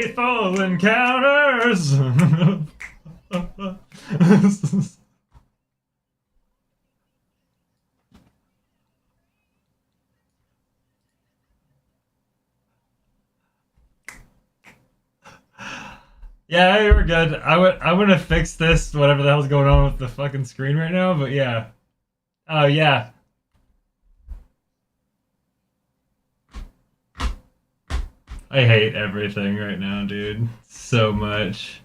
Lethal encounters. Yeah, you were good. I would have fixed this, whatever the hell's going on with the fucking screen right now, but yeah. Oh yeah. I hate everything right now, dude. So much.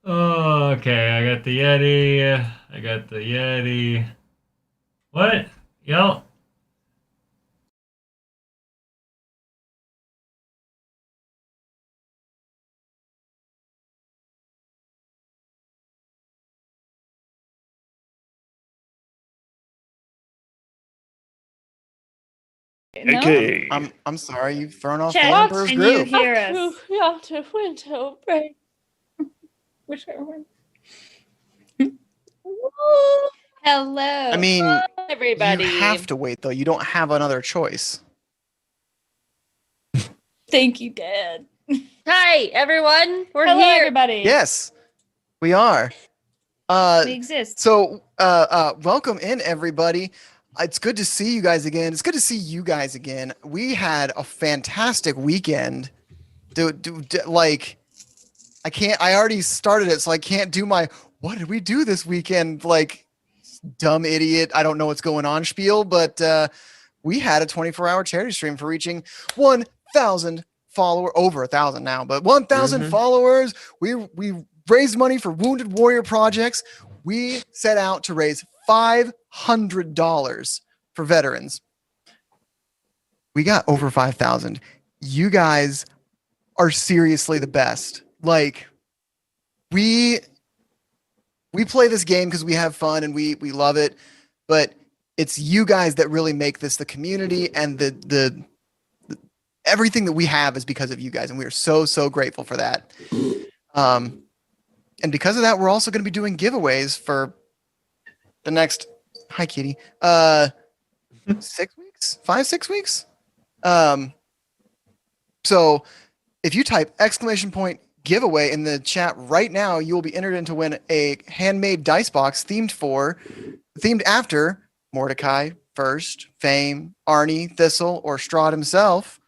Oh, okay, I got the Yeti. I got the Yeti. What? Yo. No? Okay. I'm sorry, you've thrown off the Chat, Emperor's can you groove. hear us? Out to window break. Whichever one. Hello. I mean, Everybody. you have to wait though. You don't have another choice. Thank you, Dad. Hi, everyone. We're Hello, here. everybody. Yes, we are. We exist. So, welcome in, everybody. It's good to see you guys again. It's good to see you guys again. We had a fantastic weekend. Like, I already started it, so I can't do my, what did we do this weekend? Like, dumb idiot, I don't know what's going on spiel, but we had a 24-hour charity stream for reaching 1,000 followers, over 1,000 now, but 1,000 followers. We raised money for Wounded Warrior projects. We set out to raise $500 for veterans. We got over 5,000. You guys are seriously the best. Like, we play this game because we have fun and we love it, but it's you guys that really make this the community, and the everything that we have is because of you guys, and we are so grateful for that. And because of that, we're also going to be doing giveaways for the next, hi kitty, 6 weeks, 5-6 weeks. So if you type !giveaway in the chat right now, you will be entered in to win a handmade dice box themed after Mordecai, First, Fame, Arnie, Thistle, or Strahd himself.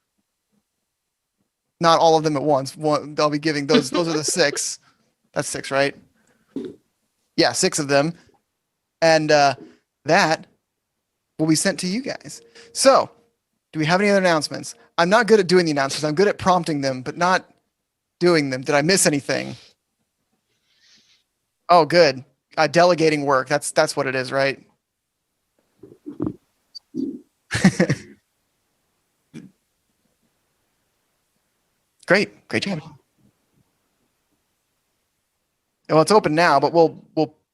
Not all of them at once. I'll be giving those. Those are the 6. That's 6, right? Yeah, 6 of them. And that will be sent to you guys. So, do we have any other announcements? I'm not good at doing the announcements. I'm good at prompting them, but not doing them. Did I miss anything? Oh, good. Delegating work. That's what it is, right? Great job. Well, it's open now, but we'll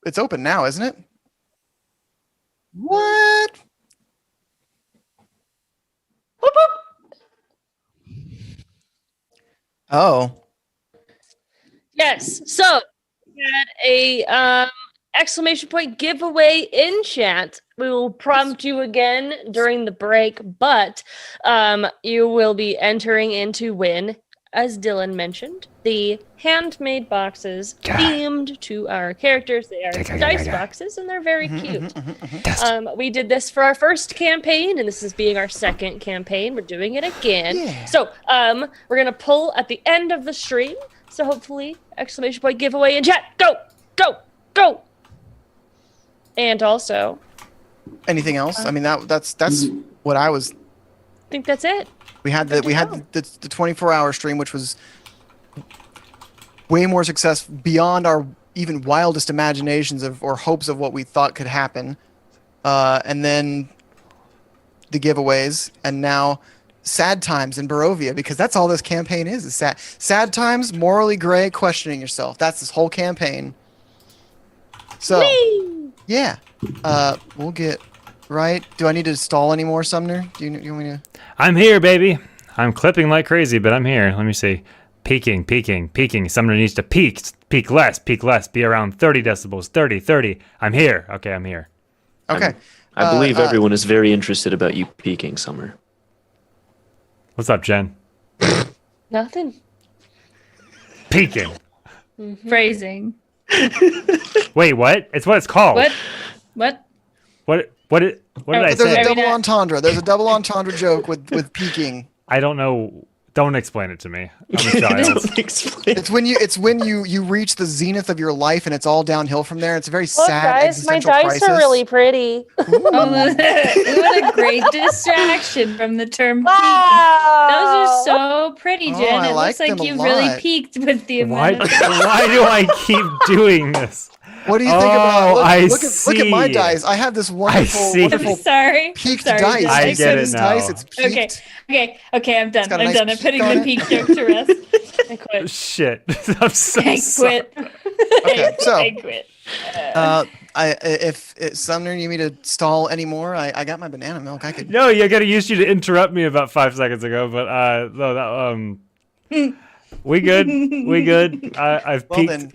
it's open now, isn't it? What? Boop, boop. Oh. Yes. So we had a exclamation point giveaway in chat. We will prompt you again during the break, but you will be entering in to win, as Dylan mentioned, the handmade boxes themed to our characters. They are dice boxes, and they're very cute. We did this for our first campaign, and this is being our second campaign. We're doing it again. Yeah. So we're going to pull at the end of the stream. So hopefully, exclamation point giveaway in chat. Go, go, go. And also, Anything else? I mean, that's what I was. I think that's it. We had the 24-hour stream, which was way more success beyond our even wildest imaginations or hopes of what we thought could happen. And then the giveaways, and now sad times in Barovia, because that's all this campaign is sad times, morally gray, questioning yourself. That's this whole campaign. So, yeah, we'll get right. Do I need to stall anymore, Sumner? Do you want me to? I'm here, baby. I'm clipping like crazy, but I'm here. Let me see. Peaking. Someone needs to peak less, be around 30 decibels, 30. I'm here. Okay, I'm here. Okay. I believe everyone is very interested about you peaking, Summer. What's up, Jen? Nothing. Peeking. Phrasing. Wait, what? It's what it's called. What? What? What did I But there's say? a double not- entendre. There's a double entendre joke with peeking. I don't know. Don't explain it to me. I'm a child. Don't explain. It's when you reach the zenith of your life and it's all downhill from there. It's a very Look, sad guys, my existential dice crisis. are really pretty. Oh, what a great distraction from the term peak. Wow. Those are so pretty, Oh, Jen. I It like looks like them a you really lot. peaked with the Why? amount of. Why do I keep doing this? What do you think about? Oh, Look at my see. dice. I have this see. wonderful I'm sorry. peaked Sorry, dice. Jen. I This get is it dice. now. It's peaked. Okay, I'm done. got a I'm nice done. I'm peak putting on the it. peak joke to rest. I quit. Shit. I'm so I sorry. quit. Okay, so- I quit. If Sumner need me to stall anymore, I got my banana milk. I could. No, you gotta use you to interrupt me about 5 seconds ago, but no, that we good. We good. I've Well peaked. then,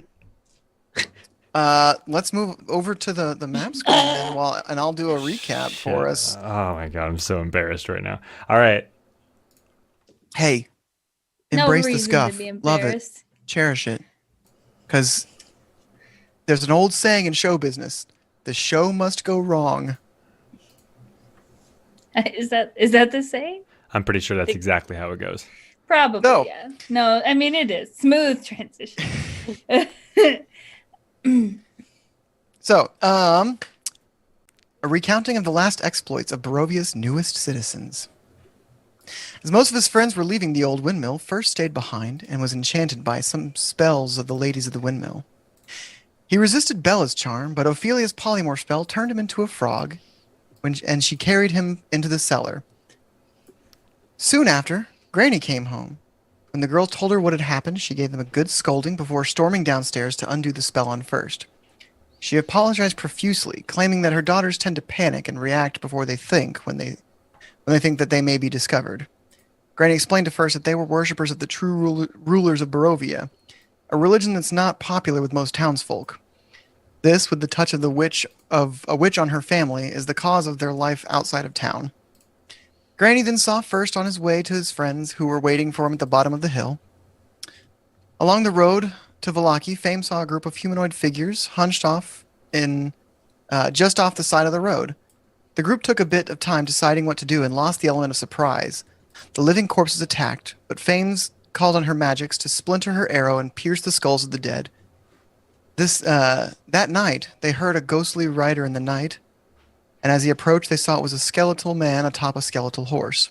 let's move over to the map screen then, and I'll do a recap for Shit. us. Oh my god, I'm so embarrassed right now. All right. Hey, No embrace the reason scuff, to be love it, embarrassed. cherish it, because there's an old saying in show business: the show must go wrong. Is that the same? I'm pretty sure that's exactly how it goes. Probably. No. Yeah. No, I mean it is smooth transition. So, a recounting of the last exploits of Barovia's newest citizens. As most of his friends were leaving the old windmill, First stayed behind and was enchanted by some spells of the ladies of the windmill. He resisted Bella's charm, but Ophelia's polymorph spell turned him into a frog, and she carried him into the cellar. Soon after, Granny came home. When the girl told her what had happened, she gave them a good scolding before storming downstairs to undo the spell on First. She apologized profusely, claiming that her daughters tend to panic and react before they think when they think that they may be discovered. Granny explained to First that they were worshippers of the true rulers of Barovia, a religion that's not popular with most townsfolk. This, with the touch of a witch on her family, is the cause of their life outside of town. Granny then saw First on his way to his friends who were waiting for him at the bottom of the hill. Along the road to Vallaki, Fame saw a group of humanoid figures hunched off just off the side of the road. The group took a bit of time deciding what to do and lost the element of surprise. The living corpses attacked, but Fames called on her magics to splinter her arrow and pierce the skulls of the dead. That night, they heard a ghostly rider in the night, and as he approached, they saw it was a skeletal man atop a skeletal horse.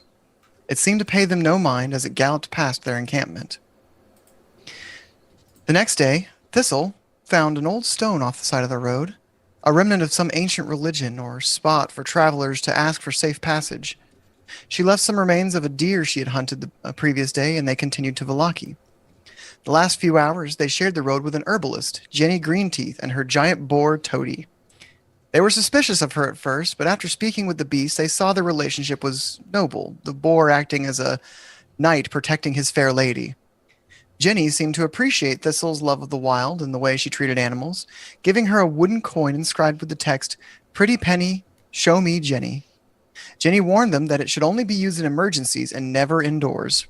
It seemed to pay them no mind as it galloped past their encampment. The next day, Thistle found an old stone off the side of the road, a remnant of some ancient religion or spot for travelers to ask for safe passage. She left some remains of a deer she had hunted the previous day, and they continued to Vallaki. The last few hours, they shared the road with an herbalist, Jenny Greenteeth, and her giant boar, Toady. They were suspicious of her at first, but after speaking with the beast, they saw their relationship was noble, the boar acting as a knight protecting his fair lady. Jenny seemed to appreciate Thistle's love of the wild and the way she treated animals, giving her a wooden coin inscribed with the text, "Pretty penny, show me Jenny." Jenny warned them that it should only be used in emergencies and never indoors.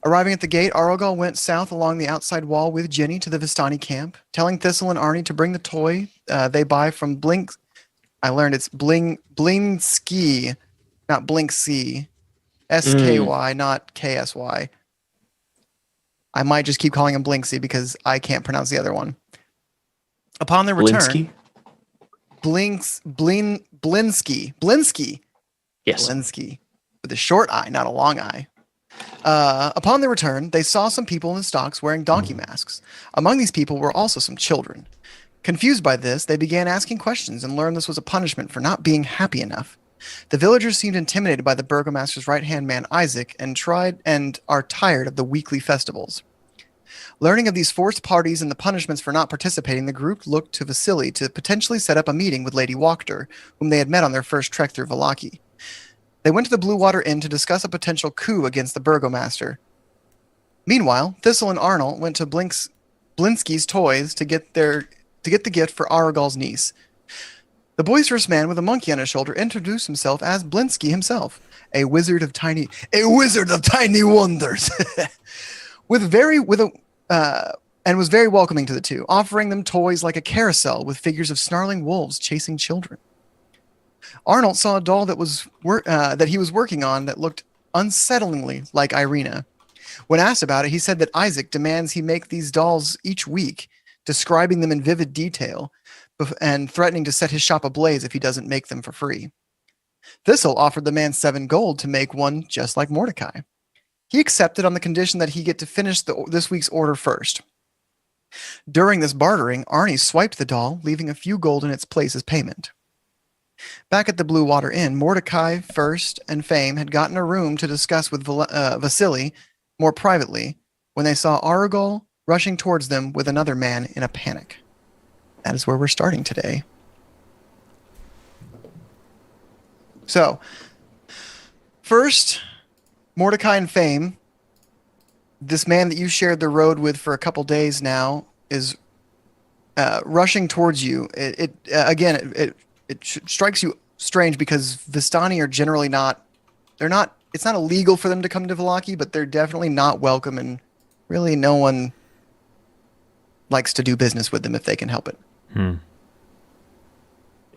Arriving at the gate, Arogol went south along the outside wall with Jenny to the Vistani camp, telling Thistle and Arnie to bring the toy they buy from Blink. I learned it's Blingsky, not Blinksy. SKY, not KSY. I might just keep calling him Blinksy because I can't pronounce the other one. Upon their return, Blinsky? Blinsky. Yes. Blinsky. With a short I, not a long I. Upon their return, they saw some people in the stocks wearing donkey masks. Among these people were also some children. Confused by this, they began asking questions and learned this was a punishment for not being happy enough. The villagers seemed intimidated by the burgomaster's right-hand man, Isaac, and are tired of the weekly festivals. Learning of these forced parties and the punishments for not participating, the group looked to Vasily to potentially set up a meeting with Lady Wachter, whom they had met on their first trek through Vallaki. They went to the Blue Water Inn to discuss a potential coup against the burgomaster. Meanwhile, Thistle and Arnold went to Blinsky's Toys to get the gift for Aragol's niece. The boisterous man with a monkey on his shoulder introduced himself as Blinsky himself, a wizard of tiny wonders, and was very welcoming to the two, offering them toys like a carousel with figures of snarling wolves chasing children. Arnold saw a doll that he was working on that looked unsettlingly like Irina. When asked about it, he said that Isaac demands he make these dolls each week, describing them in vivid detail and threatening to set his shop ablaze if he doesn't make them for free. Thistle offered the man 7 gold to make one just like Mordecai. He accepted on the condition that he get to finish this week's order first. During this bartering, Arnie swiped the doll, leaving a few gold in its place as payment. Back at the Blue Water Inn, Mordecai, First, and Fame had gotten a room to discuss with Vasily more privately when they saw Aragol rushing towards them with another man in a panic. That is where we're starting today. So, first, Mordecai and Fame, this man that you shared the road with for a couple days now, is rushing towards you. It strikes you strange because Vistani are generally not. It's not illegal for them to come to Vallaki, but they're definitely not welcome, and really no one likes to do business with them if they can help it.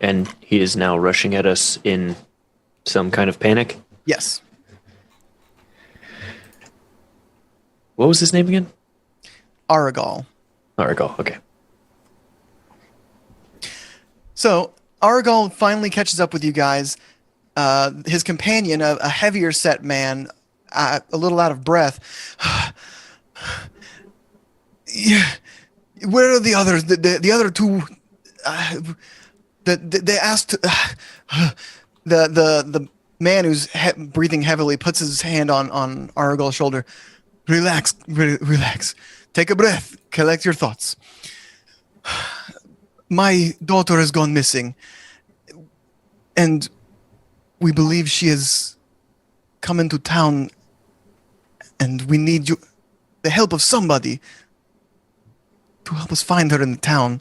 And he is now rushing at us in some kind of panic? Yes. What was his name again? Aragol. Aragol, okay. So, Aragol finally catches up with you guys. His companion, a heavier set man, a little out of breath. Yeah. Where are the others? The other two? They asked. The man who's breathing heavily puts his hand on Aragol's shoulder. Relax. Take a breath. Collect your thoughts. My daughter has gone missing, and we believe she has come into town, and we need the help of somebody to help us find her in the town.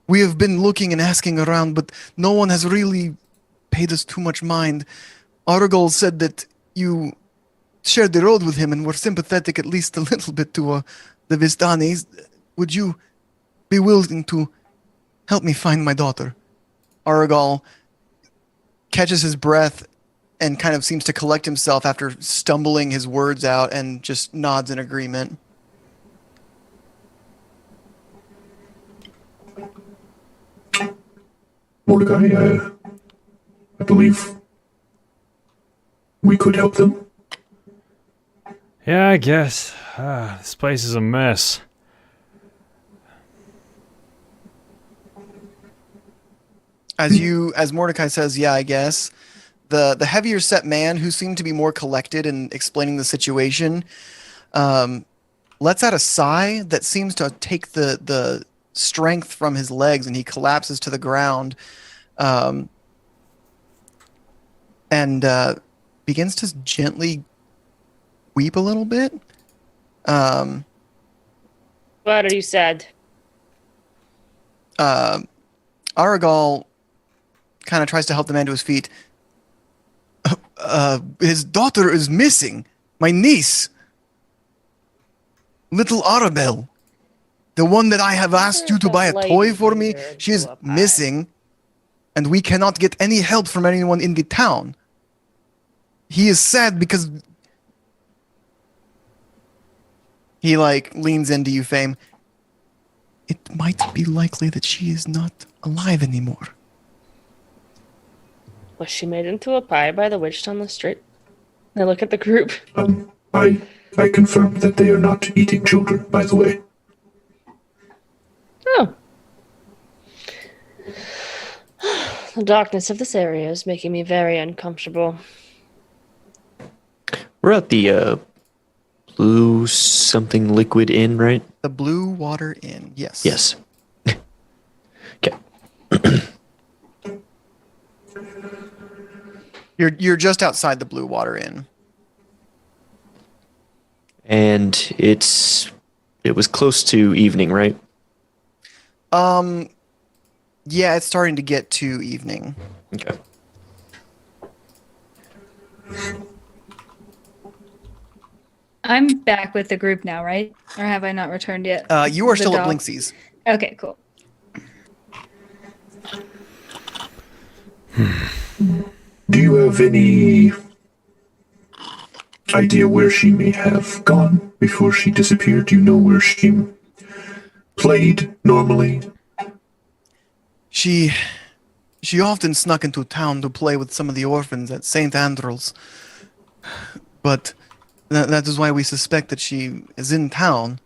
We have been looking and asking around, but no one has really paid us too much mind. Aragol said that you shared the road with him and were sympathetic at least a little bit to the Vistanis. Would you be willing to help me find my daughter? Aragol catches his breath and kind of seems to collect himself after stumbling his words out and just nods in agreement. Mordecai, I believe we could help them. Yeah, I guess. This place is a mess. As Mordecai says, yeah, I guess, the heavier set man who seemed to be more collected in explaining the situation lets out a sigh that seems to take the strength from his legs, and he collapses to the ground and begins to gently weep a little bit. What are you sad? Aragol kind of tries to help the man to his feet. His daughter is missing. My niece. Little Arabelle. The one that I have asked you to buy a toy for me. She is missing. And we cannot get any help from anyone in the town. He is sad because... He, leans into you, Fame. It might be likely that she is not alive anymore. Was she made into a pie by the witch down the street? I look at the group. I confirm that they are not eating children, by the way. Oh. The darkness of this area is making me very uncomfortable. We're at the Blue something liquid inn, right? The Blue Water Inn, yes. Yes. Okay. You're just outside the Blue Water Inn. And it was close to evening, right? Yeah, it's starting to get to evening. Okay. I'm back with the group now, right? Or have I not returned yet? You are The still at dog. Blinksies. Okay, cool. Do you have any idea where she may have gone before she disappeared? Do you know where she played normally? She often snuck into town to play with some of the orphans at St. Andrew's. But that is why we suspect that she is in town.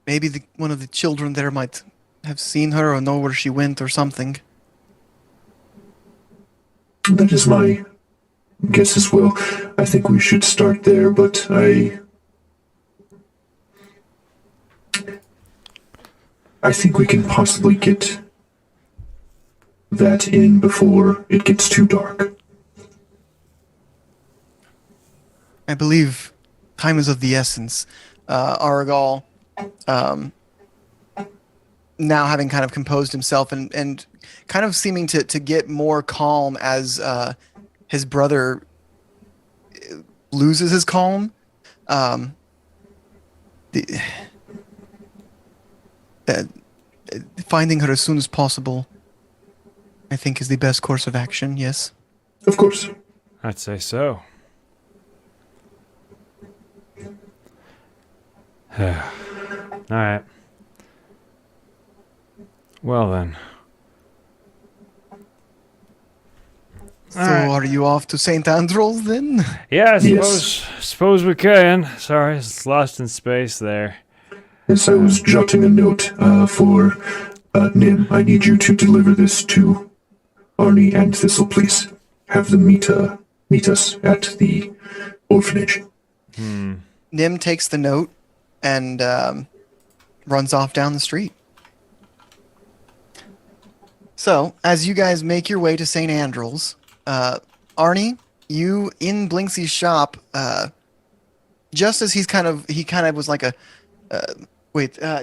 Maybe one of the children there might have seen her or know where she went or something. That is my guess as well. I think we should start there, but I think we can possibly get that in before it gets too dark. I believe time is of the essence. Aragal, now having kind of composed himself and kind of seeming to get more calm as his brother loses his calm. Finding her as soon as possible, I think, is the best course of action, yes. Of course. I'd say so. All right. Well then. So are you off to St. Andrew's then? Yeah, I Yes. suppose we can. Sorry, it's lost in space there. Yes, I was jotting a note for Nim. I need you to deliver this to Arnie and Thistle, please. Have them meet us at the orphanage. Nim takes the note and runs off down the street. So, as you guys make your way to St. Andrew's, Arnie, you in Blinksy's shop, just as he kind of was like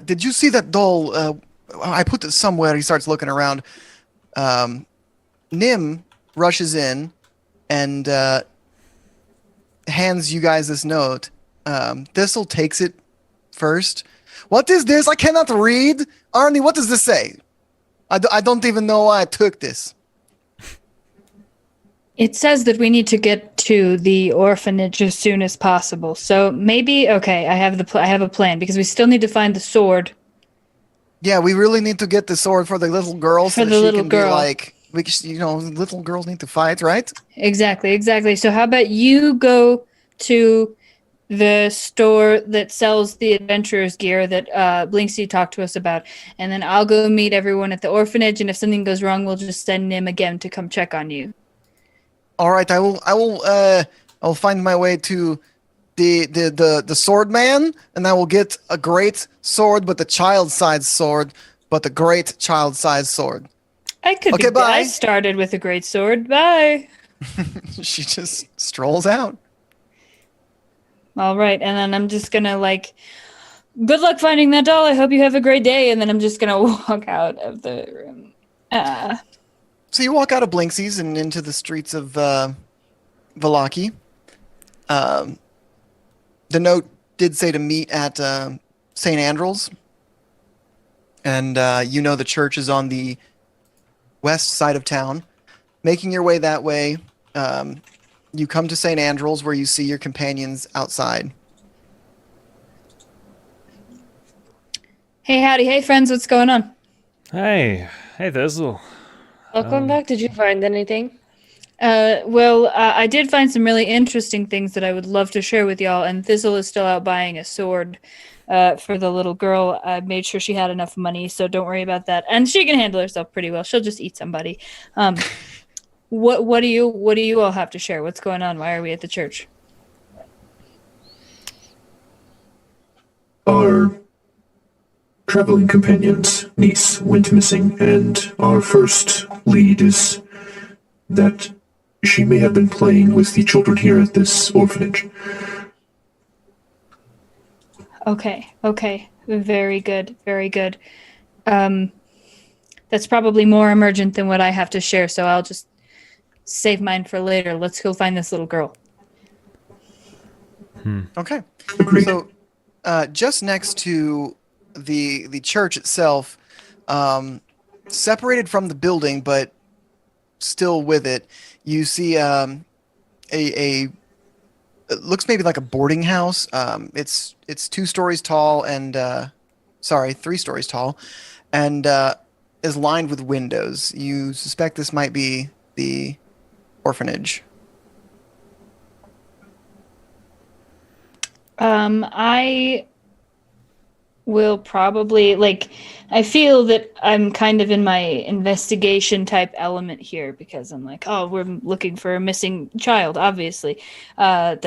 did you see that doll? I put it somewhere. He starts looking around. Nim rushes in and hands you guys this note. Thistle takes it first. What is this? I cannot read. Arnie, what does this say? I don't even know why I took this. It says that we need to get to the orphanage as soon as possible. So maybe, okay, I have a plan because we still need to find the sword. Yeah, we really need to get the sword for the little girl so For that the she little can girl. be like, little girls need to fight, right? Exactly. So how about you go to the store that sells the adventurer's gear that Blinksy talked to us about, and then I'll go meet everyone at the orphanage, and if something goes wrong, we'll just send Nim again to come check on you. All right, I will find my way to the sword man, and I will get a great sword, but the child-sized sword, but the great child-sized sword. I could Okay, be. bye. I started with a great sword. Bye. She just strolls out. All right, and then I'm just gonna good luck finding that doll. I hope you have a great day, and then I'm just gonna walk out of the room. So you walk out of Blinksy's and into the streets of Vallaki. The note did say to meet at St. Andrew's. And the church is on the west side of town. Making your way that way, you come to St. Andrew's where you see your companions outside. Hey, howdy. Hey, friends. What's going on? Hey Thistle. Welcome back. Did you find anything? I did find some really interesting things that I would love to share with y'all, and Thistle is still out buying a sword for the little girl. I made sure she had enough money, so don't worry about that. And she can handle herself pretty well. She'll just eat somebody. What do you all have to share? What's going on? Why are we at the church? Our traveling companion's niece went missing, and our first lead is that she may have been playing with the children here at this orphanage. Okay. Very good. That's probably more emergent than what I have to share, so I'll just save mine for later. Let's go find this little girl. Okay. Agreed. So, just next to the church itself, separated from the building, but still with it, you see a it looks maybe like a boarding house. It's 2 stories tall and 3 stories tall, and is lined with windows. You suspect this might be the orphanage. I will probably I feel that I'm kind of in my investigation type element here because I'm like, oh, we're looking for a missing child, obviously. I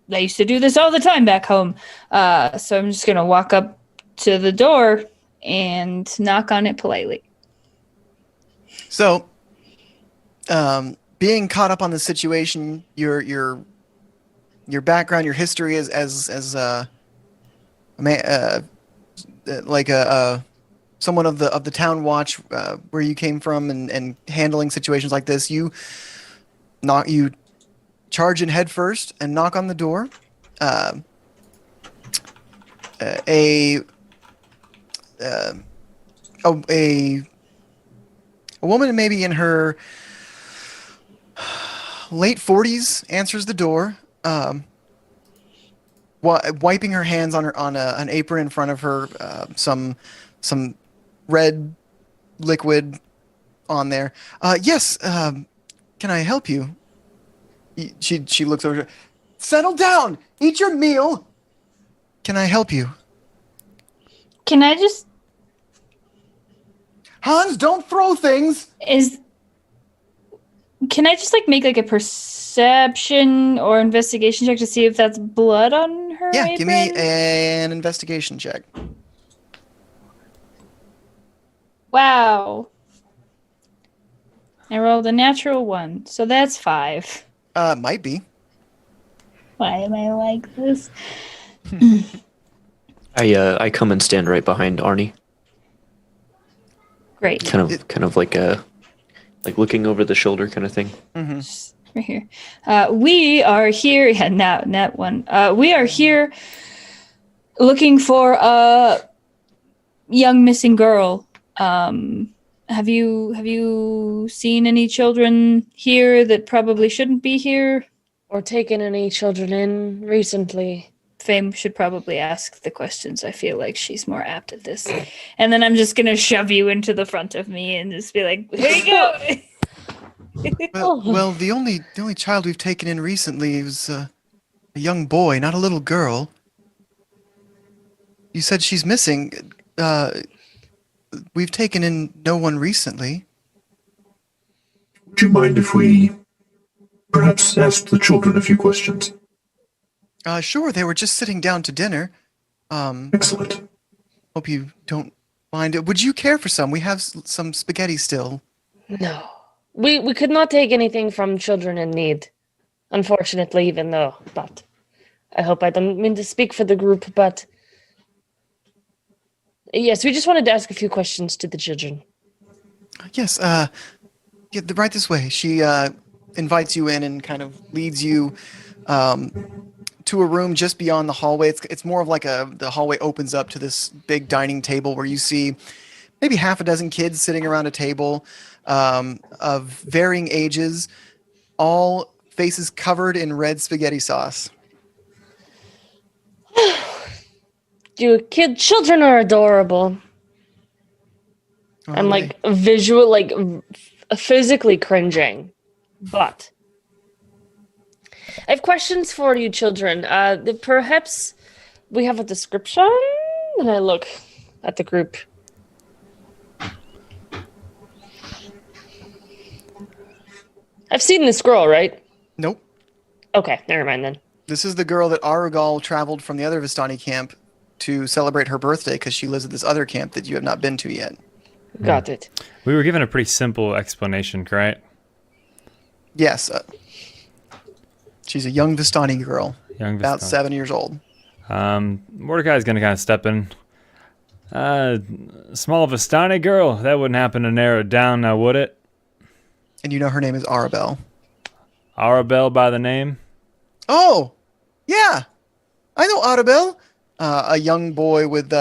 used to do this all the time back home. So I'm just gonna walk up to the door and knock on it politely. So, being caught up on the situation, your background, your history as someone of the town watch, where you came from, and handling situations like this, you charge in head first and knock on the door. A woman maybe in her late 40s answers the door, wiping her hands on an apron in front of her, some red liquid on there. Yes, can I help you? She looks over. Settle down. Eat your meal. Can I help you? Can I just Hans, don't throw things. Can I just make a perception or investigation check to see if that's blood on her Yeah, apron? give me an investigation check. Wow. I rolled a natural 1, so that's 5. Might be. Why am I like this? I come and stand right behind Arnie, Great. kind of like looking over the shoulder kind of thing. Just right here. We are here. Yeah, not one. We are here looking for a young missing girl. Have you seen any children here that probably shouldn't be here? Or taken any children in recently? Fame should probably ask the questions. I feel like she's more apt at this. And then I'm just gonna shove you into the front of me and just be like, here you go. Well, the only child we've taken in recently was a young boy, not a little girl. You said she's missing. We've taken in no one recently. Would you mind if we perhaps asked the children a few questions? Sure, they were just sitting down to dinner. Excellent. Hope you don't mind. Would you care for some? We have some spaghetti still. No. We could not take anything from children in need, unfortunately, even though, but I hope I don't mean to speak for the group, but yes, we just wanted to ask a few questions to the children. Yes, right this way. She invites you in and kind of leads you to a room just beyond the hallway. It's more of like the hallway opens up to this big dining table where you see maybe half a dozen kids sitting around a table, of varying ages, all faces covered in red spaghetti sauce. Children are adorable. I'm physically cringing, but I have questions for you, children. Perhaps we have a description? And I look at the group. I've seen this girl, right? Nope. Okay, never mind then. This is the girl that Arugal traveled from the other Vistani camp to celebrate her birthday because she lives at this other camp that you have not been to yet. Got it. We were given a pretty simple explanation, correct? Yes. She's a young Vistani girl, Young about Vistani. 7 years old. Mordecai's going to kind of step in. Small Vistani girl. That wouldn't happen to narrow it down, now would it? And you know her name is Arabelle. Arabelle by the name? Oh, yeah. I know Arabelle. A young boy with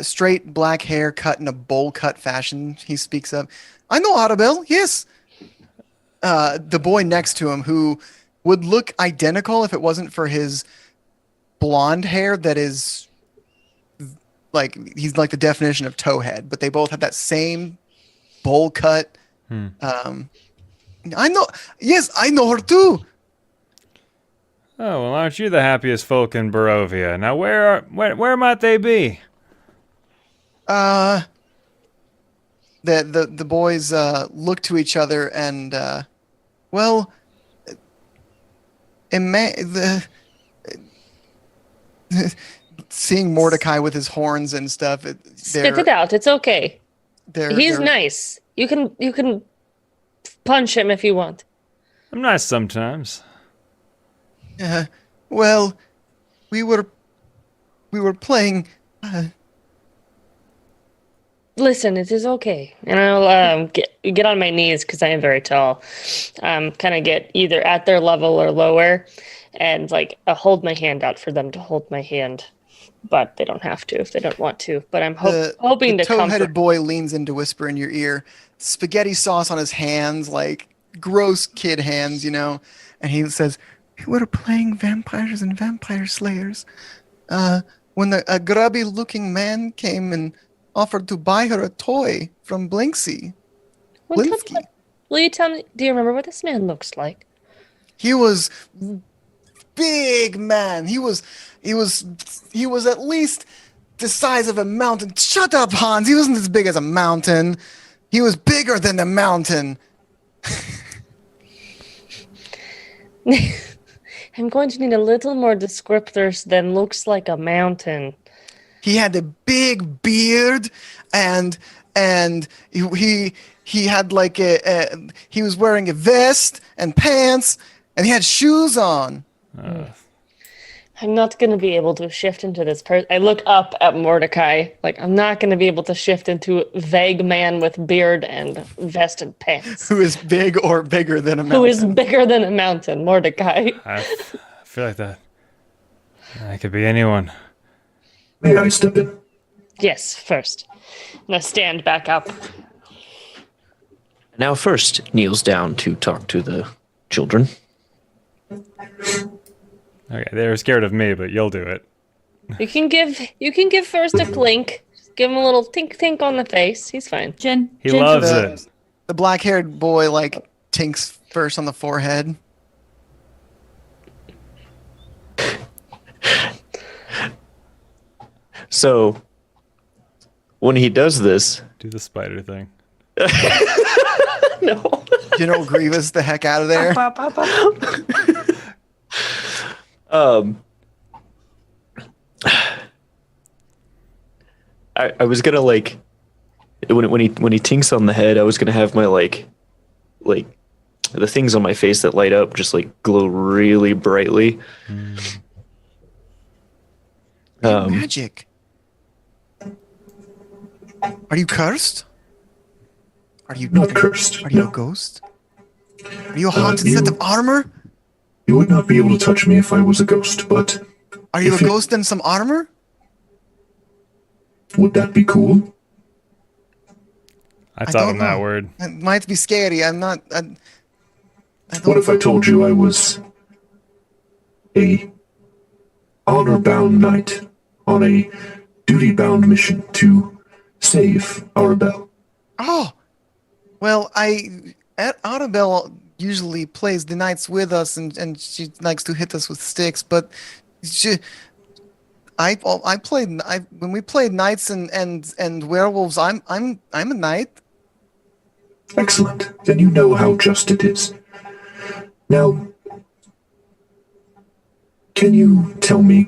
straight black hair cut in a bowl cut fashion. He speaks up. I know Arabelle, yes. The boy next to him, who would look identical if it wasn't for his blonde hair that is like, he's like the definition of towhead, but they both have that same bowl cut. I know, yes, I know her too. Oh, well, aren't you the happiest folk in Barovia? Now, where might they be? The boys look to each other and seeing Mordecai with his horns and stuff. Spit it out. It's okay. He's they're- nice. You can punch him if you want. I'm nice sometimes. Well, we were playing. Listen, it is okay, and I'll get on my knees because I am very tall. Kind of get either at their level or lower, and like hold my hand out for them to hold my hand, but they don't have to if they don't want to. But I'm hoping the to comfort. tow-headed boy leans in to whisper in your ear, spaghetti sauce on his hands, like gross kid hands, and he says, "We were playing vampires and vampire slayers. When a grubby-looking man came and offered to buy her a toy from Blinksy. Blinsky. Will you tell me? Do you remember what this man looks like? He was big man. He was at least the size of a mountain. Shut up, Hans. He wasn't as big as a mountain. He was bigger than the mountain. I'm going to need a little more descriptors than looks like a mountain. He had a big beard, and he had like he was wearing a vest and pants, and he had shoes on. I'm not going to be able to shift into this person. I look up at Mordecai, like I'm not going to be able to shift into a vague man with beard and vest and pants. Who is big or bigger than a mountain? Who is bigger than a mountain, Mordecai? I feel like that could be anyone. May I step in? Yes, first. Now stand back up. Now first kneels down to talk to the children. Okay, they were scared of me, but you'll do it. You can give first a clink. Just give him a little tink tink on the face. He's fine. Jen. He Jen, loves The- it. The black-haired boy like tinks first on the forehead. So when he does this, Do the spider thing. no. General Grievous the heck out of there. I was gonna like when he tinks on the head, I was gonna have my like the things on my face that light up just like glow really brightly. Magic. Are you cursed? Are you Not cursed. Are you No. a ghost? Are you a haunted you- set of armor? You would not be able to touch me if I was a ghost, but Are you a if it- ghost in some armor? would that be cool? I taught don't him that know. word. It might be scary. I'm not. I don't. What if I told you I was a honor-bound knight on a duty-bound mission to save Arabelle? Oh, well, Arabelle usually plays the knights with us, and she likes to hit us with sticks. But when we played knights and werewolves. I'm a knight. Excellent. Then you know how just it is. Now, can you tell me,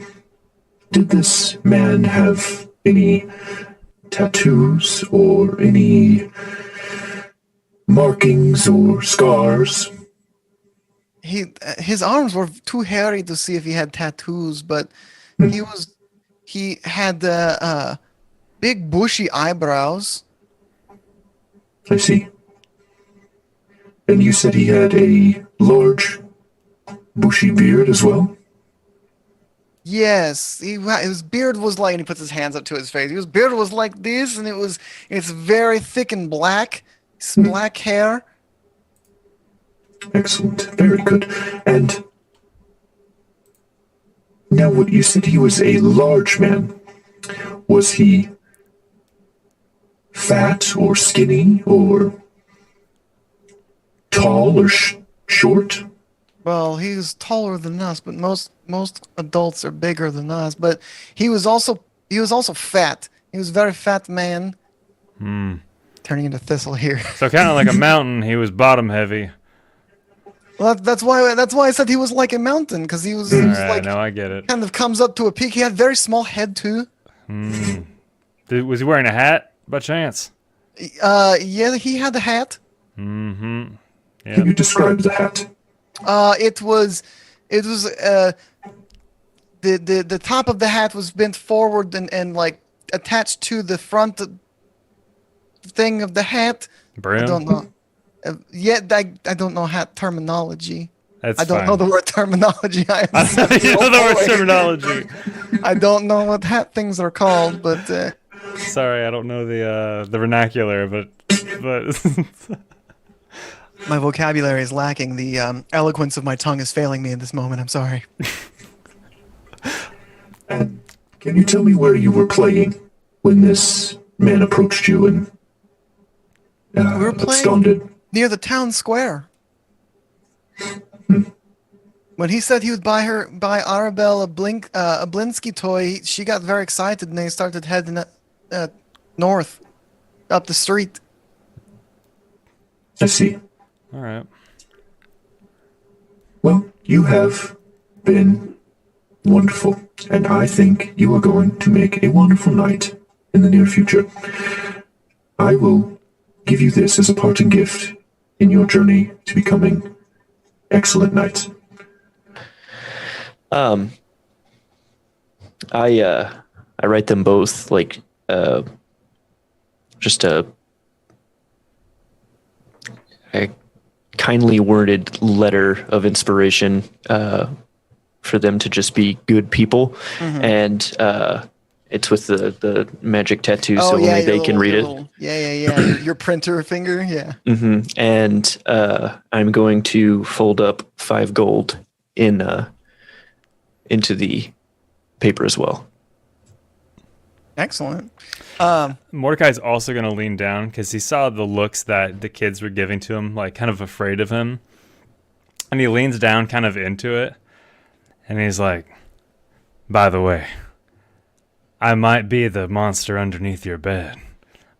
did this man have any tattoos or any markings or scars? His arms were too hairy to see if he had tattoos, but he He had the big bushy eyebrows. I see. And you said he had a large, bushy beard as well? Yes, his beard was like, and he puts his hands up to his face. His beard was like this, and it's very thick and black. It's black hair. Excellent. Very good. And now what you said he was a large man. Was he fat or skinny or tall or short? Well, he's taller than us, but most adults are bigger than us. But he was also fat. He was a very fat man. Turning into Thistle here. So kind of like a mountain, he was bottom heavy. Well, that's why I said he was like a mountain, because he was All right, like now I get it. kind of comes up to a peak. He had very small head too. Was he wearing a hat by chance? Yeah, he had a hat. Can you describe the hat? It was the top of the hat was bent forward and like attached to the front thing of the hat. Brim? I don't know. I don't know hat terminology. That's I don't fine. know the word terminology. You know the word terminology. I don't know what hat things are called, but Sorry, I don't know the vernacular, but my vocabulary is lacking. The eloquence of my tongue is failing me in this moment. I'm sorry. And can you tell me where you were playing when this man approached you and We were playing absconded? near the town square. When he said he would buy Arabelle a Blinsky toy, she got very excited and they started heading north, up the street. I see. all right. Well, you have been wonderful, and I think you are going to make a wonderful night in the near future. I will give you this as a parting gift in your journey to becoming excellent knights. I write them both like just a kindly worded letter of inspiration for them to just be good people, and it's with the magic tattoo, so only they can read it. Yeah. Your printer finger, yeah. And I'm going to fold up 5 gold into the paper as well. Excellent. Mordecai's also going to lean down because he saw the looks that the kids were giving to him, like kind of afraid of him. And he leans down kind of into it. And he's like, by the way, I might be the monster underneath your bed,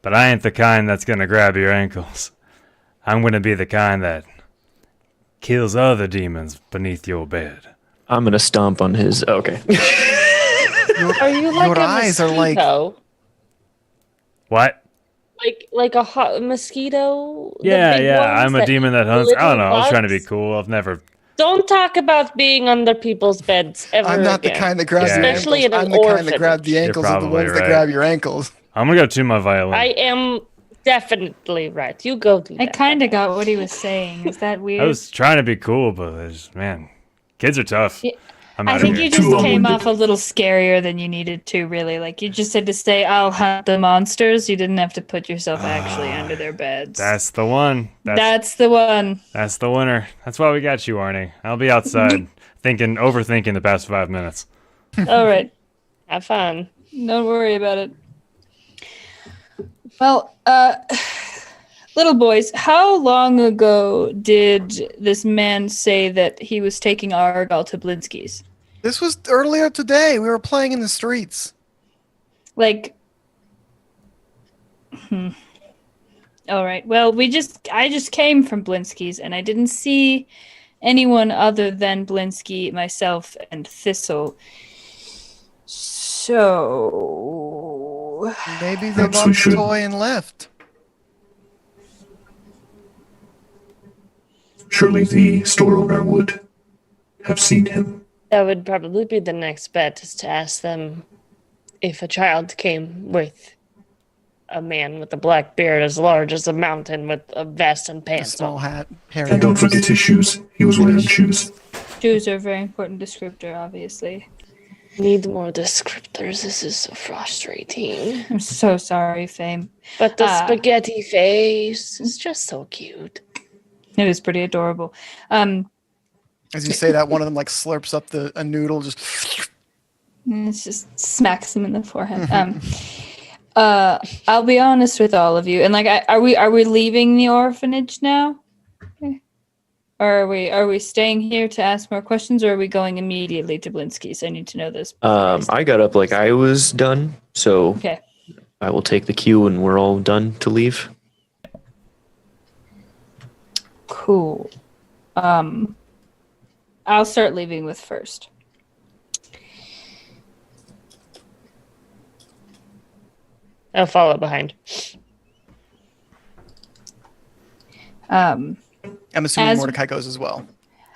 but I ain't the kind that's going to grab your ankles. I'm going to be the kind that kills other demons beneath your bed. I'm going to stomp on his... Okay. Are you like Your a eyes are like- mosquito? What? Like a hot mosquito? The Yeah, big yeah, ones I'm a that demon that eat hunts. I don't know. little I was trying to be bugs? cool. I've never... Don't talk about being under people's beds ever I'm not the again. kind that grabs your ankles. Especially in an I'm the kind that orphanage. grab the ankles of the probably ones that right. grab your ankles. I'm going to go tune my violin. I am definitely right. You go do I that. kind of got what he was saying. Is that weird? I was trying to be cool, but man, kids are tough. Yeah, I'm I out think of you here. just came off a little scarier than you needed to, really. Like, you just had to say, I'll hunt the monsters. You didn't have to put yourself actually under their beds. That's the one. That's the one. That's the winner. That's why we got you, Arnie. I'll be outside overthinking the past 5 minutes. All right. Have fun. Don't worry about it. Well, little boys, how long ago did this man say that he was taking Argal to Blinsky's? This was earlier today. We were playing in the streets. Like, all right. Well, I just came from Blinsky's, and I didn't see anyone other than Blinsky, myself, and Thistle. So Maybe they Perhaps bought we the should. toy and left. Surely the store owner would have seen him. That would probably be the next bet, is to ask them if a child came with a man with a black beard as large as a mountain with a vest and A pants small on. hat. Hairy And don't arms. forget his shoes. He was wearing shoes. Shoes are a very important descriptor, obviously. Need more descriptors. This is so frustrating. I'm so sorry, Fame. But the spaghetti face is just so cute. It is pretty adorable. As you say that, one of them like slurps up a noodle, just. And it just smacks him in the forehead. I'll be honest with all of you, and like, are we leaving the orphanage now, or are we staying here to ask more questions, or are we going immediately to Blinsky's? I need to know this. I got up like I was done, so Okay. I will take the cue and we're all done to leave. Cool. I'll start leaving with first. I'll follow behind. I'm assuming As- Mordecai goes as well.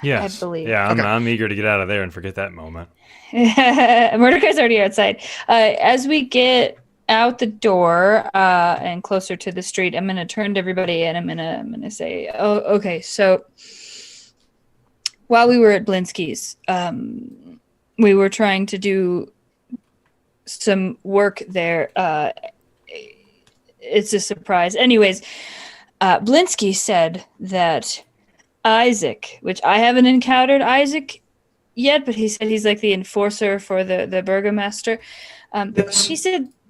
Yes. I believe. Yeah, Okay. I'm eager to get out of there and forget that moment. Mordecai's already outside. As we get out the door and closer to the street, I'm gonna turn to everybody and I'm gonna say, "Oh, okay. So while we were at Blinsky's, we were trying to do some work there. It's a surprise. Anyways, Blinsky said that Isaac, which I haven't encountered Isaac yet, but he said he's like the enforcer for the burgomaster. Yes.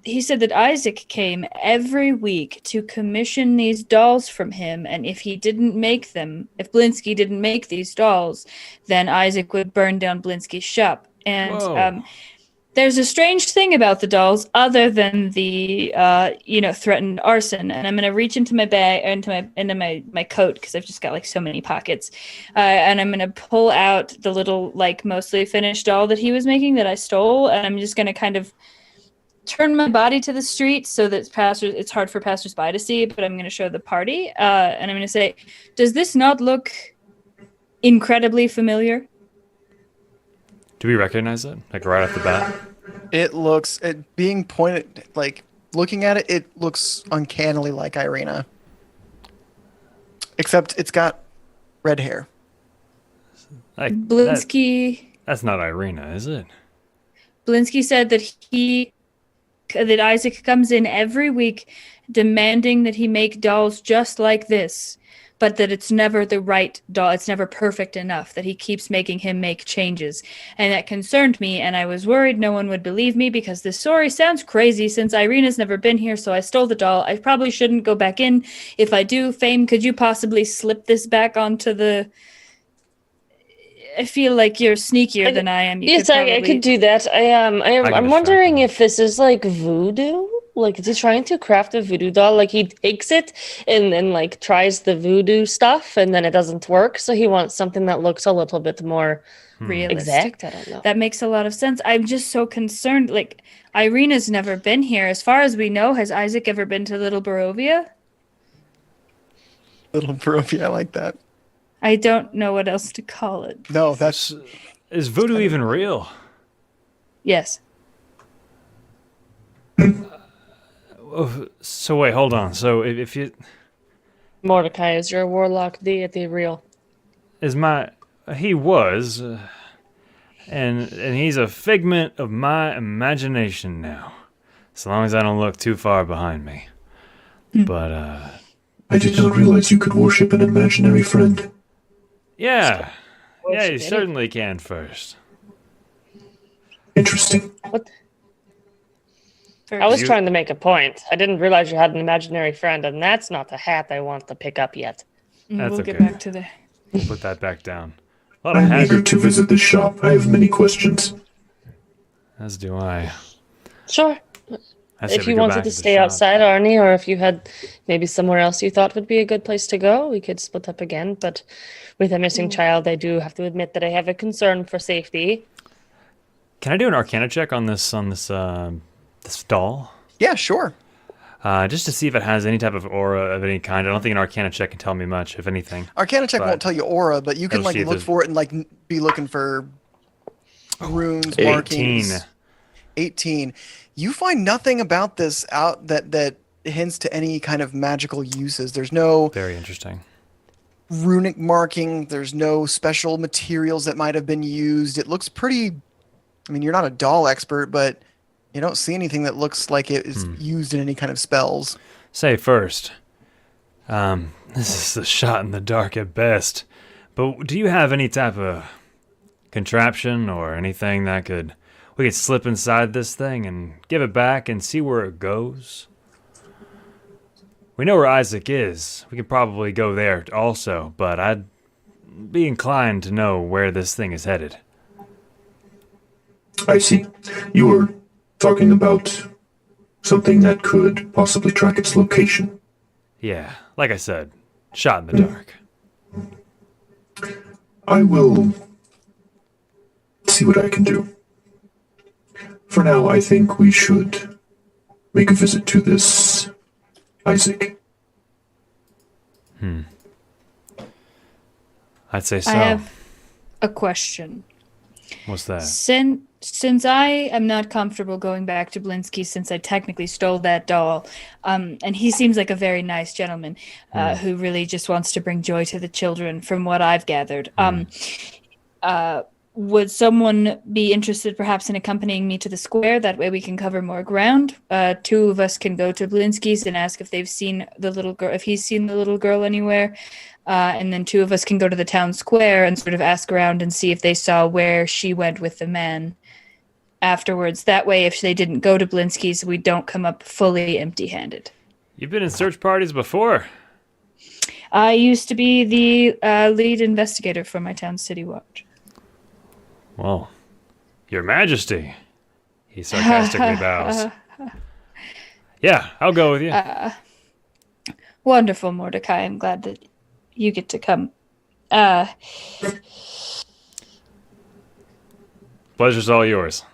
He said that Isaac came every week to commission these dolls from him, and if he didn't make them, if Blinsky didn't make these dolls, then Isaac would burn down Blinsky's shop. And Whoa. there's a strange thing about the dolls, other than the threatened arson. And I'm gonna reach into my bag, into my coat, because I've just got like so many pockets, and I'm gonna pull out the little like mostly finished doll that he was making that I stole, and I'm just gonna kind of turn my body to the street so that it's hard for passersby to see, but I'm gonna show the party, and I'm gonna say, "Does this not look incredibly familiar?" Do we recognize it? Like right off the bat? Being pointed, like looking at it, it looks uncannily like Irina. Except it's got red hair. Like Blinsky. that's not Irina, is it? Blinsky said that Isaac comes in every week demanding that he make dolls just like this, but that it's never the right doll. It's never perfect enough, that he keeps making him make changes. And that concerned me, and I was worried no one would believe me because this story sounds crazy since Irina's never been here, so I stole the doll. I probably shouldn't go back in. If I do, Fame, could you possibly slip this back onto the... I feel like you're sneakier than I am. Yes, I could do that. I'm wondering if this is like voodoo. Like, is he trying to craft a voodoo doll? Like, he takes it and then like tries the voodoo stuff, and then it doesn't work. So he wants something that looks a little bit more realistic. exact. I don't know. That makes a lot of sense. I'm just so concerned. Like, Irina's never been here. As far as we know, has Isaac ever been to Little Barovia? Little Barovia, I like that. I don't know what else to call it. No, that's Is voodoo even real? Yes. Oh, so wait, hold on. So if you Mordecai is your warlock deity real? he was, and he's a figment of my imagination now. As long as I don't look too far behind me. But I did not realize you could worship an imaginary friend. yeah, you any- certainly can first. Interesting. I was You- trying to make a point. I didn't realize you had an imaginary friend, and that's not the hat I want to pick up yet. That's We'll get okay. back to the... Put that back down. A lot I of am hazard, eager to visit this shop. I have many questions. as do I. Sure. I say If we you go wanted back to the stay shop. outside, Arnie, or if you had maybe somewhere else you thought would be a good place to go, we could split up again. But with a missing child, I do have to admit that I have a concern for safety. Can I do an Arcana check on this this doll? yeah, sure. Just to see if it has any type of aura of any kind. I don't think an Arcana check can tell me much, if anything. Arcana check But won't tell you aura, but you can it'll like see if look there's- for it and like be looking for runes, 18. markings. 18. You find nothing about this out that hints to any kind of magical uses. There's no Very interesting. runic marking. There's no special materials that might have been used. It looks pretty. I mean, you're not a doll expert, but you don't see anything that looks like it is used in any kind of spells. Say first, this is a shot in the dark at best, but do you have any type of contraption or anything that we could slip inside this thing and give it back and see where it goes? We know where Isaac is. We could probably go there also, but I'd be inclined to know where this thing is headed. I see. You were talking about something that could possibly track its location. Yeah, like I said, shot in the dark. I will see what I can do. For now, I think we should make a visit to this Isaac. I'd say so. I have a question. What's that? Since I am not comfortable going back to Blinsky, since I technically stole that doll, and he seems like a very nice gentleman who really just wants to bring joy to the children, from what I've gathered. Would someone be interested perhaps in accompanying me to the square? That way we can cover more ground. Two of us can go to Blinsky's and ask if they've seen the little girl, if he's seen the little girl anywhere. And then two of us can go to the town square and sort of ask around and see if they saw where she went with the man afterwards. That way, if they didn't go to Blinsky's, we don't come up fully empty-handed. You've been in search parties before. I used to be the lead investigator for my town city watch. Well, Your Majesty, he sarcastically bows. Yeah, I'll go with you. Wonderful, Mordecai. I'm glad that you get to come. Pleasure's all yours.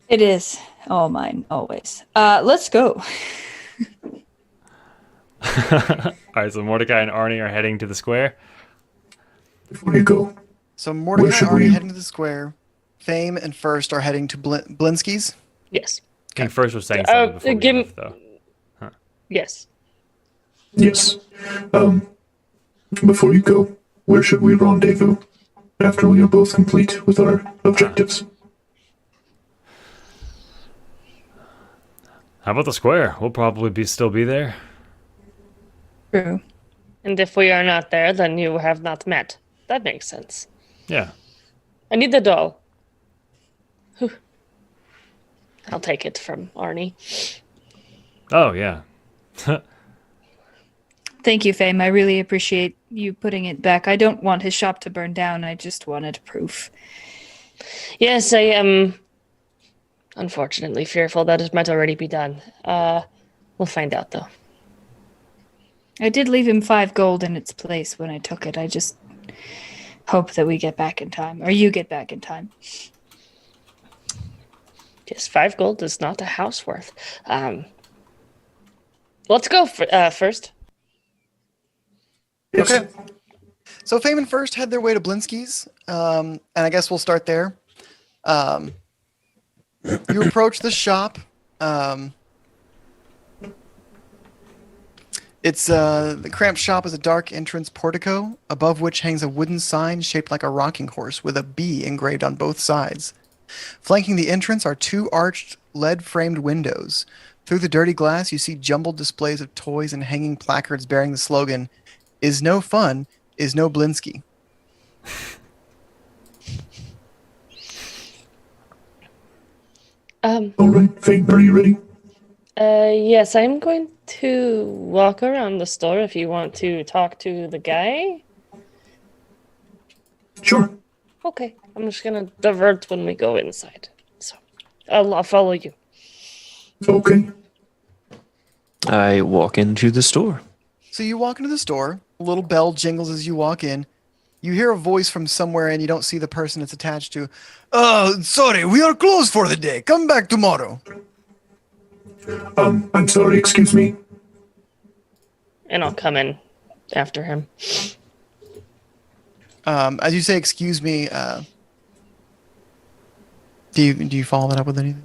It is all mine, always. Let's go. All right, so Mordecai and Arnie are heading to the square. Before you go, So Mordecai should already we- heading to the square. Fame and First are heading to Blinsky's. Yes. King First was saying something before we give- left, though. Yes. yes. Before you go, where should we rendezvous after we are both complete with our objectives? How about the square? We'll probably still be there. True. And if we are not there, then you have not met. That makes sense. Yeah. I need the doll. Whew. I'll take it from Arnie. Oh, yeah. Thank you, Fame. I really appreciate you putting it back. I don't want his shop to burn down. I just wanted proof. Yes, I am unfortunately fearful that it might already be done. We'll find out, though. I did leave him 5 gold in its place when I took it. I just hope that we get back in time, or you get back in time. Yes, 5 gold is not a house worth. Let's go first. Yes. Okay. So Fame and First head their way to Blinsky's, and I guess we'll start there. You approach the shop. It's the cramped shop is a dark entrance portico, above which hangs a wooden sign shaped like a rocking horse with a B engraved on both sides. Flanking the entrance are 2 arched, lead-framed windows. Through the dirty glass, you see jumbled displays of toys and hanging placards bearing the slogan, "Is no fun, is no Blinsky." All right, Fame, are you ready? Yes, I'm going to walk around the store if you want to talk to the guy. Sure. Okay, I'm just gonna divert when we go inside. So, I'll follow you. Okay. I walk into the store. So you walk into the store, a little bell jingles as you walk in. You hear a voice from somewhere and you don't see the person it's attached to. Sorry, we are closed for the day. Come back tomorrow. I'm sorry, excuse me. And I'll come in after him. As you say, excuse me, do you follow that up with anything?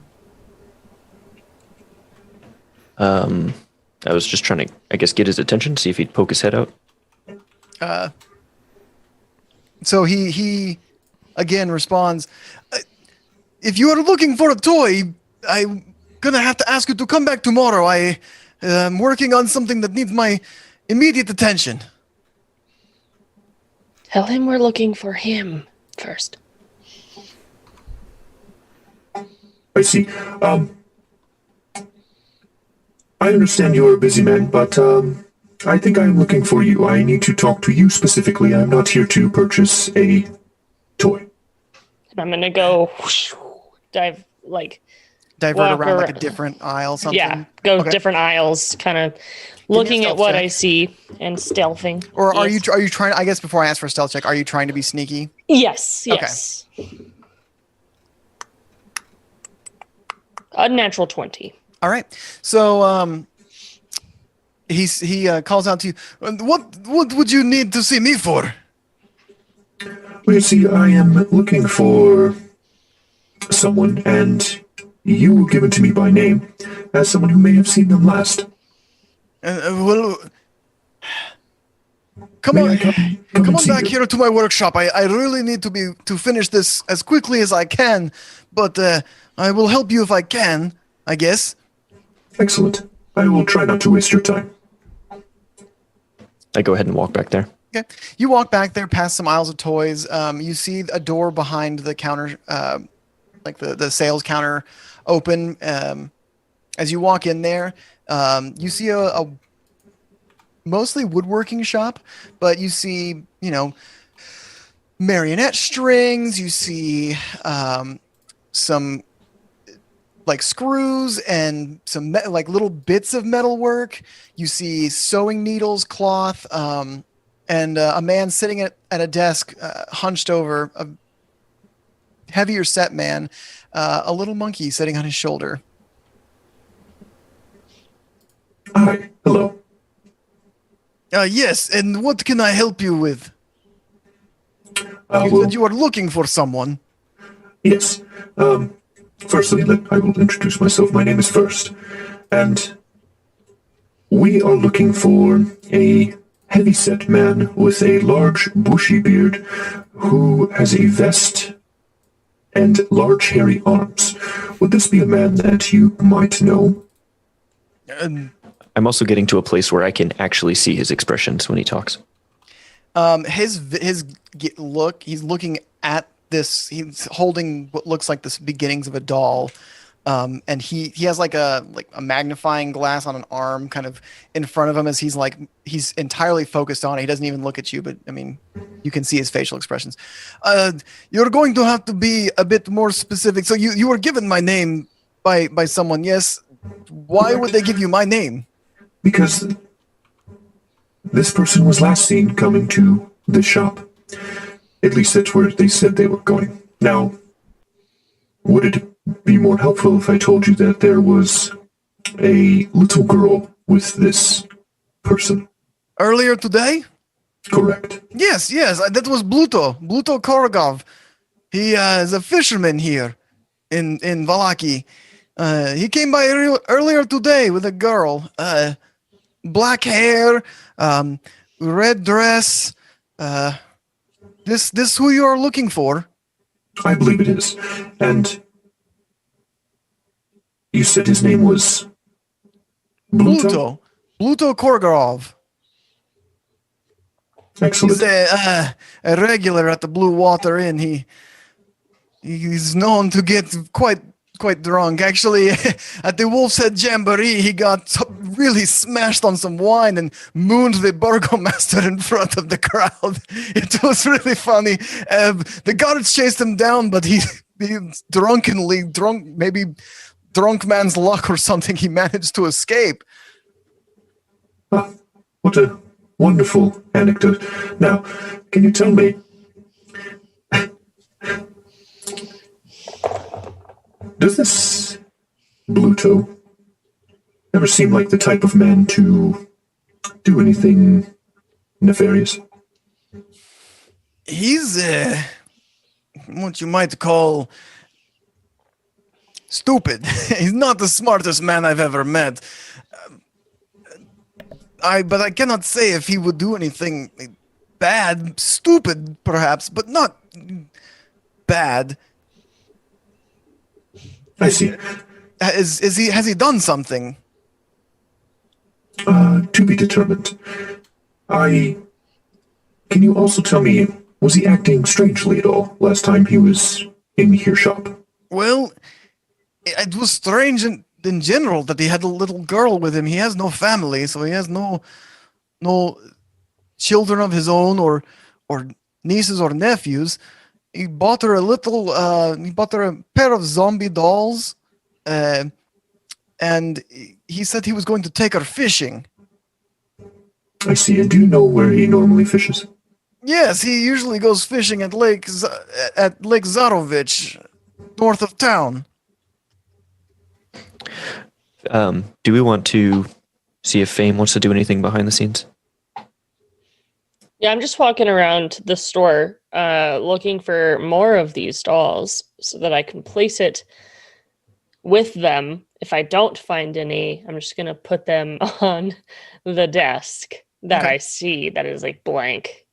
I was just trying to, I guess, get his attention, see if he'd poke his head out. So he again responds, if you are looking for a toy, I'm gonna have to ask you to come back tomorrow. I am working on something that needs my immediate attention. Tell him we're looking for him first. I see. I understand you're a busy man, but I think I'm looking for you. I need to talk to you specifically. I'm not here to purchase a toy. I'm gonna go divert Divert around like a different aisle, something. Yeah, go Okay. different aisles, kind of looking at stealth what check. I see and stealthing. Or are Yes. you trying? I guess before I ask for a stealth check, are you trying to be sneaky? Yes, Okay. yes. Unnatural 20. All right. So he calls out to you. What would you need to see me for? Well, you see, I am looking for someone, and you were given to me by name as someone who may have seen them last. Well, come May on, I come come and on see back you? here to my workshop. I really need to finish this as quickly as I can, but I will help you if I can, I guess. Excellent. I will try not to waste your time. I go ahead and walk back there. Okay. You walk back there past some aisles of toys. You see a door behind the counter, like the sales counter open. As you walk in there, you see a mostly woodworking shop, but you see, marionette strings. You see some like screws and some like little bits of metal work. You see sewing needles, cloth, and a man sitting at a desk, hunched over, a heavier set man, a little monkey sitting on his shoulder. Hi. Hello. Yes, and what can I help you with? You Well, said you are looking for someone. yes. Firstly, I will introduce myself. My name is First, and we are looking for a heavy-set man with a large, bushy beard who has a vest and large, hairy arms. Would this be a man that you might know? I'm also getting to a place where I can actually see his expressions when he talks. His look. He's looking at this. He's holding what looks like the beginnings of a doll, and he has like a magnifying glass on an arm, kind of in front of him, as he's entirely focused on it. He doesn't even look at you, but I mean, you can see his facial expressions. You're going to have to be a bit more specific. So you were given my name by someone, yes? Why would they give you my name? Because this person was last seen coming to the shop. At least that's where they said they were going. Now, would it be more helpful if I told you that there was a little girl with this person? Earlier today? Correct. Yes, that was Bluto Korogov. He is a fisherman here in Valaki. He came by earlier today with a girl. Black hair, red dress. This who you are looking for? I believe it is. And you said his name was Bluto? Bluto Korogov. Excellent. He's a regular at the Blue Water Inn. He's known to get quite drunk. Actually, at the Wolf's Head Jamboree, he got really smashed on some wine and mooned the burgomaster in front of the crowd. It was really funny. The guards chased him down, but he drunk man's luck or something, he managed to escape. Ah, what a wonderful anecdote. Now, can you tell me, does this Bluto ever seem like the type of man to do anything nefarious? He's what you might call stupid. He's not the smartest man I've ever met. But I cannot say if he would do anything bad, stupid perhaps, but not bad. I see. Has he done something? To be determined. Can you also tell me, was he acting strangely at all last time he was in your shop? Well, it was strange in general that he had a little girl with him. He has no family, so he has no children of his own or nieces or nephews. He bought her a pair of zombie dolls, and he said he was going to take her fishing. I see. And do you know where he normally fishes? Yes, he usually goes fishing at Lake Zarovich, north of town. Do we want to see if Fame wants to do anything behind the scenes? Yeah, I'm just walking around the store looking for more of these dolls so that I can place it with them. If I don't find any, I'm just going to put them on the desk that I see that is like blank.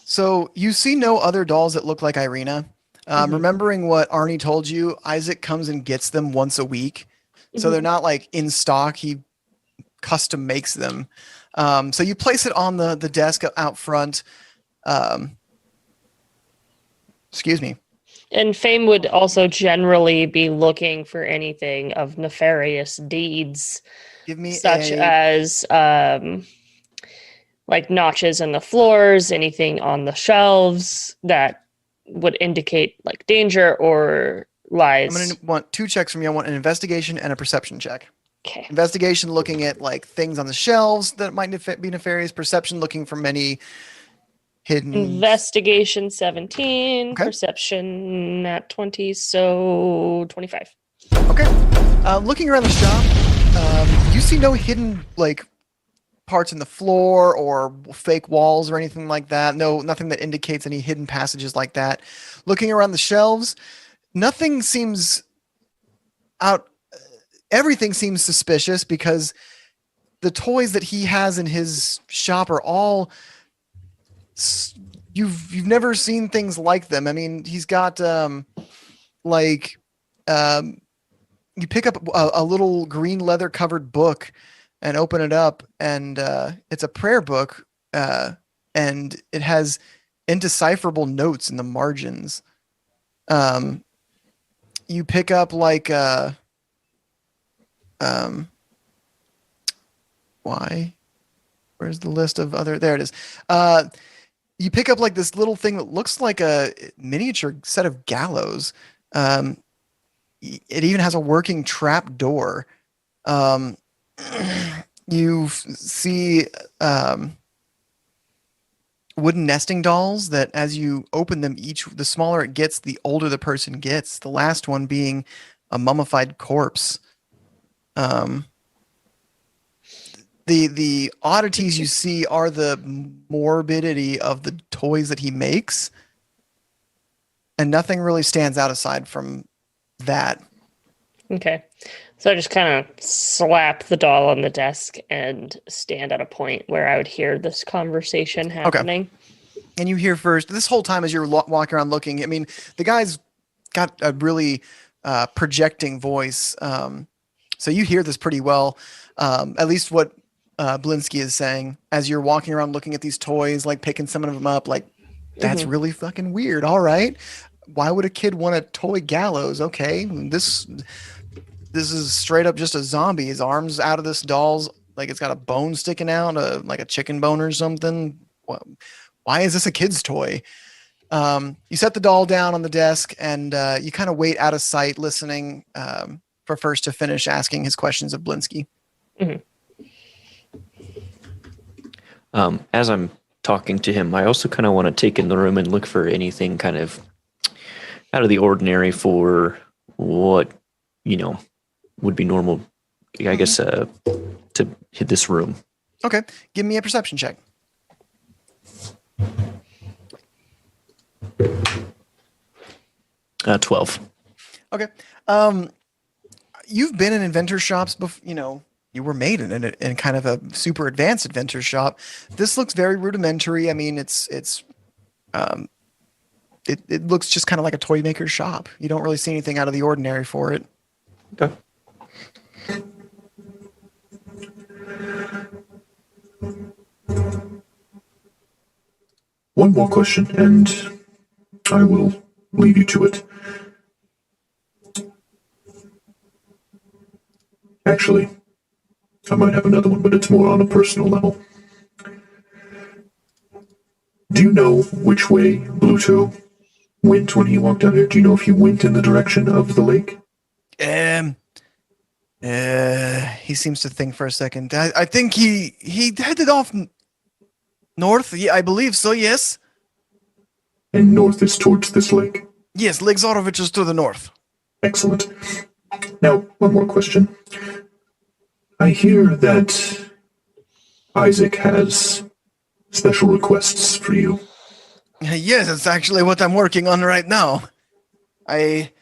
So you see no other dolls that look like Irina. Remembering what Arnie told you, Isaac comes and gets them once a week. So they're not like in stock. He custom makes them. So you place it on the desk out front. Excuse me. And Fame would also generally be looking for anything of nefarious deeds, Give me such as like notches in the floors, anything on the shelves that would indicate like danger or lies. I'm going to want 2 checks from you. I want an investigation and a perception check. Okay. Investigation looking at like things on the shelves that might be nefarious. Perception looking for many hidden. Investigation 17, Okay. perception at 20, so 25. Okay. Looking around the shop, you see no hidden like parts in the floor or fake walls or anything like that. No, nothing that indicates any hidden passages like that. Looking around the shelves, nothing seems out. Everything seems suspicious because the toys that he has in his shop are all you've never seen things like them. I mean, he's got you pick up a little green leather covered book and open it up, and it's a prayer book, and it has indecipherable notes in the margins. You pick up like why? Where's the list of other? There it is. You pick up like this little thing that looks like a miniature set of gallows. It even has a working trap door. You see wooden nesting dolls that as you open them, the smaller it gets, the older the person gets. The last one being a mummified corpse. The oddities you see are the morbidity of the toys that he makes, and nothing really stands out aside from that. Okay. So I just kind of slap the doll on the desk and stand at a point where I would hear this conversation happening. Okay. And you hear first, this whole time as you're walking around looking, I mean, the guy's got a really projecting voice. So you hear this pretty well, at least what Blinsky is saying as you're walking around looking at these toys, like picking some of them up, like, that's really fucking weird. All right. Why would a kid want a toy gallows? Okay. This is straight up just a zombie. His arms out of this doll's like it's got a bone sticking out, like a chicken bone or something. Why is this a kid's toy? You set the doll down on the desk and you kind of wait out of sight, listening for First to finish asking his questions of Blinsky. As I'm talking to him, I also kind of want to take in the room and look for anything kind of out of the ordinary for what, would be normal, I guess, to hit this room. Okay. Give me a perception check. Uh, 12. Okay. You've been in inventor shops, you were made in kind of a super advanced adventure shop. This looks very rudimentary. I mean, it looks just kind of like a toy maker's shop. You don't really see anything out of the ordinary for it. Okay. One more question, and I will leave you to it. Actually, I might have another one, but it's more on a personal level. Do you know which way Bluto went when he walked out here? Do you know if he went in the direction of the lake? He seems to think for a second. I think he headed off north. Yeah, I believe so. Yes. And north is towards this lake? Yes, Lake Zorovich is to the north. Excellent. Now, one more question. I hear that Isaac has special requests for you. Yes, it's actually what I'm working on right now. I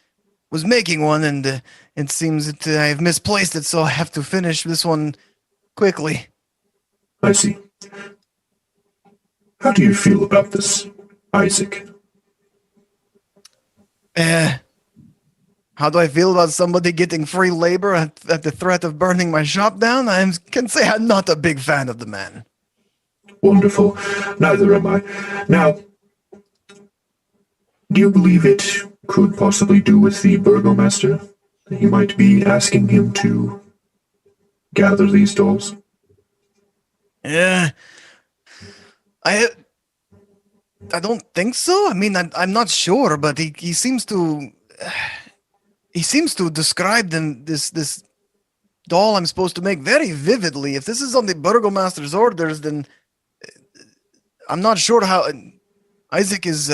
was making one, and it seems that I've misplaced it, so I have to finish this one quickly. I see. How do you feel about this, Isaac? How do I feel about somebody getting free labor at the threat of burning my shop down? I can say I'm not a big fan of the man. Wonderful. Neither am I. Now, do you believe it could possibly do with the burgomaster? He might be asking him to gather these dolls? Yeah. I don't think so. I mean, I'm not sure, but he seems to describe this doll I'm supposed to make very vividly. If this is on the burgomaster's orders, then I'm not sure how Isaac is.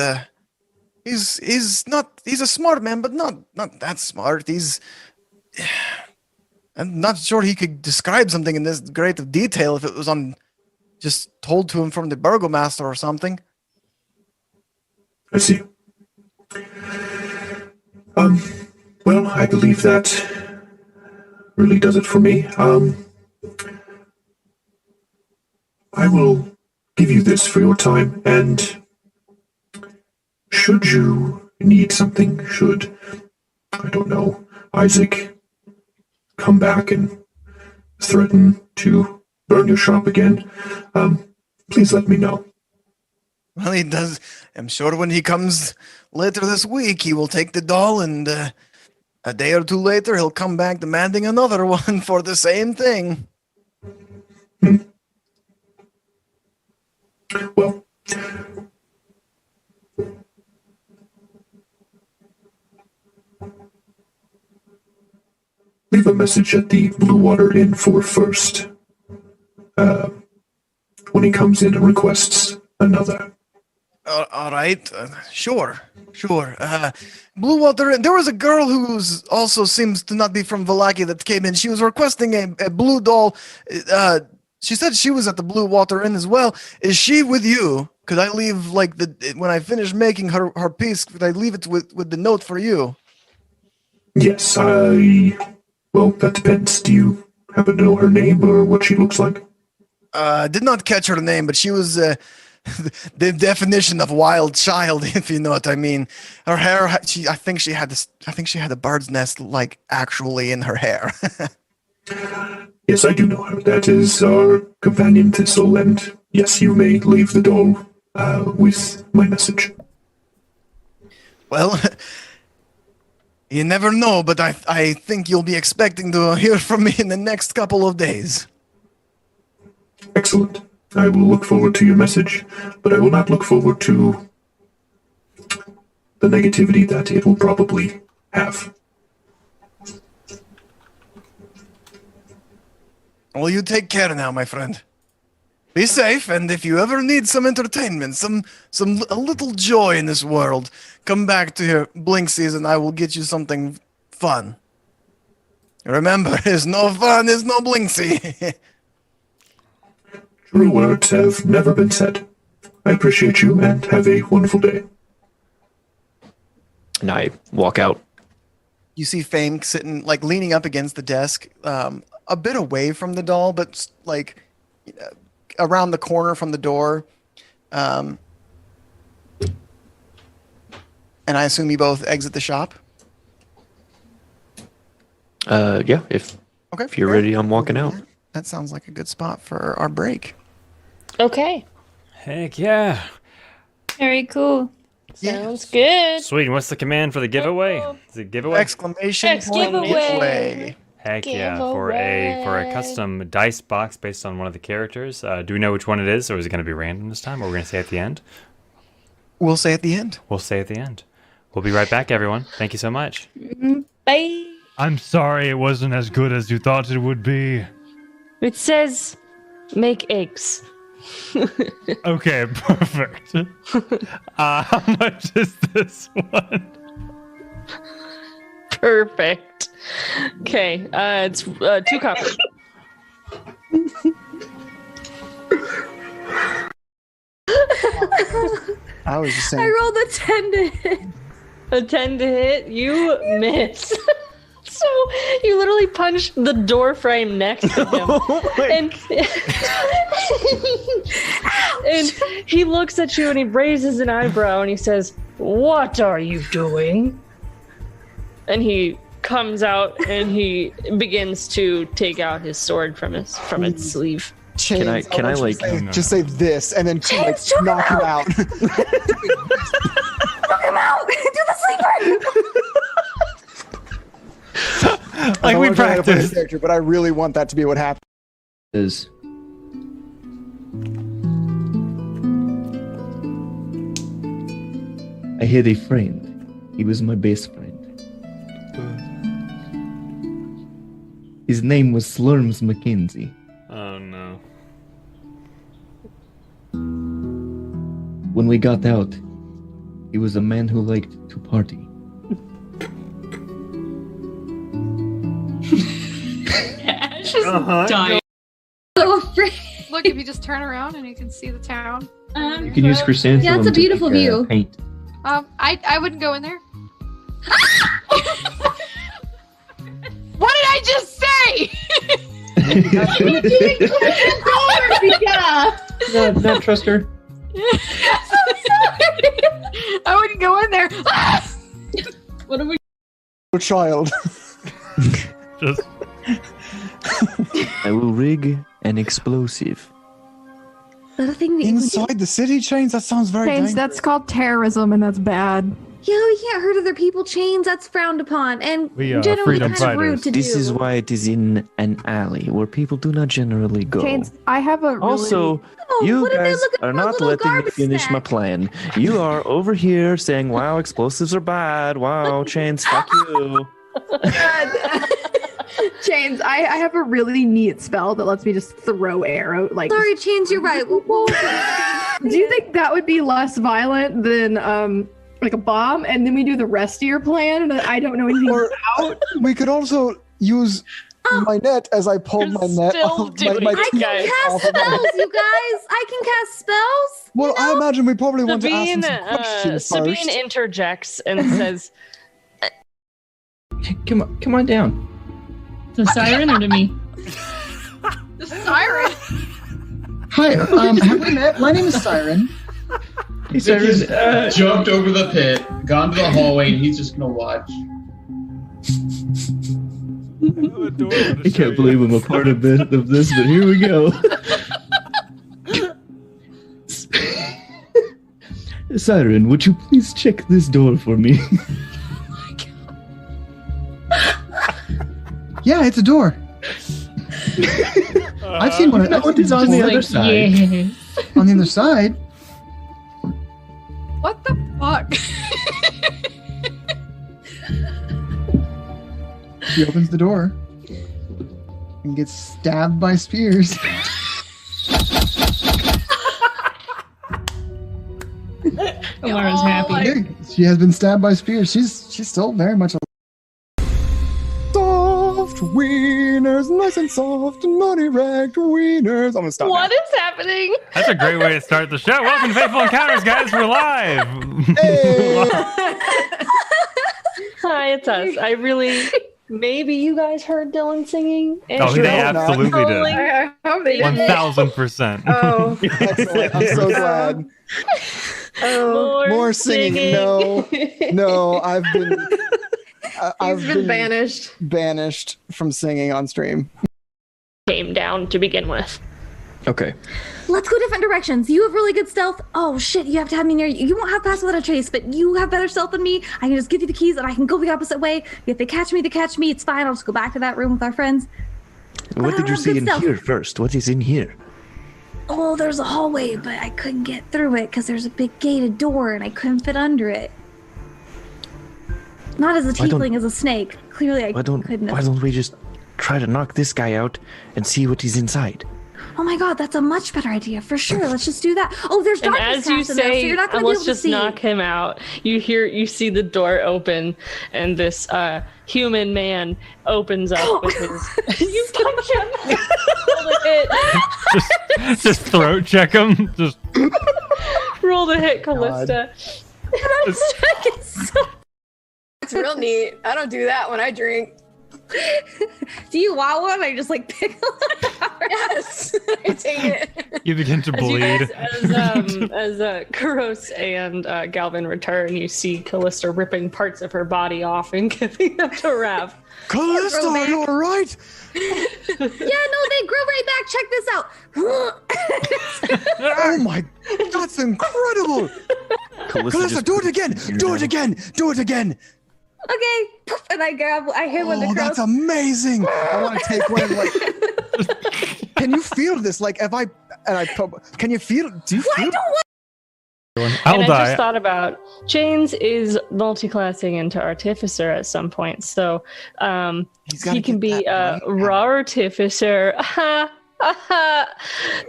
He's a smart man, but not that smart. I'm not sure he could describe something in this great of detail if it was just told to him from the burgomaster or something. I see. Well, I believe that really does it for me. I will give you this for your time, and should you need something, I don't know, Isaac come back and threaten to burn your shop again, please let me know. Well, he does. I'm sure when he comes later this week, he will take the doll, and a day or two later, he'll come back demanding another one for the same thing. Well, leave a message at the Blue Water Inn for First when he comes in and requests another. All right, sure. Blue Water. There was a girl who also seems to not be from Vallaki that came in. She was requesting a blue doll. She said she was at the Blue Water Inn as well. Is she with you? Could I leave when I finish making her piece? Could I leave it with the note for you? Yes, well, that depends. Do you happen to know her name or what she looks like? Did not catch her name, but she was the definition of wild child, if you know what I mean. Her hair, I think she had a bird's nest actually in her hair. Yes, I do know her. That is our companion Thistle, and yes, you may leave the doll with my message. Well, you never know, but I think you'll be expecting to hear from me in the next couple of days. Excellent. I will look forward to your message, but I will not look forward to the negativity that it will probably have. Well, you take care now, my friend. Be safe, and if you ever need some entertainment, a little joy in this world, come back to your Blink season. I will get you something fun. Remember, there's no fun, there's no Blinksy. True words have never been said. I appreciate you, and have a wonderful day. And I walk out. You see Fame sitting, leaning up against the desk, a bit away from the doll, but like around the corner from the door. And I assume you both exit the shop. Yeah. If you're great. ready, I'm walking out. That sounds like a good spot for our break. Okay. Heck yeah. Very cool. Sounds good. Sweet. And what's the command for the giveaway? Is it giveaway? Exclamation point Giveaway. giveaway. Heck yeah. For a custom dice box based on one of the characters. Do we know which one it is, or is it going to be random this time, or we're going to say at the end? We'll say at the end. We'll say at the end. We'll be right back, everyone. Thank you so much. Bye. I'm sorry it wasn't as good as you thought it would be. It says make eggs. Okay, perfect. How much is this one? Perfect. Okay, it's 2 copper. I was just I saying. rolled a 10 to hit. A 10 to hit, you miss. So you literally punched the door frame next to him. And he looks at you and he raises an eyebrow and he says, "What are you doing?" And he comes out and he begins to take out his sword from its sleeve. Chains, Can I, want you to like- say, just say this and then like choke knock him him out? Knock him out! Do the sleeper! Like we practiced. Character, but I really want that to be what happens. Is I had a friend. He was my best friend. His name was Slurms Mackenzie. Oh no. When we got out, he was a man who liked to party. Dying. So afraid. Look, if you just turn around and you can see the town. You can use chrysanthemum. Yeah, it's a to beautiful make, view. Paint. I wouldn't go in there. What did I just say? Yeah. Not trust her. I wouldn't go in there. What are we? Child. Just I will rig an explosive. Is that a thing that you can do? Inside the city, Chains? That sounds very Chains, dangerous. that's called terrorism, and that's bad. Yeah, we can't hurt other people. Chains, that's frowned upon, and We are generally freedom kind of rude fighters. to This do. is why it is in an alley where people do not generally go. Chains, I have a really... Also, Oh, you what if they guys look at are my not little letting me garbage finish my sack? plan. You are over here saying, "Wow, explosives are bad. Wow, Chains, fuck you." Chains, I have a really neat spell that lets me just throw arrow. Like, Sorry, Chains, you're right. Whoa. do you think that would be less violent than like a bomb? And then we do the rest of your plan that I don't know anything Or about. we could also use my net as I pulled You're my net still off doing my it, I can guys. cast spells, you guys. I can cast spells. Well, I imagine we probably want to ask Sabine, them some questions Sabine first. interjects and says, Come on down. The siren or to me? The siren. Hi, have we met? My name is Siren. Hey, Cyrus, Jumped over the pit, gone to the hallway, and he's just gonna watch. I can't believe I'm a part of this, but here we go. Siren, would you please check this door for me? Yeah, it's a door. I've seen one. What is on the other side? On the other side. What the fuck? She opens the door and gets stabbed by spears. Laura's happy. Okay, she has been stabbed by spears. She's still very much alive. Soft wieners, nice and soft and money ragged wieners. I'm gonna stop. "What is happening?" That's a great way to start the show. Welcome to Faithful Encounters, guys. We're live. Hey. Hi, it's us. I really maybe you guys heard Dylan singing. Oh, they absolutely Trolling. did. I hope they did. 1000%. Oh, Excellent. I'm so glad. More singing. No, I've been. he's been banished. Banished from singing on stream. Came down to begin with. Okay. Let's go different directions. You have really good stealth. Oh shit, you have to have me near you. You won't have pass without a trace, but you have better stealth than me. I can just give you the keys and I can go the opposite way. If they catch me, they catch me. It's fine. I'll just go back to that room with our friends. What did you see in stealth. here first? What is in here? Oh, there's a hallway, but I couldn't get through it because there's a big gated door and I couldn't fit under it. Not as a tiefling, as a snake. Clearly, I couldn't. Why don't we just try to knock this guy out and see what is inside? Oh my god, that's a much better idea for sure. Let's just do that. Oh, there's And darkness as you cast in there, so say, you're not going to be let's able to just see. knock him out. You see the door open, and this human man opens up with his. You punch him. Roll the hit. Just throat check him. Just Roll the hit, Callista. it's real neat. I don't do that when I drink. Do you want one? I just like pick it. Yes, I take it. you begin to bleed. As Kuros and Galvin return, you see Callista ripping parts of her body off and giving them to Rav. Callista, are you all right? Yeah, no, they grow right back. Check this out. Oh my, that's incredible. Callista, do it again. Do it again. Do it again. Okay, poof, and I hit one of the Oh, crows. that's amazing. I want to take one of like. Can you feel this? Like, can you feel? Do you feel? I'll and I die. just thought about James is multi-classing into Artificer at some point, so he can be a raw Artificer.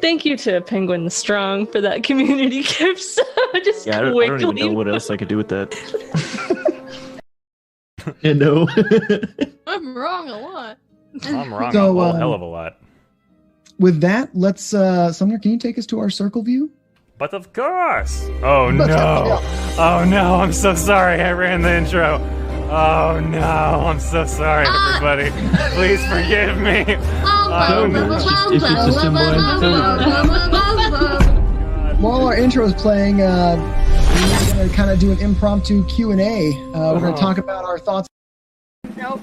Thank you to Penguin the Strong for that community gift. Just Yeah, I don't even know what else I could do with that. I know. I'm wrong a lot. I'm wrong So, a whole hell of a lot. With that, let's Sumner, can you take us to our circle view? But of course. Oh no. Oh no, I'm so sorry I ran the intro. Oh no, I'm so sorry everybody. Please forgive me. Oh no. If it's a symbol, While our intro is playing, we're going to kind of do an impromptu Q&A. We're going to talk about our thoughts. Nope.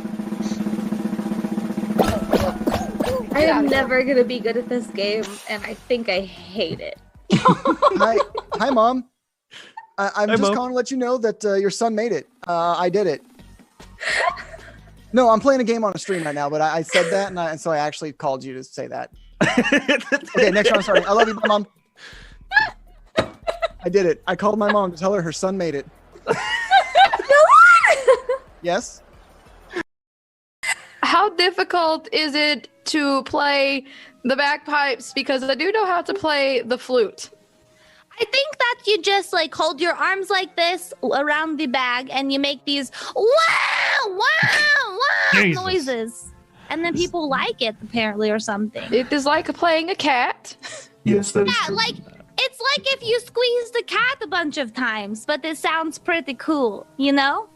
I am never gonna be good at this game, and I think I hate it. Hi, Mom. I'm Hi, just Mom. calling to let you know that your son made it. I did it. No, I'm playing a game on a stream right now, but I said that, and so I actually called you to say that. Okay, next round starting. I love you, Mom. I did it. I called my mom to tell her son made it. Yes? How difficult is it to play the bagpipes? Because I do know how to play the flute. I think that you just like hold your arms like this around the bag and you make these wow, wow, wow Jesus. noises. And then people like it apparently or something. It is like playing a cat. Yes, that is Yeah, true. like it's like if you squeeze the cat a bunch of times, but it sounds pretty cool, you know?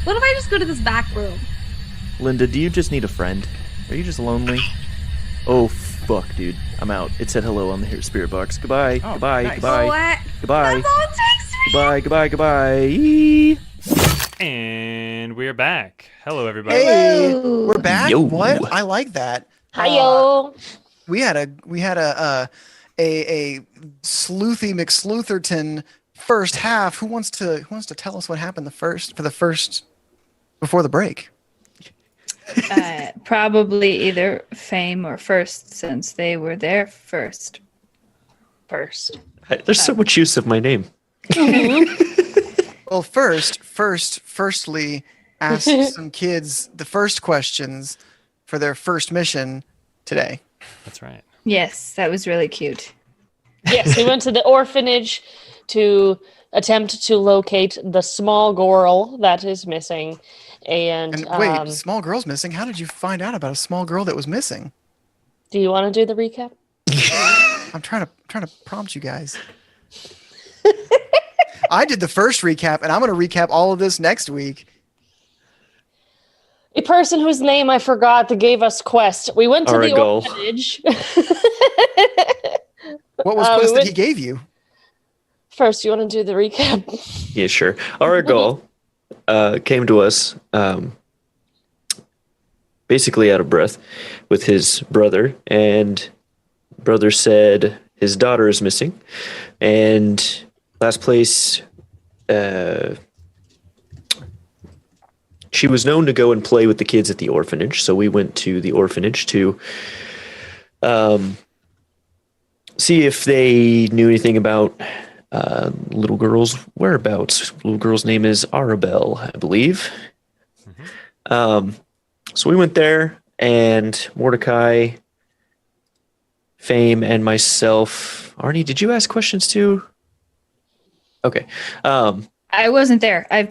What if I just go to this back room? Linda, do you just need a friend? Are you just lonely? Oh, fuck, dude. I'm out. It said hello on the spirit box. Goodbye. Oh, Goodbye. nice. Goodbye. What? Goodbye. That's all it takes to Goodbye. Goodbye. Goodbye. And we're back. Hello everybody. Hey, Hello. we're back. Yo. What? I like that. Hiyo. We had a sleuthy McSleutherton first half. Who wants to tell us what happened before the break? Probably either Fame or First, since they were there first. There's so much use of my name. Well, firstly, ask some kids the first questions for their first mission today. That's right. Yes, that was really cute. Yes, we went to the orphanage to attempt to locate the small girl that is missing. And wait, small girl's missing? How did you find out about a small girl that was missing? do you want to do the recap? I'm trying to prompt you guys. I did the first recap, and I'm going to recap all of this next week. A person whose name I forgot that gave us quest. We went to the Aragal. orphanage. What was quest that he gave you? First, you want to do the recap? Yeah, sure. Aragal came to us basically out of breath with his brother, and brother said his daughter is missing. And last place, she was known to go and play with the kids at the orphanage, so we went to the orphanage to see if they knew anything about little girl's whereabouts. Little girl's name is Arabelle, I believe. So we went there, and Mordecai, Fame, and myself. Arnie, did you ask questions too? Okay. I wasn't there. I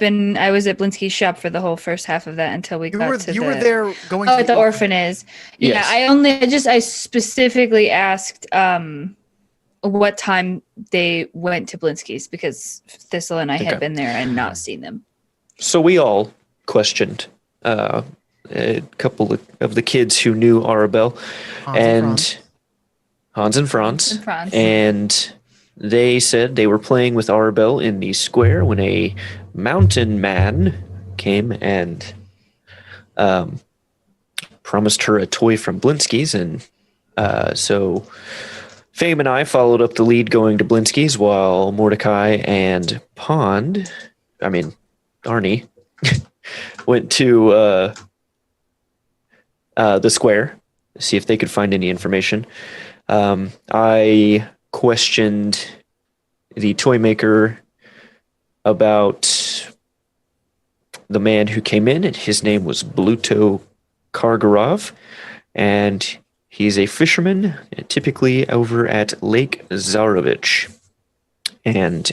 was at Blinsky's shop for the whole first half of that until we got to You the... were there going Oh, to at the orphanage. Yeah, Yes. I specifically asked what time they went to Blinsky's because Thistle and I had Okay. been there and not seen them. So we all questioned a couple of the kids who knew Arabelle, and Hans and Franz. And they said they were playing with Arabelle in the square when a mountain man came and promised her a toy from Blinsky's. And so Fame and I followed up the lead going to Blinsky's, while Mordecai and Arnie, went to the square to see if they could find any information. I questioned the toy maker about the man who came in, and his name was Bluto Kargarov, and he's a fisherman, typically over at Lake Zarovich. And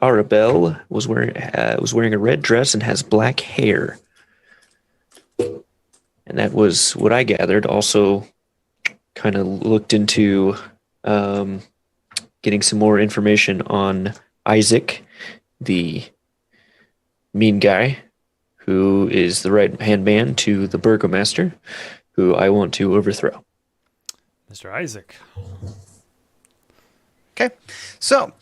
Arabelle was wearing a red dress and has black hair. And that was what I gathered. Also, kind of looked into getting some more information on Isaac, the mean guy, who is the right-hand man to the burgomaster, who I want to overthrow. Mr. Isaac. Okay, so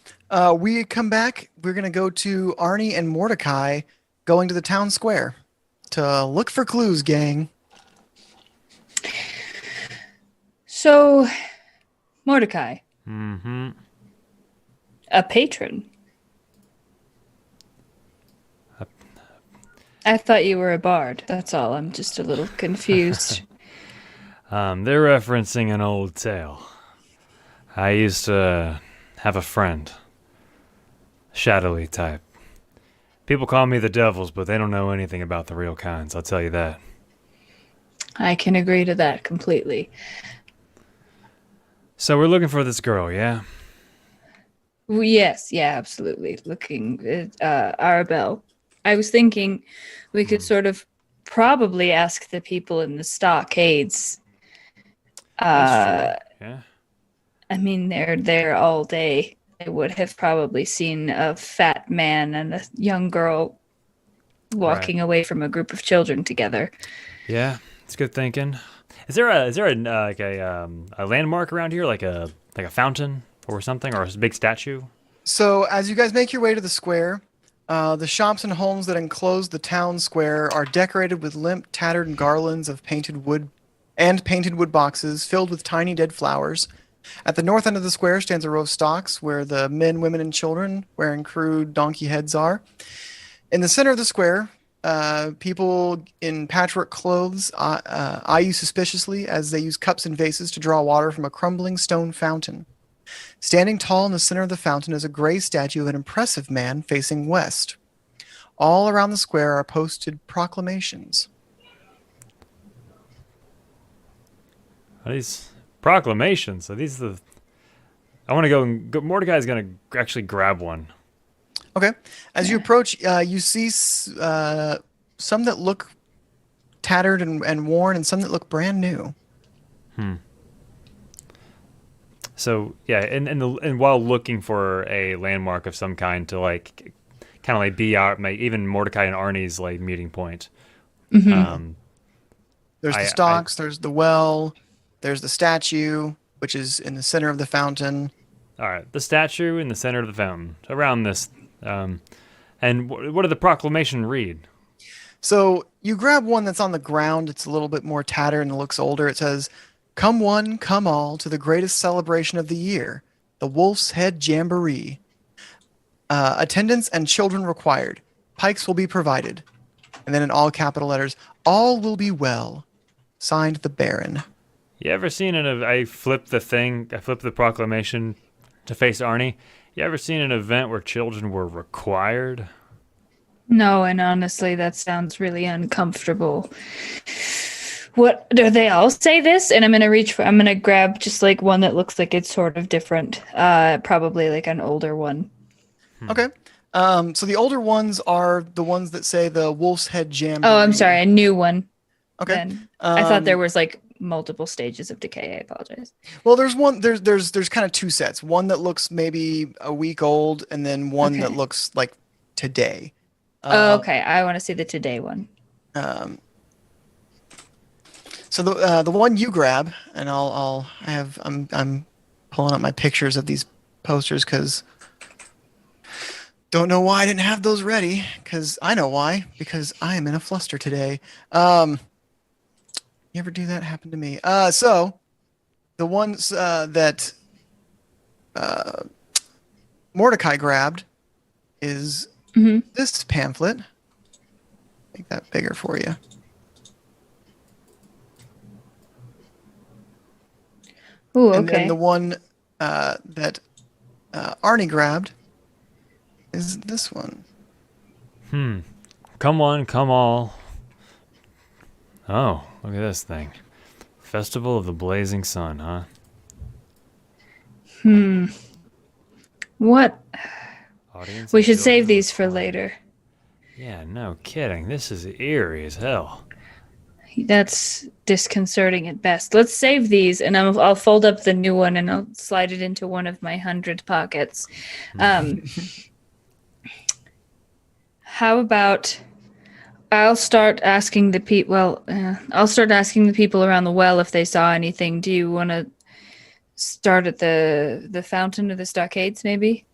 we come back. We're going to go to Arnie and Mordecai going to the town square to look for clues, gang. So, Mordecai, Mm-hmm. a patron. I thought you were a bard. That's all. I'm just a little confused. They're referencing an old tale. I used to have a friend. Shadowy type. People call me the Devils, but they don't know anything about the real kinds, I'll tell you that. I can agree to that completely. So we're looking for this girl, yeah? Yes, yeah, absolutely. Looking at Arabelle. I was thinking we could sort of probably ask the people in the stockades. That's true. Yeah. I mean, they're there all day. They would have probably seen a fat man and a young girl walking away from a group of children together. Yeah, it's good thinking. Is there a landmark around here, like a fountain or something, or a big statue? So as you guys make your way to the square, the shops and homes that enclose the town square are decorated with limp, tattered garlands of painted wood boxes filled with tiny dead flowers. At the north end of the square stands a row of stocks where the men, women, and children wearing crude donkey heads are. In the center of the square, people in patchwork clothes eye you suspiciously as they use cups and vases to draw water from a crumbling stone fountain. Standing tall in the center of the fountain is a gray statue of an impressive man facing west. All around the square are posted proclamations. Are these proclamations? Are these the... I want to go... Mordecai's going to actually grab one. Okay. As you approach, you see some that look tattered and worn and some that look brand new. So, yeah, and while looking for a landmark of some kind to, like, kind of like be our, even Mordecai and Arnie's, like, meeting point, There's the stocks, there's the well, there's the statue, which is in the center of the fountain. All right, the statue in the center of the fountain, around this. And what did the proclamation read? So you grab one that's on the ground. It's a little bit more tattered and looks older. It says, "Come one, come all to the greatest celebration of the year, the Wolf's Head Jamboree. Attendance and children required. Pikes will be provided." And then in all capital letters, "All will be well. Signed, the Baron." You ever seen I flipped the proclamation to face Arnie. You ever seen an event where children were required? No, and honestly, that sounds really uncomfortable. What do they all say this? And I'm gonna grab just like one that looks like it's sort of different. Probably like an older one. Okay. So the older ones are the ones that say the Wolf's Head Jamboree. Oh, I'm sorry, a new one. Okay. Then. I thought there was like multiple stages of decay. I apologize. Well, there's kind of two sets. One that looks maybe a week old, and then one that looks like today. Okay. I want to see the today one. So the one you grab, and I'm pulling up my pictures of these posters because don't know why I didn't have those ready, because I know why, because I am in a fluster today. You ever do that? Happened to me. So the ones that Mordecai grabbed is this pamphlet. Make that bigger for you. Ooh, okay. And then the one that Arnie grabbed is this one. Come one, come all. Oh, look at this thing. Festival of the Blazing Sun, huh? What? Audience We and should save children these for required. later. Yeah, no kidding. This is eerie as hell. That's disconcerting at best. Let's save these, and I'll fold up the new one, and I'll slide it into one of my 100 pockets. How about I'll start asking the people. I'll start asking the people around the well if they saw anything. Do you want to start at the fountain or the stockades, maybe?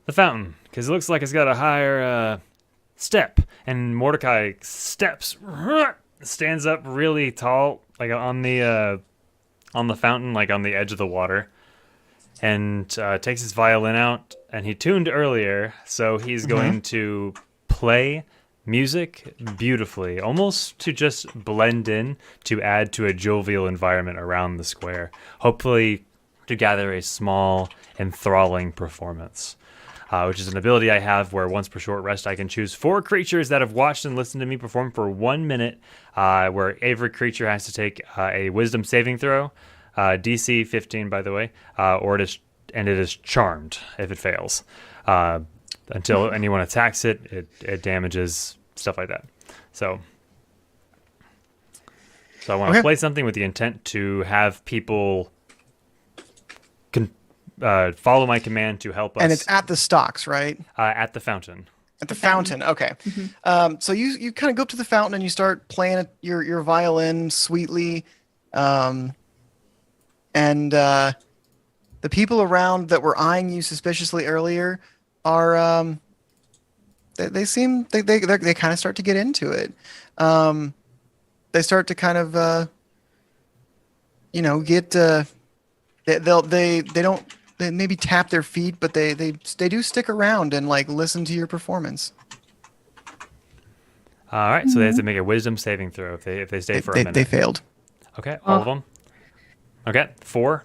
The fountain, because it looks like it's got a higher step, and Mordecai stands up really tall, like on the fountain, like on the edge of the water, and takes his violin out. And he tuned earlier, so he's going to play music beautifully, almost to just blend in, to add to a jovial environment around the square, hopefully to gather a small, enthralling performance. Which is an ability I have where once per short rest I can choose 4 creatures that have watched and listened to me perform for 1 minute, where every creature has to take a wisdom saving throw, DC 15 by the way, it is charmed if it fails. Until anyone attacks it damages, stuff like that. So I want to play something with the intent to have people follow my command to help us. And it's at the stocks, right? At the fountain. At the fountain, okay. So you kind of go up to the fountain and you start playing your violin sweetly. And the people around that were eyeing you suspiciously earlier are they kind of start to get into it. They start to kind of get they maybe tap their feet, but they do stick around and like listen to your performance. All right, so they have to make a wisdom saving throw if they stay for a minute. They failed. Okay, all of them. Okay, 4.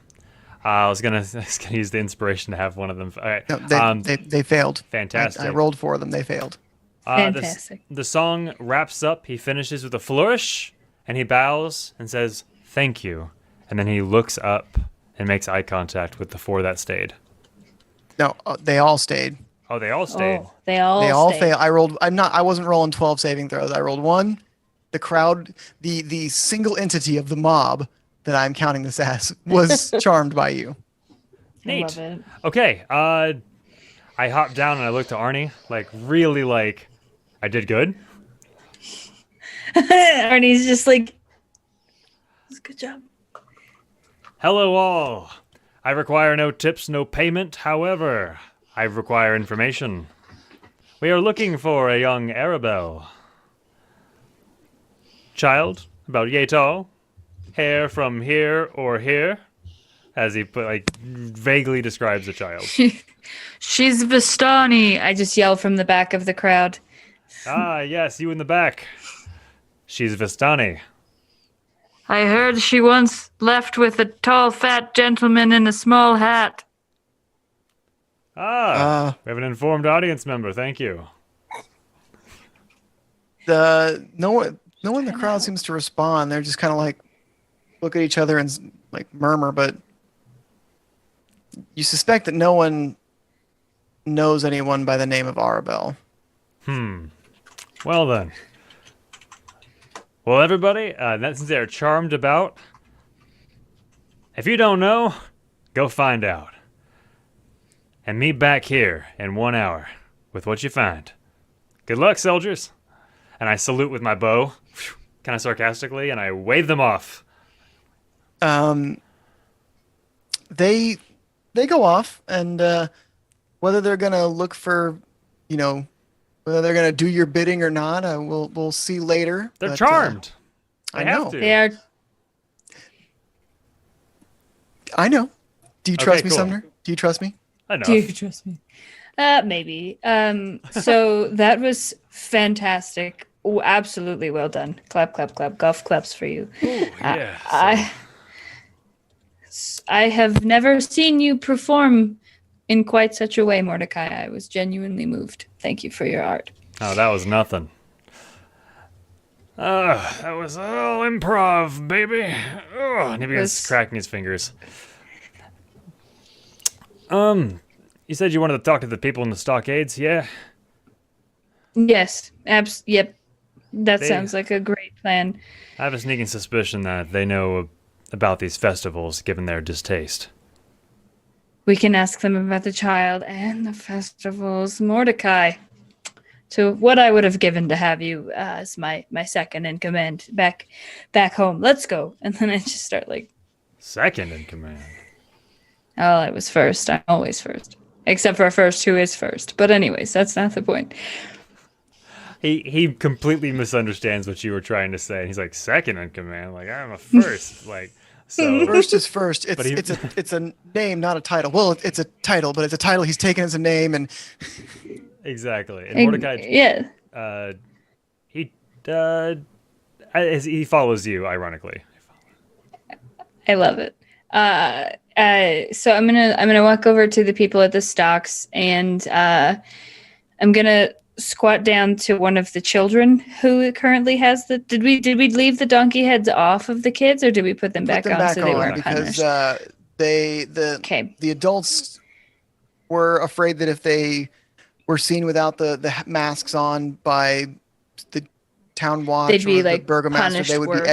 I was gonna use the inspiration to have one of them. All right, no, they failed. Fantastic. I rolled for them. They failed. Fantastic. The song wraps up. He finishes with a flourish, and he bows and says, "Thank you," and then he looks up and makes eye contact with the 4 that stayed. No, they all stayed. Oh, they all stayed. Oh, they all stayed. failed. I wasn't rolling 12 saving throws. I rolled 1. The crowd, the single entity of the mob that I'm counting this as, was charmed by you. Neat. Love it. Okay. I hopped down and I looked to Arnie, really I did good. Arnie's just like Good job. Hello, all. I require no tips, no payment. However, I require information. We are looking for a young Arabelle. Child, about yay tall. Hair from here or here. As he vaguely describes the child. She's Vistani. I just yell from the back of the crowd. Ah, yes, you in the back. She's Vistani. I heard she once left with a tall, fat gentleman in a small hat. We have an informed audience member. Thank you. No one in the crowd seems to respond. They're just kind of like look at each other and like murmur, but you suspect that no one knows anyone by the name of Arabelle. Well then. Well, everybody, since they're charmed about, if you don't know, go find out. And meet back here in 1 hour with what you find. Good luck, soldiers. And I salute with my bow, kind of sarcastically, and I wave them off. They go off, and whether they're gonna look for, whether they're gonna do your bidding or not, we'll see later. They're charmed. I have know. to. They are. I know. Do you trust me, cool. Sumner? Do you trust me? I know. Do you trust me? Maybe. So that was fantastic. Ooh, absolutely well done. Clap, clap, clap. Golf claps for you. Ooh, yeah. I have never seen you perform in quite such a way, Mordecai. I was genuinely moved. Thank you for your art. Oh, that was nothing. That was all improv, baby. And he begins cracking his fingers. You said you wanted to talk to the people in the stockades, yeah? Yes. Yep. That sounds like a great plan. I have a sneaking suspicion that they know about these festivals, given their distaste. We can ask them about the child and the festivals. Mordecai, to what I would have given to have you as my second in command back home. Let's go. And then I just start Second in command? Oh, I was first. I'm always first. Except for first, who is first. But anyways, that's not the point. He completely misunderstands what you were trying to say. He's like, second in command? I'm a first. So First is first. It's a name, not a title. Well, it's a title, but it's a title he's taken as a name, and exactly. And Mordecai, he follows you, ironically. I love it. So I'm gonna walk over to the people at the stocks, and I'm gonna squat down to one of the children who currently has the. Did we leave the donkey heads off of the kids, or did we put them back on so they weren't punished? Because the adults were afraid that if they were seen without the masks on by the town watch they'd be the burgomaster, they would worse. be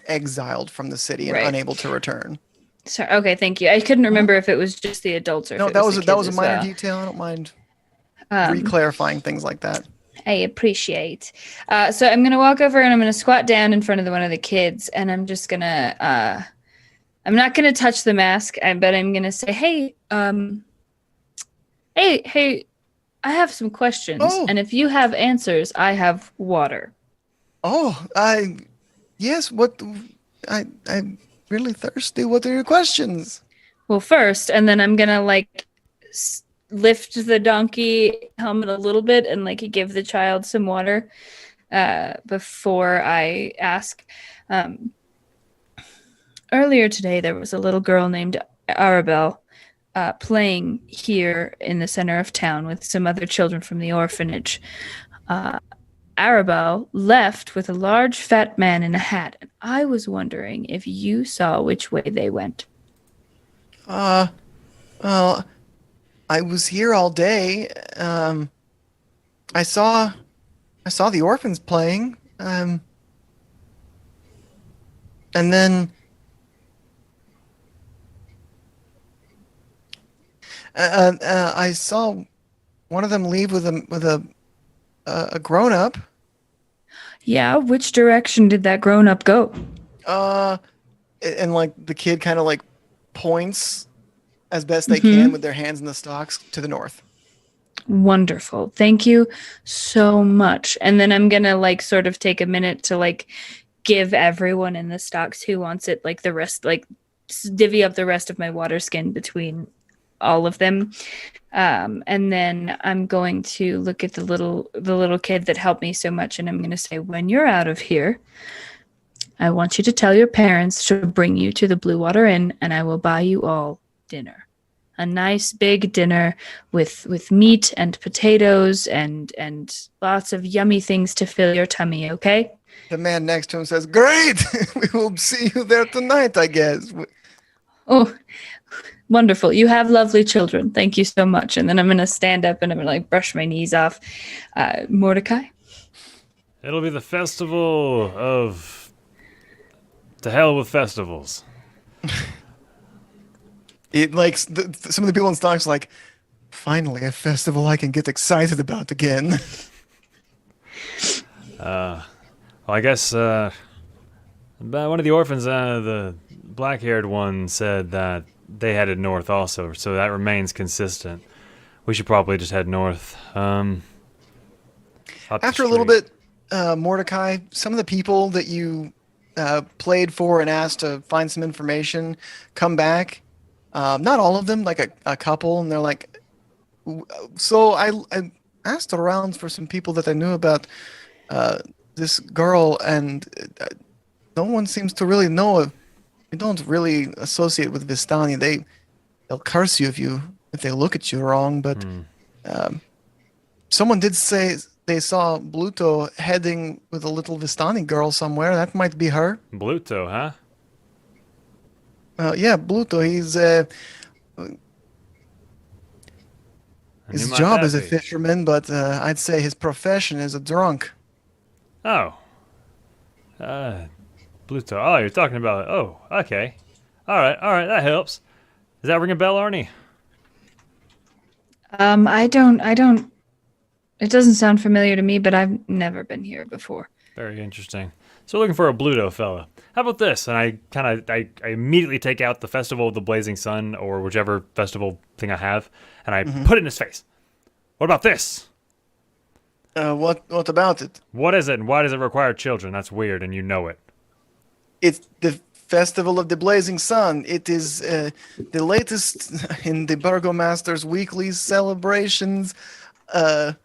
exiled from the city and unable to return. So okay, thank you. I couldn't remember if it was just the adults or no. If That was was a minor detail. I don't mind re-clarifying things like that. I appreciate. So I'm gonna walk over and I'm gonna squat down in front of one of the kids, and I'm just gonna. I'm not gonna touch the mask, but I'm gonna say, "Hey, hey, I have some questions, and if you have answers, I have water." Oh, yes. What? I'm really thirsty. What are your questions? Well, first, and then I'm gonna lift the donkey helmet a little bit and give the child some water before I ask. Earlier today, there was a little girl named Arabelle playing here in the center of town with some other children from the orphanage. Arabelle left with a large fat man in a hat, and I was wondering if you saw which way they went. Well, I was here all day. I saw the orphans playing. And then I saw one of them leave with a grown up. Yeah, which direction did that grown up go? and like the kid kind of like points as best they can with their hands in the stalks to the north. Wonderful. Thank you so much. And then I'm going to like sort of take a minute to like give everyone in the stocks who wants it like the rest, like divvy up the rest of my water skin between all of them. And then I'm going to look at the little kid that helped me so much, and I'm going to say, when you're out of here, I want you to tell your parents to bring you to the Blue Water Inn, and I will buy you all dinner. A nice big dinner with meat and potatoes and lots of yummy things to fill your tummy, okay? The man next to him says, "Great! We will see you there tonight, I guess." Oh, wonderful. You have lovely children. Thank you so much. And then I'm going to stand up and I'm going to like brush my knees off. Mordecai? It'll be the festival of... To hell with festivals. It like some of the people in stocks like, finally a festival I can get excited about again. Well, I guess one of the orphans, the black-haired one, said that they headed north also, so that remains consistent. We should probably just head north. After a little bit, Mordecai, some of the people that you played for and asked to find some information come back. Not all of them, like a couple, and they're like, so I asked around for some people that I knew about this girl, and no one seems to really know. They don't really associate with Vistani. They'll curse you if they look at you wrong. But someone did say they saw Bluto heading with a little Vistani girl somewhere. That might be her. Bluto, huh? Yeah, Bluto. His job is a fisherman, but I'd say his profession is a drunk. Oh. Bluto. Oh, you're talking about... Oh, okay. All right, that helps. Does that ring a bell, Arnie? I don't... It doesn't sound familiar to me, but I've never been here before. Very interesting. So we're looking for a Bluto fella. How about this? And I immediately take out the Festival of the Blazing Sun, or whichever festival thing I have, and I put it in his face. What about this? What about it? What is it, and why does it require children? That's weird, and you know it. It's the Festival of the Blazing Sun. It is the latest in the Burgomaster's weekly celebrations. They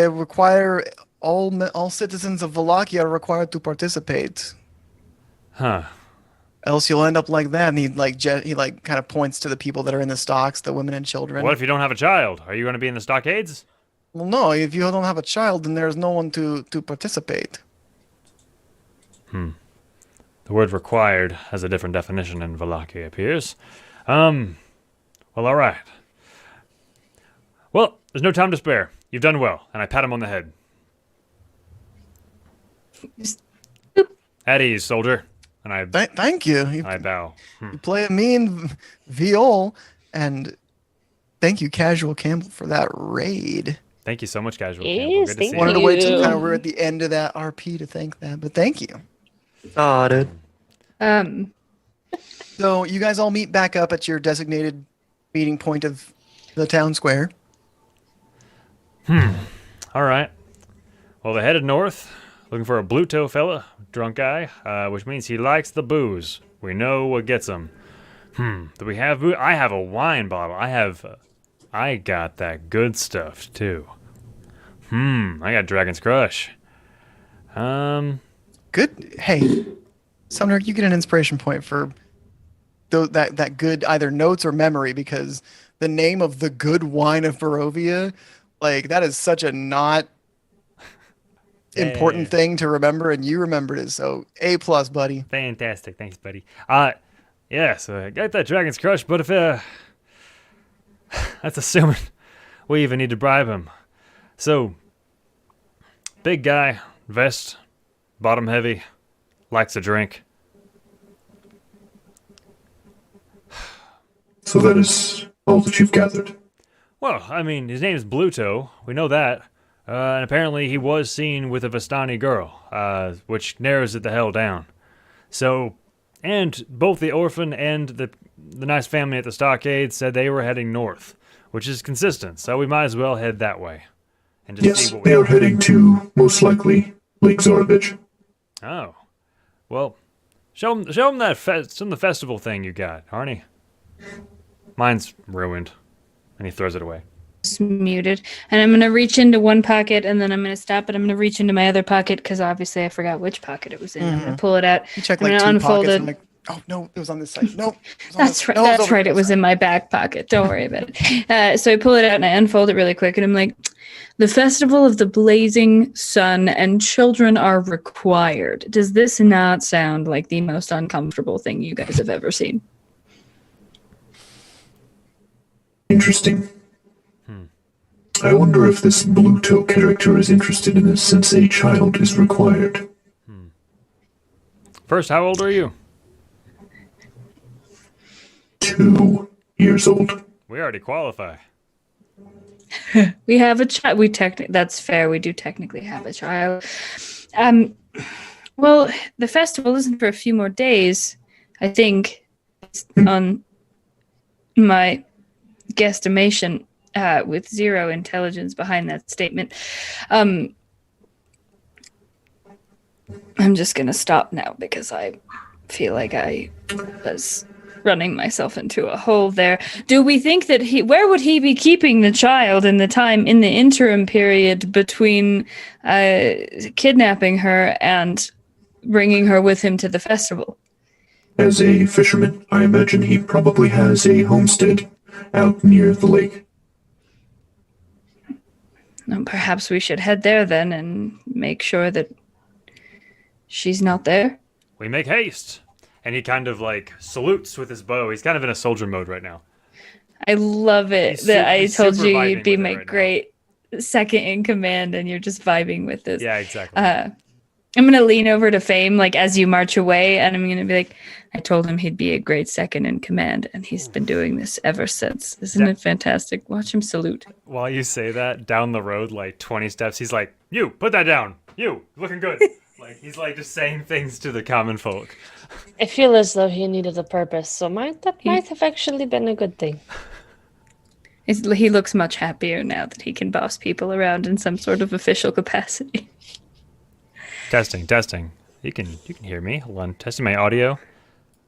require all citizens of Wallachia are required to participate. Huh. Else you'll end up like that. And he kind of points to the people that are in the stocks, the women and children. What if you don't have a child? Are you going to be in the stockades? Well, no. If you don't have a child, then there's no one to participate. The word required has a different definition in Wallachia, it appears. Well, all right. Well, there's no time to spare. You've done well, and I pat him on the head. At ease, soldier. And I thank you. I bow. You play a mean viol, and thank you, Casual Campbell, for that raid. Thank you so much, Casual Yes, Campbell. Good to thank see Wanted you. to wait till kind of we're at the end of that RP to thank that, but thank you. Ah, dude. So you guys all meet back up at your designated meeting point of the town square. All right. Well, they headed north, looking for a Bluto fella, drunk guy, which means he likes the booze. We know what gets him. Do we have booze? I have a wine bottle. I got that good stuff, too. I got Dragon's Crush. Good. Hey, Sumner, you get an inspiration point for that good either notes or memory, because the name of the good wine of Barovia, like that is such a not important thing to remember, and you remembered it. So A+, buddy. Fantastic. Thanks, buddy. Yeah, so I got that Dragon's Crush, but if, that's assuming we even need to bribe him. So, big guy, vest, bottom heavy, likes to drink. So that is all that you've gathered. Well, I mean, his name is Bluto. We know that. And apparently he was seen with a Vistani girl, which narrows it the hell down. So, and both the orphan and the nice family at the stockade said they were heading north, which is consistent. So we might as well head that way. And just Yes, see what they are heading to, most likely, Lake Zarovich. Oh, well, show them the festival thing you got, Arnie. Mine's ruined, and he throws it away. It's muted, and I'm gonna reach into one pocket, and then I'm gonna stop, and I'm gonna reach into my other pocket because obviously I forgot which pocket it was in. I'm gonna pull it out. You check I'm like gonna 2 unfold pockets. it. And like, oh no, it was on this side. Nope. That's right. No, That's over right. It this was side. in my back pocket. Don't worry about it. So I pull it out and I unfold it really quick, and I'm like, "The Festival of the Blazing Sun and children are required." Does this not sound like the most uncomfortable thing you guys have ever seen? Interesting. I wonder if this Bluto character is interested in this since a child is required. First, how old are you? 2 years old. We already qualify. We have a child. That's fair. We do technically have a child. Well, the festival isn't for a few more days. I think, on my guesstimation, with zero intelligence behind that statement. I'm just gonna stop now because I feel like I was running myself into a hole there. Do we think that where would he be keeping the child in the interim period between kidnapping her and bringing her with him to the festival? As a fisherman, I imagine he probably has a homestead out near the lake. Perhaps we should head there then and make sure that she's not there. We make haste. And he kind of like salutes with his bow. He's kind of in a soldier mode right now. I love it He's that I he's told super you vibing you'd be with it my right now. great second in command and you're just vibing with this. Yeah, exactly. I'm going to lean over to Fame like as you march away and I'm going to be like, I told him he'd be a great second in command and he's been doing this ever since. Isn't it fantastic? Watch him salute. While you say that, down the road, like 20 steps, he's like, "You, put that down. You, looking good." Like he's like just saying things to the common folk. I feel as though he needed a purpose, so might have actually been a good thing. He looks much happier now that he can boss people around in some sort of official capacity. Testing. You can hear me. Hold on. Testing my audio.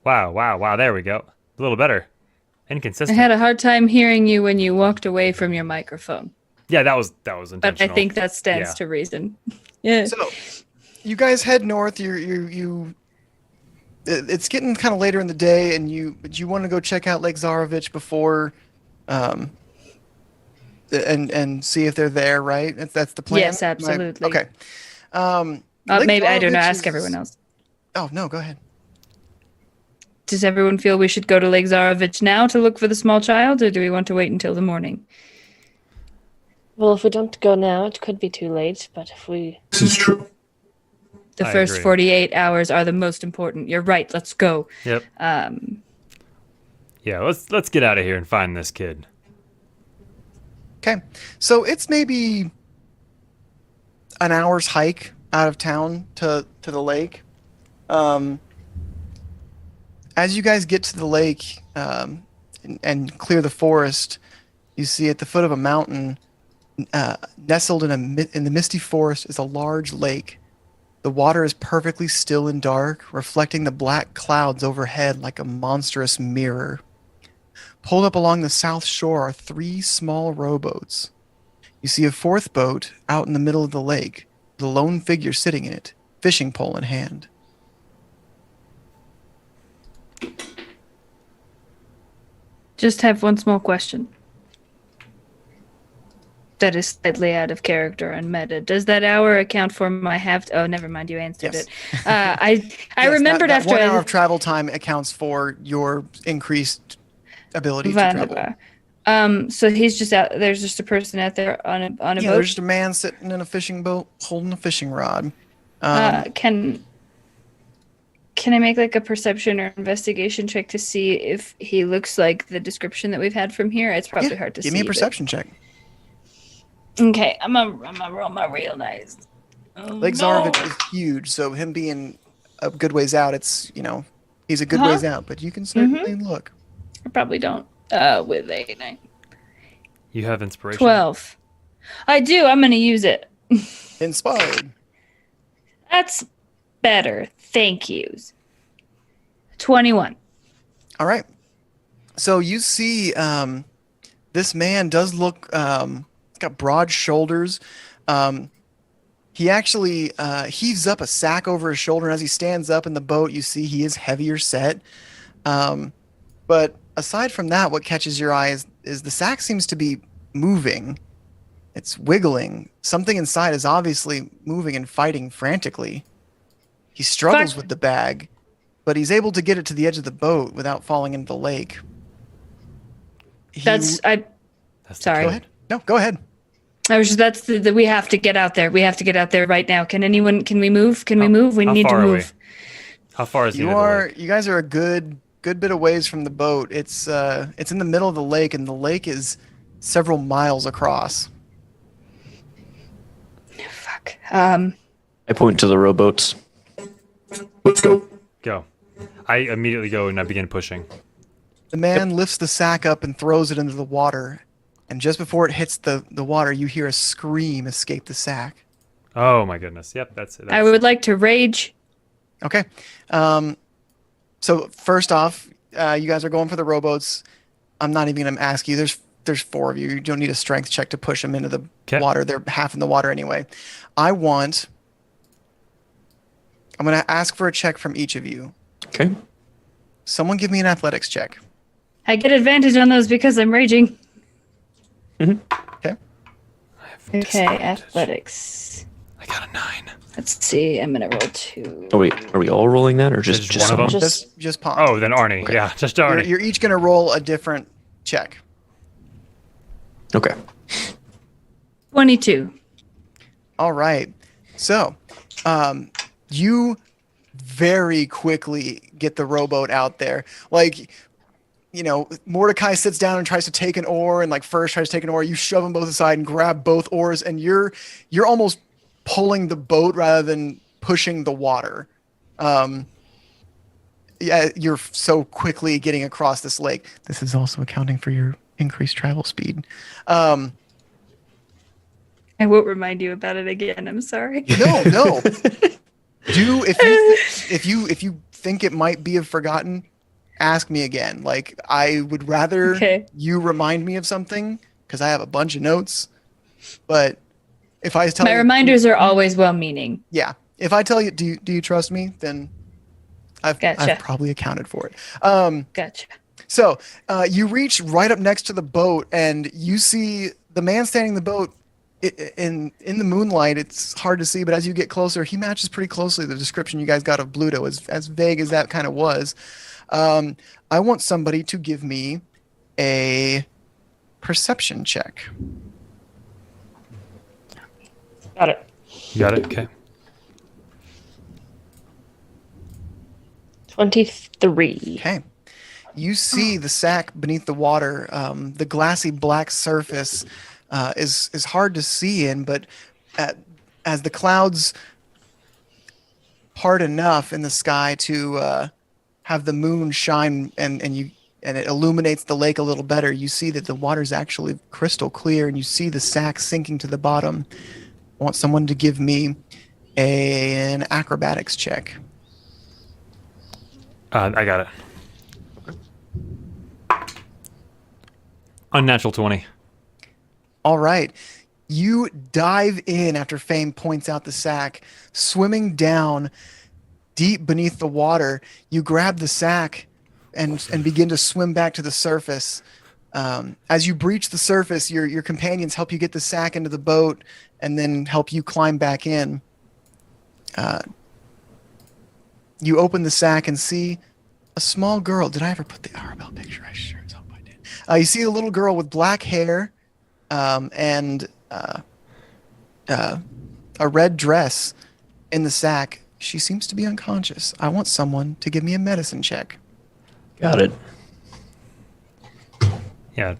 Wow. There we go. A little better. I Inconsistent. had a hard time hearing you when you walked away from your microphone. Yeah, that was intentional. But I think that stands to reason. Yeah. So, you guys head north. It's getting kind of later in the day, and you want to go check out Lake Zarovich before, and see if they're there, right? That's the plan. Yes, absolutely. Okay. Maybe I don't know. Zarovich Ask everyone else. Oh no, go ahead. Does everyone feel we should go to Lake Zarovich now to look for the small child, or do we want to wait until the morning? Well, if we don't go now, it could be too late, but if we... This is true. The I first agree. 48 hours are the most important. You're right. Let's go. Yep. Yeah, let's get out of here and find this kid. Okay, so it's maybe an hour's hike out of town to the lake. As you guys get to the lake and clear the forest, you see at the foot of a mountain, nestled in the misty forest, is a large lake. The water is perfectly still and dark, reflecting the black clouds overhead like a monstrous mirror. Pulled up along the south shore are 3 small rowboats. You see a 4th boat out in the middle of the lake, with a lone figure sitting in it, fishing pole in hand. Just have one small question. That is slightly out of character and meta. Does that hour account for my Oh, never mind. You answered Yes. it. I remembered that after 1 hour of travel time accounts for your increased ability to travel. So he's just out. There's just a person out there on a boat. There's just a man sitting in a fishing boat holding a fishing rod. Can I make like a perception or investigation check to see if he looks like the description that we've had from here? It's probably hard to see. Give me a but- perception check. Okay, I'm gonna roll my real dice. Oh, Lake no. Zarovich is huge, so him being a good ways out. It's he's a good ways out, but you can certainly look. I probably don't. With A9. You have inspiration. 12. I do. I'm going to use it. Inspired. That's better. Thank yous. 21. All right. So you see, this man does look. He's got broad shoulders. He actually heaves up a sack over his shoulder, and as he stands up in the boat, you see he is heavier set. But aside from that, what catches your eye is the sack seems to be moving. It's wiggling. Something inside is obviously moving and fighting frantically. He struggles with the bag, but he's able to get it to the edge of the boat without falling into the lake. Sorry. Go ahead. No, go ahead. We have to get out there. We have to get out there right now. Can we move? Can we move? We need to move. How far is he? You guys are a good bit of ways from the boat. It's in the middle of the lake, and the lake is several miles across. Fuck. I point to the rowboats. Let's go. Go. I immediately go and I begin pushing. The man lifts the sack up and throws it into the water, and just before it hits the water, you hear a scream escape the sack. Oh my goodness. Yep, that's it. I would like to rage. Okay. So first off, you guys are going for the rowboats. I'm not even going to ask you. There's 4 of you. You don't need a strength check to push them into the water. They're half in the water anyway. I'm going to ask for a check from each of you. Okay. Someone give me an athletics check. I get advantage on those because I'm raging. Okay. Okay, athletics. I got a 9. Let's see. I'm gonna roll 2. Are we all rolling that, or just one of them? Just Pond. Oh, then Arnie. Okay. Yeah, just Arnie. You're each gonna roll a different check. Okay. 22. All right. So, you very quickly get the rowboat out there. Like, Mordecai sits down and tries to take an oar, and first tries to take an oar. You shove them both aside and grab both oars, and you're almost pulling the boat rather than pushing the water. You're so quickly getting across this lake. This is also accounting for your increased travel speed. I won't remind you about it again. I'm sorry. No. If you think it might be forgotten, ask me again. I would rather you remind me of something because I have a bunch of notes. But if I tell my reminders are always well-meaning. Yeah. If I tell you, do you trust me? Then I've probably accounted for it. Gotcha. So you reach right up next to the boat, and you see the man standing in the boat. In the moonlight, it's hard to see, but as you get closer, he matches pretty closely the description you guys got of Bluto, as vague as that kind of was. I want somebody to give me a perception check. Got it. You got it? Okay. 23. Okay. You see the sack beneath the water. The glassy black surface is hard to see in, but as the clouds part enough in the sky to have the moon shine and it illuminates the lake a little better, you see that the water's actually crystal clear, and you see the sack sinking to the bottom. I want someone to give me an acrobatics check. I got it. Unnatural 20. All right. You dive in after Fame points out the sack, swimming down deep beneath the water. You grab the sack and begin to swim back to the surface. As you breach the surface, your companions help you get the sack into the boat and then help you climb back in. You open the sack and see a small girl. Did I ever put the Arabelle picture? I sure as hope I did. You see a little girl with black hair and a red dress in the sack. She seems to be unconscious. I want someone to give me a medicine check. Got it. Yeah.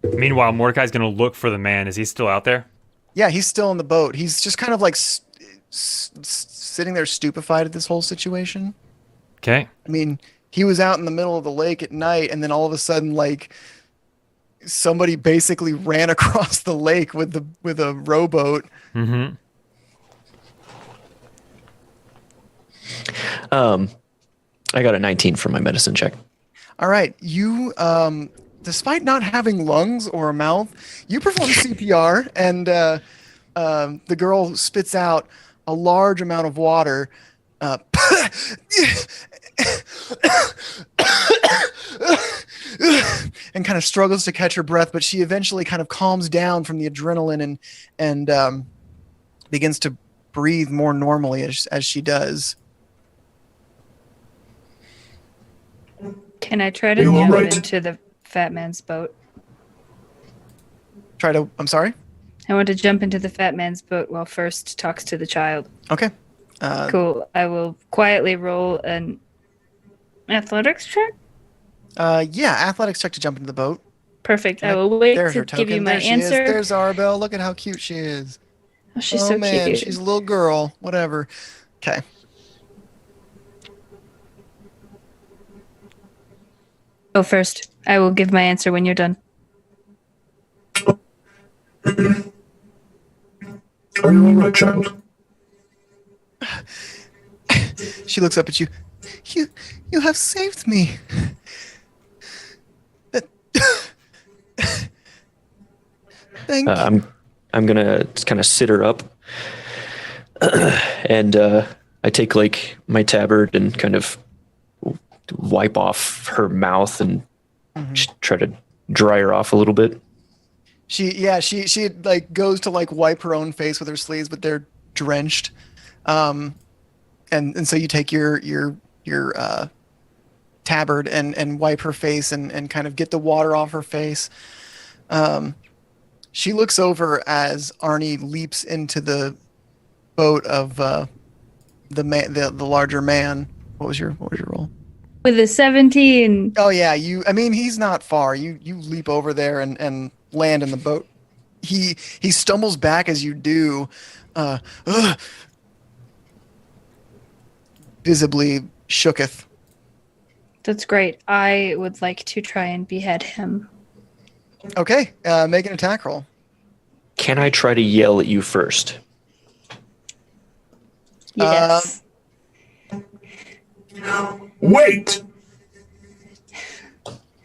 Meanwhile, Mordecai's going to look for the man. Is he still out there? Yeah, he's still in the boat. He's just kind of sitting there stupefied at this whole situation. Okay. I mean, he was out in the middle of the lake at night, and then all of a sudden, like, somebody basically ran across the lake with a rowboat. Mm-hmm. I got a 19 for my medicine check. All right, you, despite not having lungs or a mouth, you perform CPR, and the girl spits out a large amount of water. And kind of struggles to catch her breath, but she eventually kind of calms down from the adrenaline and begins to breathe more normally as she does. Can I try to You all jump right? into the fat man's boat? I'm sorry? I want to jump into the fat man's boat while first talks to the child. Okay. Cool. I will quietly roll an athletics check. Yeah, athletics check to jump into the boat. Perfect. I will wait There's to her give you token. my There she is. answer. There's Arbel. Look at how cute she is. Oh, she's Oh so man, cute. she's a little girl. Whatever. Okay. Go first. I will give my answer when you're done. Are you all right, child? She looks up at you. You have saved me. Thank you. I'm gonna kind of sit her up, and I take like my tabard and kind of wipe off her mouth and try to dry her off a little bit. She like goes to like wipe her own face with her sleeves, but they're drenched. And so you take your tabard and wipe her face and kind of get the water off her face. She looks over as Arnie leaps into the boat of the larger man. What was your roll? With a 17. Oh yeah, I mean he's not far. You leap over there and land in the boat. He stumbles back as you do, visibly shooketh. That's great. I would like to try and behead him. Okay, make an attack roll. Can I try to yell at you first? Yes. Wait!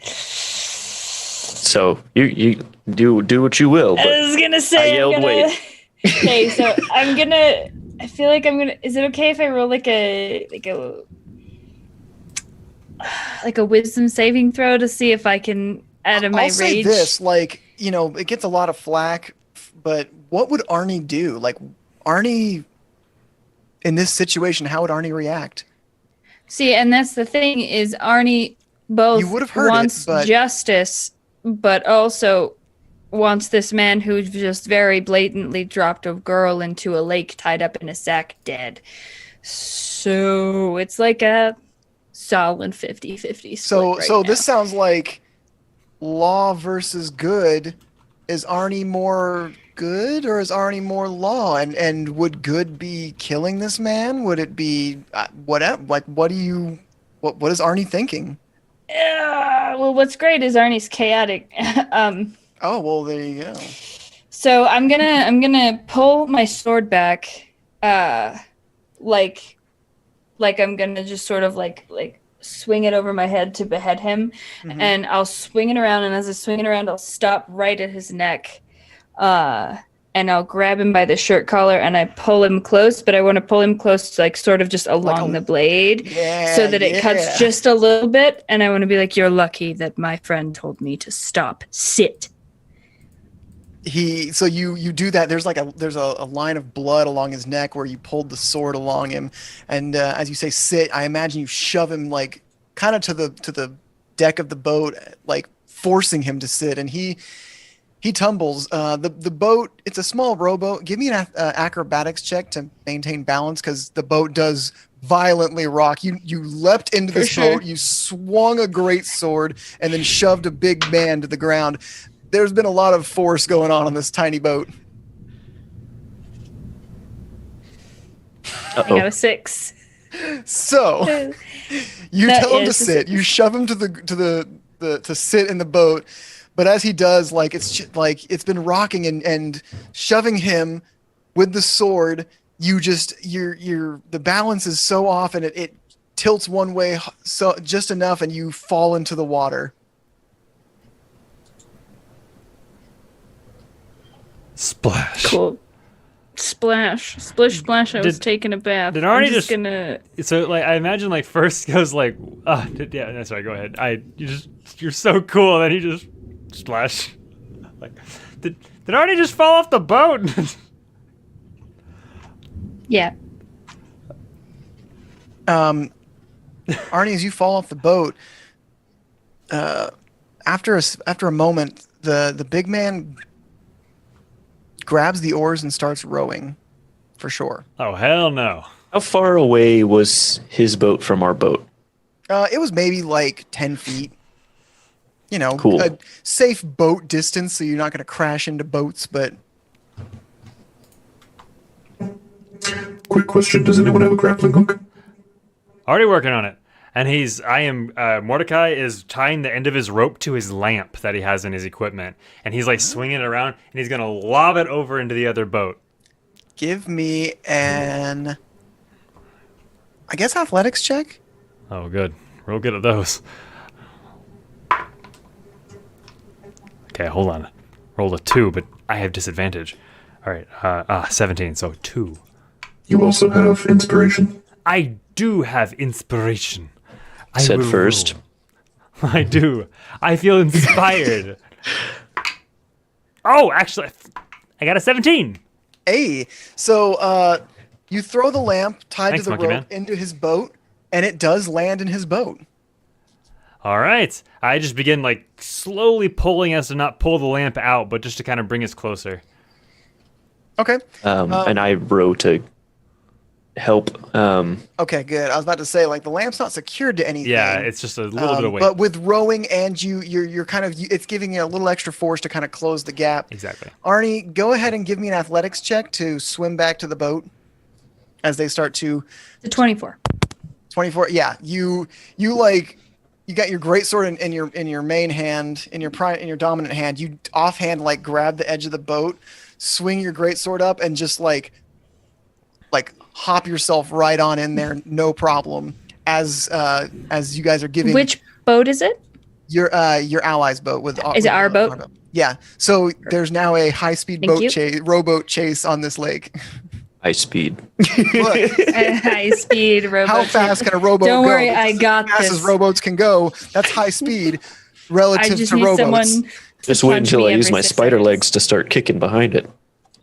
So you do what you will. But I was gonna say. I yelled, wait. Okay, so I feel like I'm gonna. Is it okay if I roll like a wisdom saving throw to see if I can add my I'll rage? say this, like, it gets a lot of flack, but what would Arnie do? Like, Arnie, in this situation, how would Arnie react? See, and that's the thing is Arnie both You would have heard wants it, but justice, but also wants this man who just very blatantly dropped a girl into a lake tied up in a sack dead. So it's like a solid 50-50 split. so this sounds like law versus good. Is Arnie more good or is Arnie more law? And would good be killing this man? Would it be whatever? Like, what is Arnie thinking? Well, what's great is Arnie's chaotic. Oh well, there you go. So I'm gonna pull my sword back, like I'm gonna just sort of like swing it over my head to behead him, and I'll swing it around, and as I swing it around, I'll stop right at his neck, and I'll grab him by the shirt collar and I pull him close, but I want to pull him close, like sort of just along the blade, so that it cuts just a little bit, and I want to be like, "You're lucky that my friend told me to stop. Sit." So you do that. There's a line of blood along his neck where you pulled the sword along him, and as you say sit, I imagine you shove him like kind of to the deck of the boat, like forcing him to sit, and he tumbles. The boat, it's a small rowboat. Give me an acrobatics check to maintain balance, because the boat does violently rock. You leapt into this boat, you swung a great sword, and then shoved a big man to the ground. There's been a lot of force going on this tiny boat. I got a 6. So you That tell him to is a sit. You shove him to sit in the boat, but as he does, like it's been rocking and shoving him with the sword. You just the balance is so off, and it tilts one way so just enough, and you fall into the water. Splash. Cool. Splash. Splish splash. I was taking a bath. Did I'm Arnie just gonna. So like I imagine like first goes like yeah, no, sorry, go ahead. You're so cool, then he just splash. Like did Arnie just fall off the boat? Yeah. Arnie, as you fall off the boat, after a moment, the big man grabs the oars and starts rowing for shore. Oh hell no. How far away was his boat from our boat? It was maybe like 10 feet. You know, Cool. A safe boat distance, so you're not going to crash into boats, but... Quick question: does anyone have a grappling hook? Already working on it. And Mordecai is tying the end of his rope to his lamp that he has in his equipment. And he's like swinging it around, and he's going to lob it over into the other boat. Give me an... I guess athletics check? Oh, good. Real good at those. Okay, hold on. Rolled a 2, but I have disadvantage. All right, 17, so 2. You also have inspiration. I do have inspiration. Said first. Roll. I do. I feel inspired. Oh, actually, I got a 17. Hey, so you throw the lamp tied Thanks, to the Monkey rope Man. into his boat, and it does land in his boat. All right. I just begin like slowly pulling us to not pull the lamp out, but just to kind of bring us closer. Okay. And I row to help. Okay, good. I was about to say, like, the lamp's not secured to anything. Yeah, it's just a little bit of weight. But with rowing and you're kind of, it's giving you a little extra force to kind of close the gap. Exactly. Arnie, go ahead and give me an athletics check to swim back to the boat as they start to. The 24. 24. Yeah, you like. You got your greatsword in your main hand, in your dominant hand. You offhand like grab the edge of the boat, swing your greatsword up, and just like hop yourself right on in there, no problem. As you guys are giving. Which boat is it? Your ally's boat with. Is it our boat? Yeah. So there's now a high-speed Thank you. rowboat chase on this lake. High speed. Look, A high-speed rowboat. how fast can a rowboat go? Don't worry, Because I got as fast this. as rowboats can go, that's high speed relative I just to need rowboats. someone. Just wait punch until me I use every my 6 spider seconds. legs to start kicking behind it.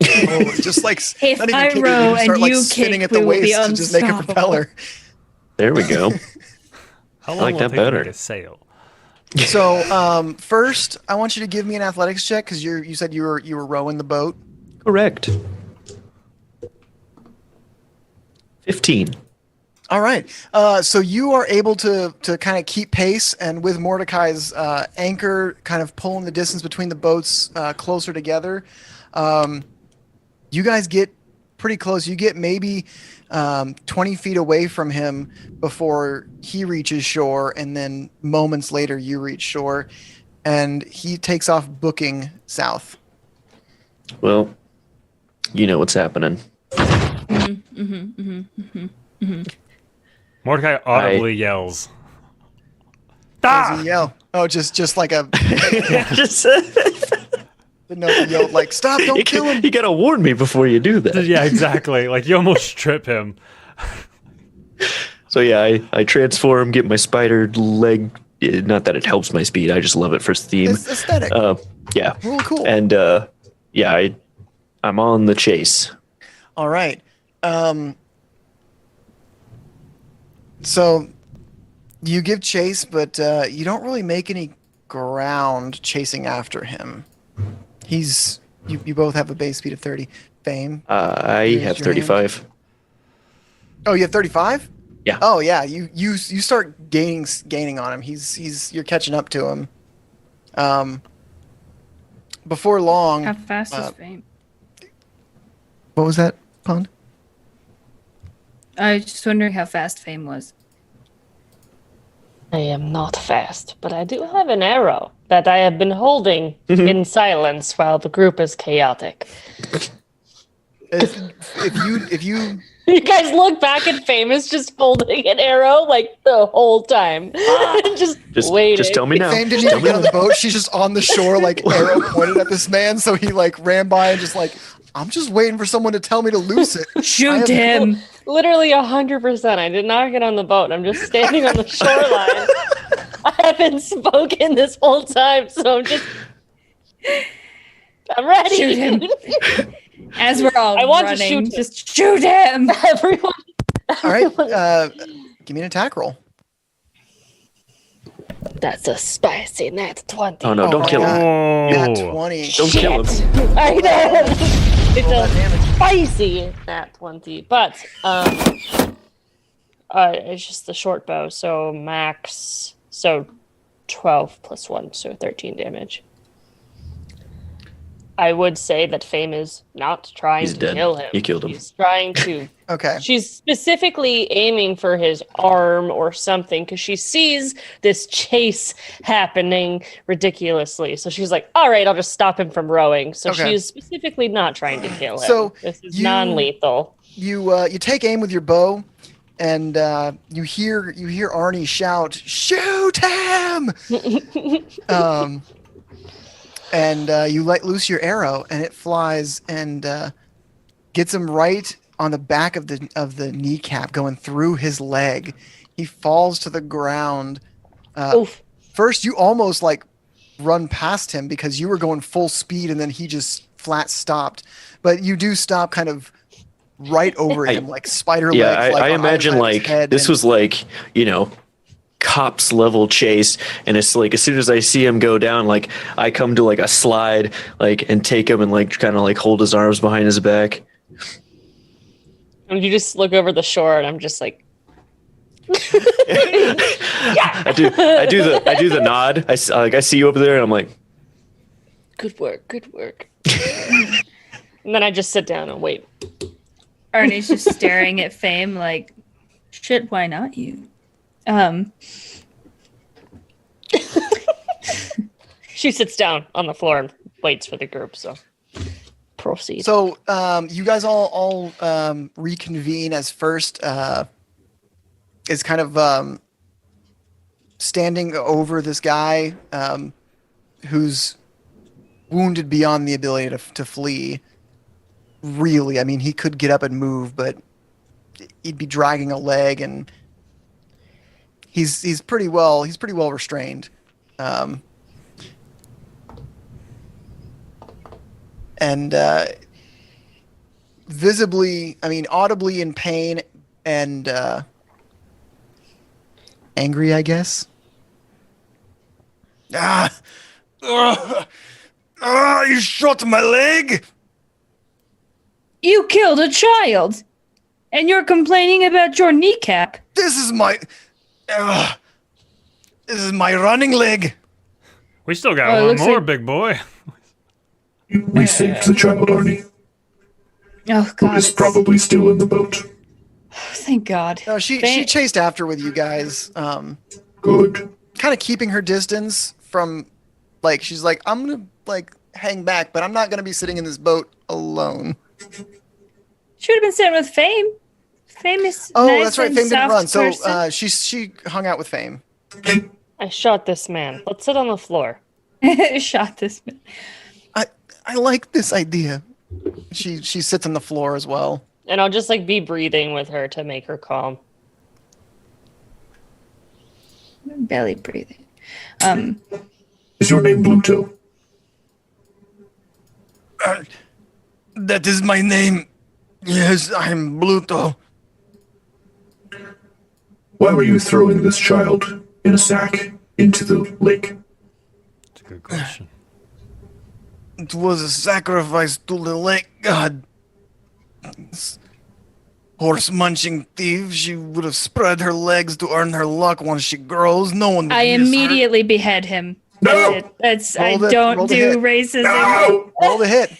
Oh, just like If not even I kicking, row you start and like you spinning kick, at the we will be waist to just make a unstoppable. propeller. There we go. How I long like will that it take to better. make a sail? So first, I want you to give me an athletics check because you said you were rowing the boat. Correct. 15. All right. So you are able to kind of keep pace, and with Mordecai's anchor kind of pulling the distance between the boats closer together, you guys get pretty close. You get maybe 20 feet away from him before he reaches shore, and then moments later you reach shore, and he takes off booking south. Well, you know what's happening. Mordecai audibly yells. What does he yell? Oh, just like a. Just Didn't know if he yelled like, "Stop! Don't kill him!" You gotta warn me before you do that. Yeah, exactly. Like you almost trip him. So yeah, I transform, get my spider leg. Not that it helps my speed. I just love it for theme. It's aesthetic. Yeah. Really cool. And yeah, I'm on the chase. All right. So you give chase, but you don't really make any ground chasing after him. You both have a base speed of 30. Fame. I have your 35. Oh, you have 35? Yeah. Oh yeah. You start gaining on him. You're catching up to him. Before long. How fast is Fame? What was that, Pond? I was just wondering how fast Fame was. I am not fast, but I do have an arrow that I have been holding in silence while the group is chaotic. If you You guys look back at Famous just holding an arrow like the whole time. just waiting. Just tell me now. Fame didn't even get on the boat. She's just on the shore, like arrow pointed at this man. So he like ran by and just like, I'm just waiting for someone to tell me to loose it. Shoot him. Literally 100%. I did not get on the boat. I'm just standing on the shoreline. I haven't spoken this whole time, so I'm ready. Shoot him. As we're all I want running, to shoot him. just shoot him. Everyone. All right, give me an attack roll. That's a spicy nat 20. Oh no! Don't kill him. Nat 20. Don't kill him. I know. It's a spicy nat 20, but it's just the short bow, so max, so 12 plus 1, so 13 damage. I would say that Fame is not trying He's to dead. kill him. You killed him. She's trying to. Okay. She's specifically aiming for his arm or something because she sees this chase happening ridiculously. So she's like, all right, I'll just stop him from rowing. So Okay. she's specifically not trying to kill him. So this is non-lethal. You take aim with your bow, and you hear Arnie shout, "Shoot him!" And you let loose your arrow, and it flies and gets him right on the back of the kneecap, going through his leg. He falls to the ground. Oof. First, you almost like run past him because you were going full speed, and then he just flat stopped. But you do stop kind of right over him, like spider Yeah, legs. I imagine like this was like, cops level chase, and it's like as soon as I see him go down, like I come to like a slide, like and take him and like kind of like hold his arms behind his back. And you just look over the shore, and I'm just like, I do the nod. I see you over there, and I'm like, good work. And then I just sit down and wait. Arnie's just staring at Fame like, shit, why not you? She sits down on the floor and waits for the group, so proceed. So you guys all reconvene as first is kind of standing over this guy who's wounded beyond the ability to flee. Really, I mean, he could get up and move, but he'd be dragging a leg, and he's pretty well restrained. And visibly, I mean, audibly in pain and angry, I guess. You shot my leg! You killed a child, and you're complaining about your kneecap. This is my running leg. We still got one more, big boy. We saved the child, Arnie. Oh, Who God. is probably still in the boat. Thank God. No, she chased after with you guys. Good. Kind of keeping her distance from, like, she's like, I'm gonna like hang back, but I'm not gonna be sitting in this boat alone. Should have been sitting with Fame. Fame is nice that's right. and Fame didn't run, soft so person. she hung out with Fame. I shot this man. Let's sit on the floor. Shot this man. I like this idea. She sits on the floor as well. And I'll just like be breathing with her to make her calm. Belly breathing. Is your name Bluto? That is my name. Yes, I'm Bluto. Why were you throwing this child in a sack into the lake? That's a good question. It was a sacrifice to the lake god. Horse-munching thief. She would have spread her legs to earn her luck once she grows. No one would I miss her. immediately behead him. No! That's Roll I the- don't roll the do hit. racism. No! Roll the hit.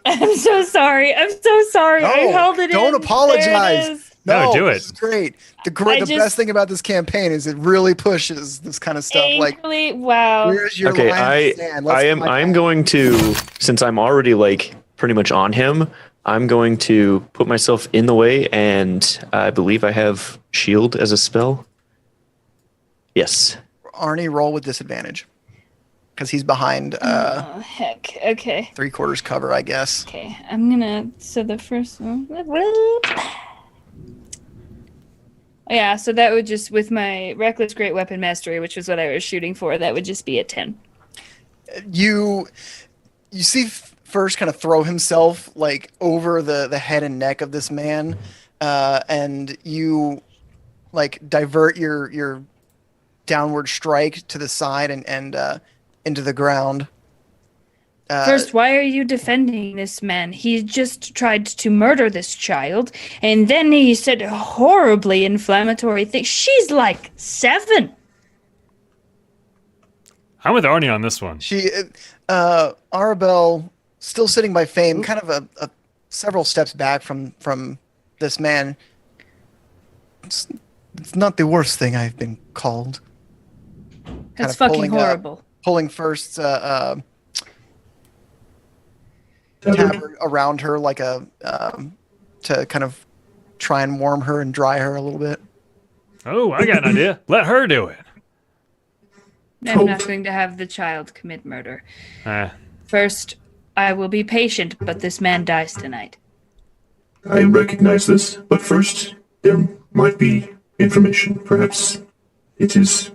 I'm so sorry. I'm so sorry. I No, held it in. don't There it apologize. is. No, do this it. is great. The I best just- thing about this campaign is it really pushes this kind of stuff. Like, Angrily, wow. where's your Okay, line in the sand? Let's I'm find out. going to, since I'm already like pretty much on him, I'm going to put myself in the way, and I believe I have shield as a spell. Yes. Arnie, roll with disadvantage because he's behind Oh, heck. Okay. 3/4 cover, I guess. Okay. I'm gonna. So the first one. Yeah, so that would just, with my reckless great weapon mastery, which was what I was shooting for, that would just be a 10. You see first kind of throw himself like over the head and neck of this man, and you like divert your downward strike to the side and into the ground. First, why are you defending this man? He just tried to murder this child, and then he said horribly inflammatory things. She's like 7. I'm with Arnie on this one. She, Arabelle, still sitting by Fame, kind of a several steps back from this man. It's not the worst thing I've been called. That's fucking horrible. Pulling first tabard around her like a to kind of try and warm her and dry her a little bit. Oh, I got an idea. Let her do it. I'm not going to have the child commit murder. First, I will be patient, but this man dies tonight. I recognize this, but first, there might be information. Perhaps it is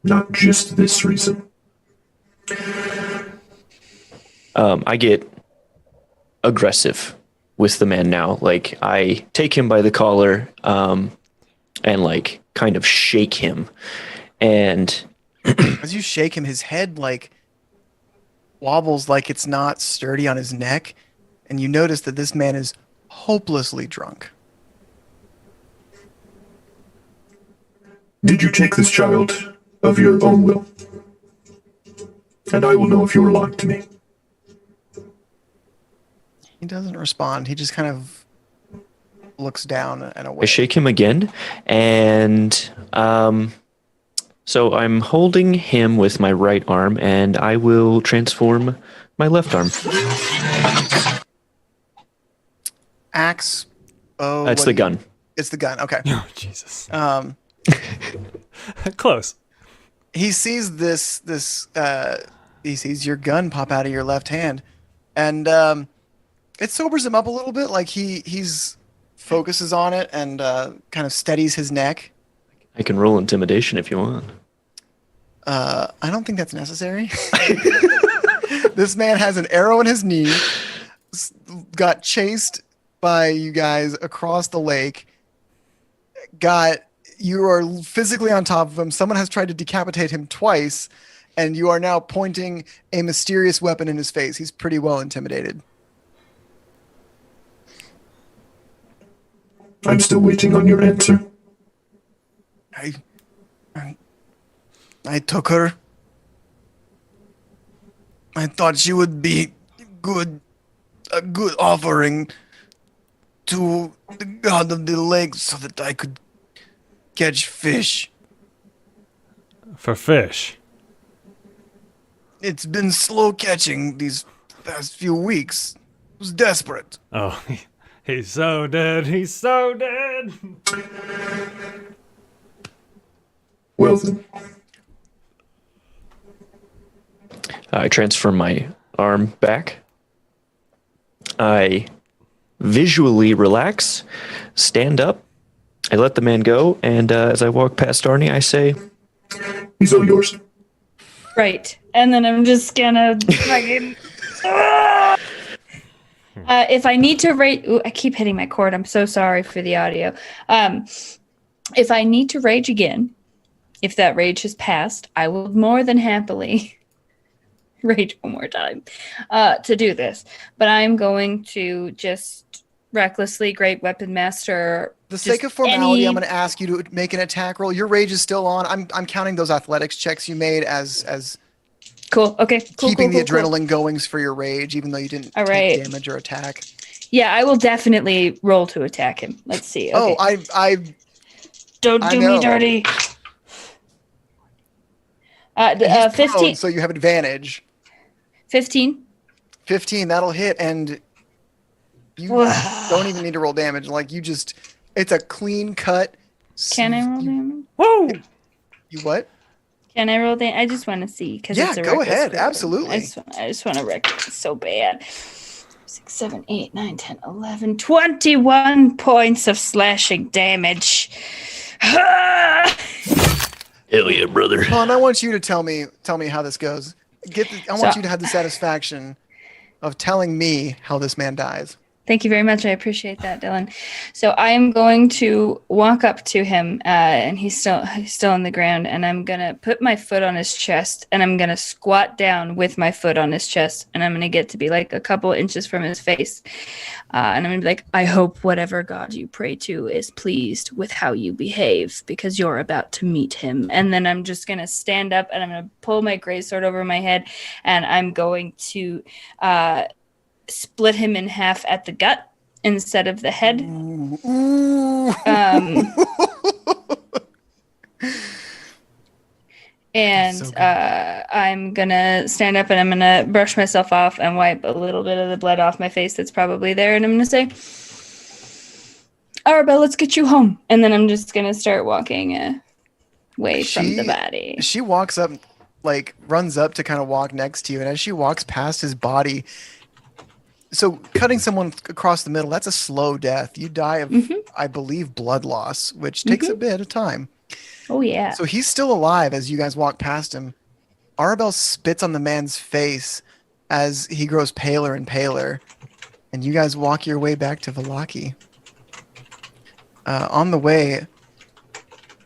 not just this reason. I get aggressive with the man now. Like, I take him by the collar and, like, kind of shake him. And as you shake him, his head, like, wobbles like it's not sturdy on his neck. And you notice that this man is hopelessly drunk. Did you take this child of your own will? And I will know if you are lying to me. He doesn't respond. He just kind of looks down and away. I shake him again, and so I'm holding him with my right arm, and I will transform my left arm. Axe. Oh, That's the gun. It's the gun. Okay. Oh, Jesus. Close. He sees this. He sees your gun pop out of your left hand, and it sobers him up a little bit. Like he's focuses on it and kind of steadies his neck. I can roll intimidation if you want. I don't think that's necessary. This man has an arrow in his knee, got chased by you guys across the lake, you are physically on top of him. Someone has tried to decapitate him twice, and you are now pointing a mysterious weapon in his face. He's pretty well intimidated. I'm still waiting on your answer. I took her. I thought she would be a good offering to the god of the lake so that I could catch fish. For fish. It's been slow catching these past few weeks. It was desperate. Oh, he's so dead. He's so dead. Well then. I transfer my arm back. I visually relax, stand up, I let the man go, and as I walk past Arnie, I say, "He's all yours." Right. And then I'm just gonna fucking... if I need to rage... Ooh, I keep hitting my cord. I'm so sorry for the audio. If I need to rage again, if that rage has passed, I will more than happily rage one more time to do this. But I'm going to just recklessly great weapon master. For the sake of formality, I'm going to ask you to make an attack roll. Your rage is still on. I'm counting those athletics checks you made as Cool. Okay. Cool. keeping cool, the cool, adrenaline goings for your rage, even though you didn't All take right. damage or attack. Yeah, I will definitely roll to attack him. Let's see. Okay. Oh, I Don't do me know. dirty. He's 15. prone, so you have advantage. 15. 15, that'll hit, and you don't even need to roll damage. Like, it's a clean cut. Can I roll damage? Whoa! You what? Can I roll damage? I just want to see. Yeah, it's a go reckless ahead. roll. Absolutely. I just want to wreck it so bad. 6, 7, 8, 9, 10, 11, 21 points of slashing damage. Hell yeah, brother. Pond, I want you to tell me how this goes. I want you to have the satisfaction of telling me how this man dies. Thank you very much. I appreciate that, Dylan. So I am going to walk up to him, and he's still on the ground, and I'm gonna put my foot on his chest, and I'm gonna squat down with my foot on his chest, and I'm gonna get to be like a couple inches from his face, and I'm gonna be like, I hope whatever God you pray to is pleased with how you behave, because you're about to meet him. And then I'm just gonna stand up, and I'm gonna pull my greatsword over my head, and I'm going to split him in half at the gut instead of the head. And so I'm gonna stand up and I'm gonna brush myself off and wipe a little bit of the blood off my face that's probably there, and I'm gonna say, Arabelle, let's get you home. And then I'm just gonna start walking away from the body. She walks up, like runs up to kind of walk next to you, and as she walks past his body, so cutting someone across the middle, that's a slow death. You die of, I believe, blood loss, which takes a bit of time. Oh, yeah. So he's still alive as you guys walk past him. Arabelle spits on the man's face as he grows paler and paler, and you guys walk your way back to Vallaki. On the way,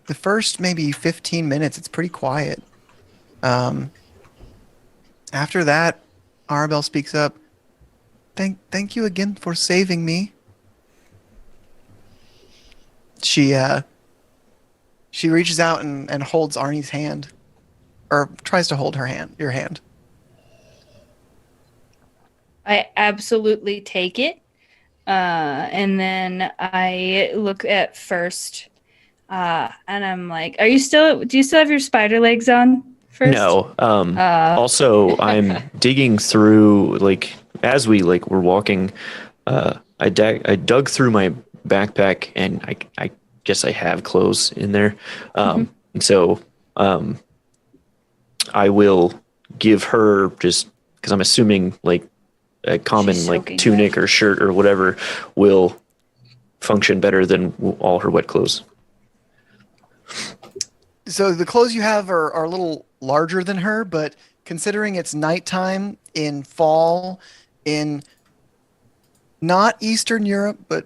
the first maybe 15 minutes, it's pretty quiet. After that, Arabelle speaks up. Thank you again for saving me. She reaches out and holds Arnie's hand, or tries to hold your hand. I absolutely take it, and then I look at first, and I'm like, do you still have your spider legs on? First? No. Also, I'm digging through, like, as we were walking, I dug through my backpack, and I guess I have clothes in there. So I will give her, just because I'm assuming like a common tunic or shirt or whatever will function better than all her wet clothes. So the clothes you have are a little larger than her, but considering it's nighttime in fall in not Eastern Europe, but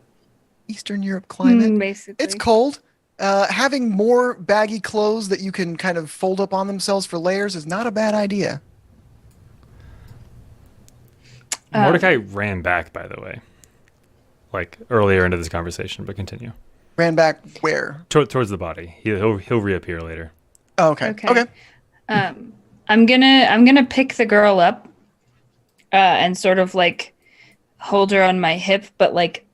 Eastern Europe climate, basically. It's cold. Having more baggy clothes that you can kind of fold up on themselves for layers is not a bad idea. Mordecai ran back, by the way, like earlier into this conversation, but continue. Ran back where? Towards the body. He'll reappear later. Oh, okay. I'm gonna pick the girl up, and sort of like hold her on my hip, but like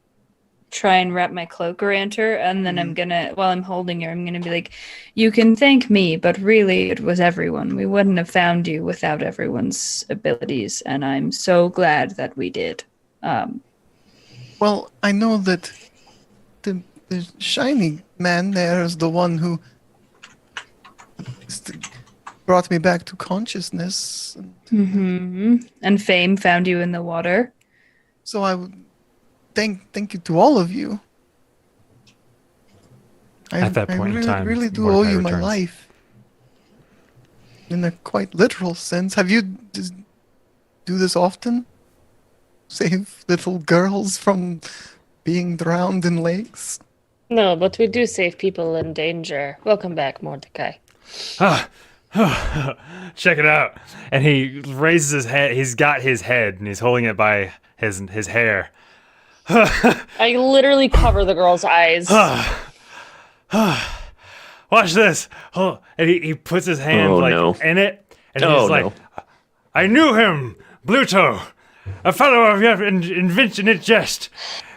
try and wrap my cloak around her, and then while I'm holding her, I'm gonna be like, you can thank me, but really it was everyone. We wouldn't have found you without everyone's abilities, and I'm so glad that we did. Well, I know that the shiny man there is the one who brought me back to consciousness. And Fame found you in the water. So I would thank you to all of you. At that point in time, I really do Mordecai owe you my returns. life. In a quite literal sense. Have you do this often? Save little girls from being drowned in lakes? No, but we do save people in danger. Welcome back, Mordecai. Check it out. And he raises his head. He's got his head, and he's holding it by his hair. I literally cover the girl's eyes. Watch this. Oh, and he puts his hand in it, and he's like, I knew him, Bluto, a fellow of your invention and jest,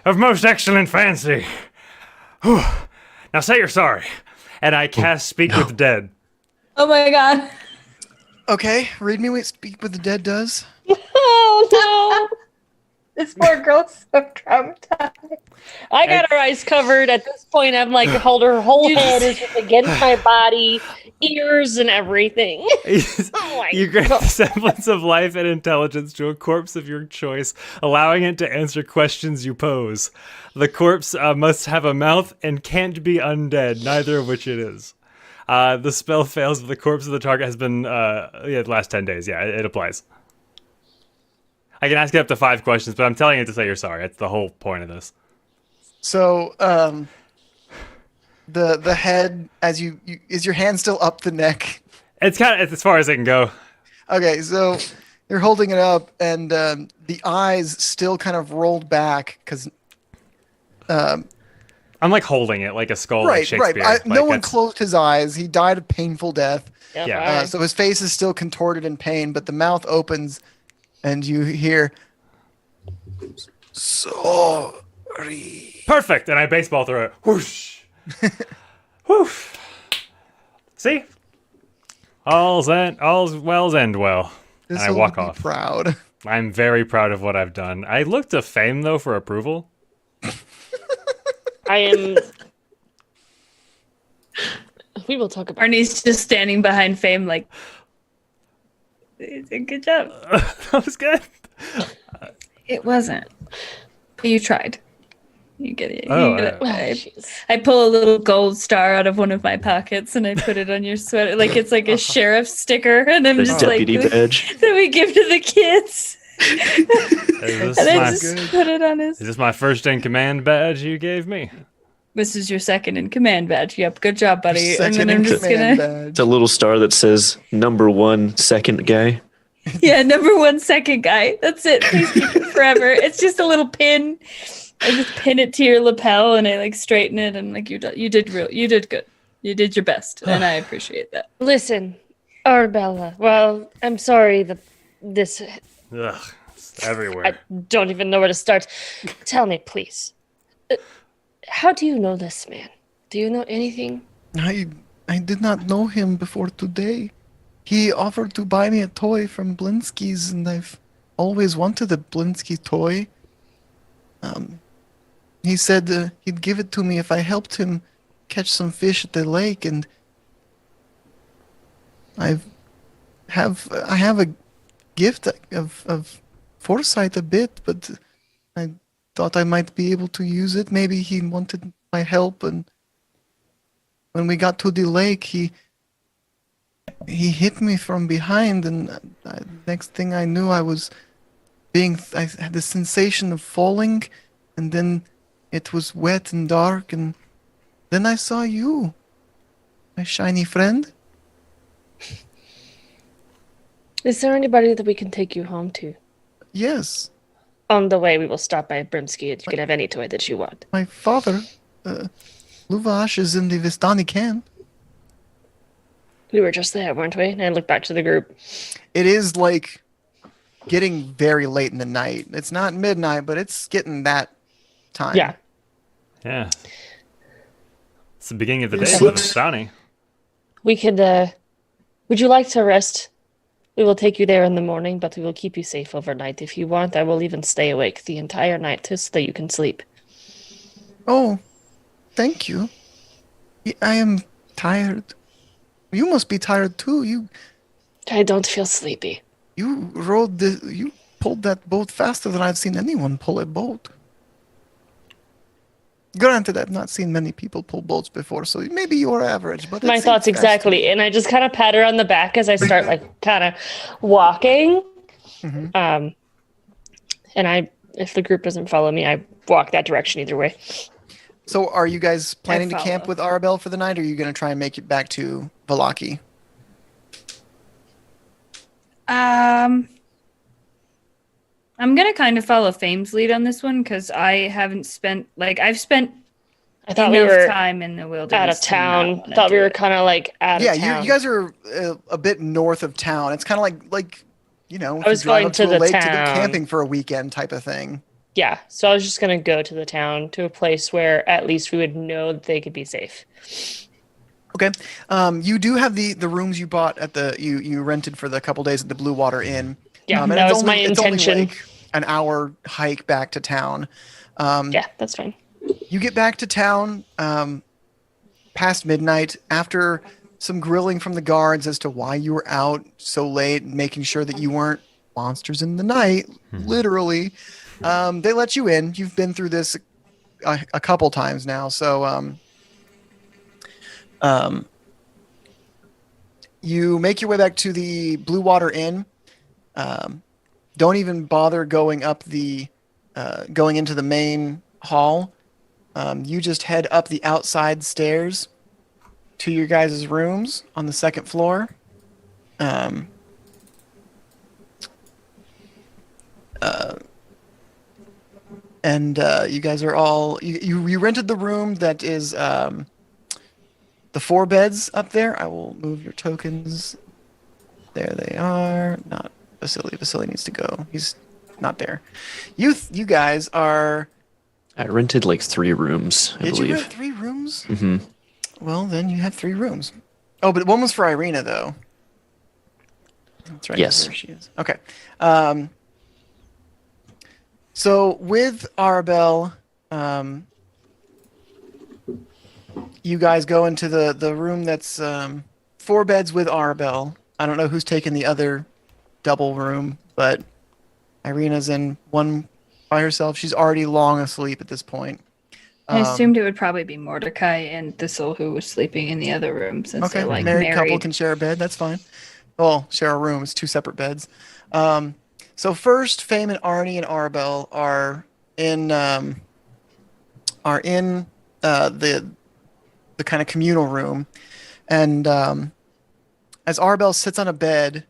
of most excellent fancy. Whew. Now say you're sorry. And I cast Speak with the Dead. Oh my god. Okay, read me what Speak with the Dead does. Oh no! This poor girl's so traumatized. I got her eyes covered. At this point, I'm like, hold her whole head is just against my body, ears and everything. You grant the semblance of life and intelligence to a corpse of your choice, allowing it to answer questions you pose. The corpse must have a mouth and can't be undead, neither of which it is. The spell fails if the corpse of the target has been the last 10 days. Yeah, it applies. I can ask you up to 5 questions, but I'm telling you to say you're sorry. That's the whole point of this. So, the head, as you is your hand still up the neck? It's kind of as far as it can go. Okay, so you're holding it up, and the eyes still kind of rolled back because. I'm like holding it like a skull, like Right. Shakespeare. No one closed his eyes. He died a painful death. Yeah. So his face is still contorted in pain, but the mouth opens, and you hear. Sorry. Perfect, and I baseball throw it. Whoosh. Whoosh. See? All's well's end well. And I walk off. Proud. I'm very proud of what I've done. I look to Fame though for approval. I am. We will talk about. Arnie's just standing behind Fame, like, good job. That was good. It wasn't. But you tried. You get it. Oh, You get it. I pull a little gold star out of one of my pockets and I put it on your sweater, like it's like a sheriff sticker, and I'm The just deputy like badge. that we give to the kids. Is And I this, just put it on is his. this my first in command badge you gave me? This is your second in command badge. Yep, good job, buddy. And Second then I'm in just command gonna. badge. It's a little star that says #1 second guy. Yeah, #1 second guy. That's it. Please keep it forever. It's just a little pin. I just pin it to your lapel and I like straighten it and like you did good. You did your best and I appreciate that. Listen, Arabella. Well, I'm sorry that this. Ugh, it's everywhere. I don't even know where to start. Tell me, please. How do you know this man? Do you know anything? I did not know him before today. He offered to buy me a toy from Blinsky's, and I've always wanted a Blinsky toy. He said he'd give it to me if I helped him catch some fish at the lake, and I have a gift of foresight a bit, but I thought I might be able to use it. Maybe he wanted my help, and when we got to the lake, he hit me from behind, and next thing I knew, I had the sensation of falling, and then it was wet and dark, and then I saw you, my shiny friend. Is there anybody that we can take you home to? Yes, On the way, we will stop by Brimsky and you can have any toy that you want. my father, Luvash, is in the Vistani camp. We were just there, weren't we? And I look back to the group. It is like getting very late in the night. It's not midnight, but it's getting that time. Yeah. Yeah. It's the beginning of the day Yes. for the Vistani. We could, would you like to rest? We will take you there in the morning, but we will keep you safe overnight. If you want, I will even stay awake the entire night so that you can sleep. Oh, thank you. I am tired. You must be tired too. I don't feel sleepy. You pulled that boat faster than I've seen anyone pull a boat. Granted, I've not seen many people pull boats before, so maybe you're average. But My thoughts exactly. And I just kind of pat her on the back as I start like kind of walking. Mm-hmm. And if the group doesn't follow me, I walk that direction either way. So, are you guys planning to follow. camp with Arabelle for the night, or are you going to try and make it back to Valaki? I'm gonna kind of follow Fame's lead on this one because I haven't spent I've spent I thought we enough were time in the wilderness. out of to not town. wanna Thought we do were it. kind of like out of Yeah, town. you guys are a bit north of town. It's kind of like if I was you drive going up to to a the lake to go town. camping for a weekend type of thing. Yeah, so I was just gonna go to the town, to a place where at least we would know that they could be safe. Okay. You do have the rooms you bought at you rented for the couple days at the Blue Water Inn. Yeah, and that it's was my intention. It's only like an hour hike back to town. Yeah, that's fine. You get back to town past midnight after some grilling from the guards as to why you were out so late, making sure that you weren't monsters in the night, literally. They let you in. You've been through this a couple times now, so you make your way back to the Blue Water Inn. Don't even bother going up going into the main hall. You just head up the outside stairs to your guys' rooms on the second floor. You guys are all you rented the room that is the 4 beds up there. I will move your tokens. There they are. Not Vasily. Vasily needs to go. He's not there. You guys are. I rented like 3 rooms, I Did believe. you rent 3 rooms? Mm-hmm. Well, then you have 3 rooms. Oh, but one was for Irina, though. That's right. Yes. There she is. Okay. So with Arabelle, you guys go into the room that's 4 beds with Arabelle. I don't know who's taking the other double room, but Irina's in one by herself. She's already long asleep at this point. I assumed it would probably be Mordecai and Thistle who was sleeping in the other room since Okay, they're like married couple can share a bed. That's fine. Well, share a room. It's 2 separate beds. So first, Fame and Arnie and Arabelle are in the kind of communal room, and as Arabelle sits on a bed,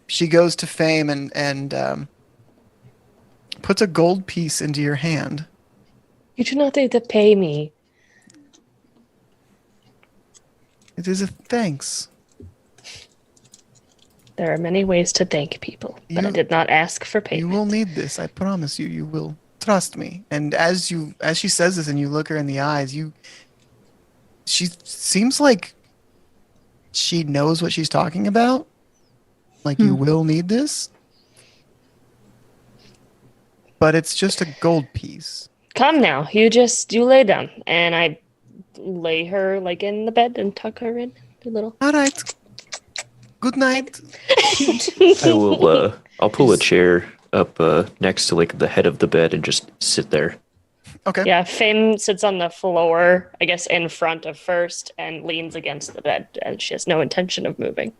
she goes to Fame and puts a gold piece into your hand. You do not need to pay me. It is a thanks. There are many ways to thank people, but I did not ask for payment. You will need this. I promise you. You will trust me. And as she says this, and you look her in the eyes, she seems like she knows what she's talking about. Like you will need this, but it's just a gold piece. Come now, you lay down, and I lay her like in the bed and tuck her in a little. All right. Good night. I'll pull a chair up next to like the head of the bed and just sit there. Okay. Yeah, Fame sits on the floor, I guess in front of first, and leans against the bed, and she has no intention of moving.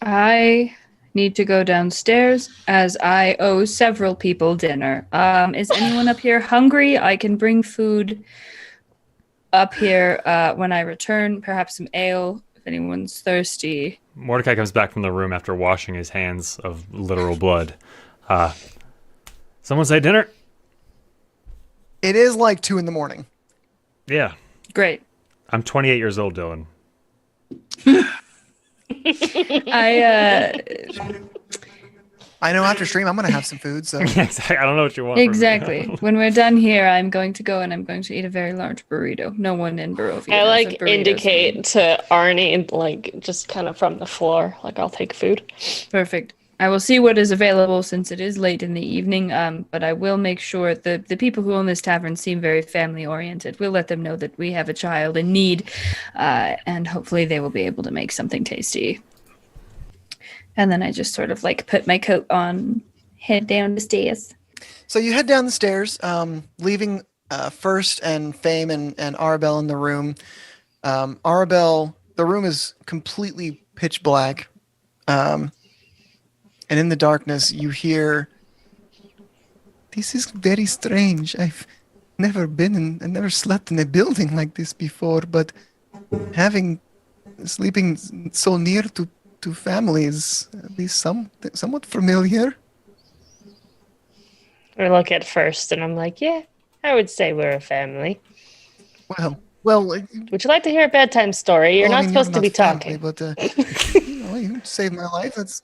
I need to go downstairs as I owe several people dinner. Is anyone up here hungry? I can bring food up here when I return, perhaps some ale if anyone's thirsty. Mordecai comes back from the room after washing his hands of literal blood. Someone say dinner? It is like 2 a.m. Yeah. Great. I'm 28 years old, Dylan. I know after stream I'm gonna have some food, so Exactly. I don't know what you want. Exactly. When we're done here, I'm going to go and I'm going to eat a very large burrito. No one in Barovia. I knows like what burritos indicate mean. to Arnie, like just kind of from the floor, like I'll take food. Perfect. I will see what is available since it is late in the evening, but I will make sure the people who own this tavern seem very family oriented. We'll let them know that we have a child in need, and hopefully they will be able to make something tasty. And then I just sort of like put my coat on, head down the stairs. So you head down the stairs, leaving First and Fame and Arabelle in the room. Arabelle, the room is completely pitch black. And in the darkness, you hear, "This is very strange. I've never slept in a building like this before, but sleeping so near to family is at least somewhat familiar." I look at First, and I'm like, yeah, I would say we're a family. Well, would you like to hear a bedtime story? You're not supposed to be talking. But you saved my life. That's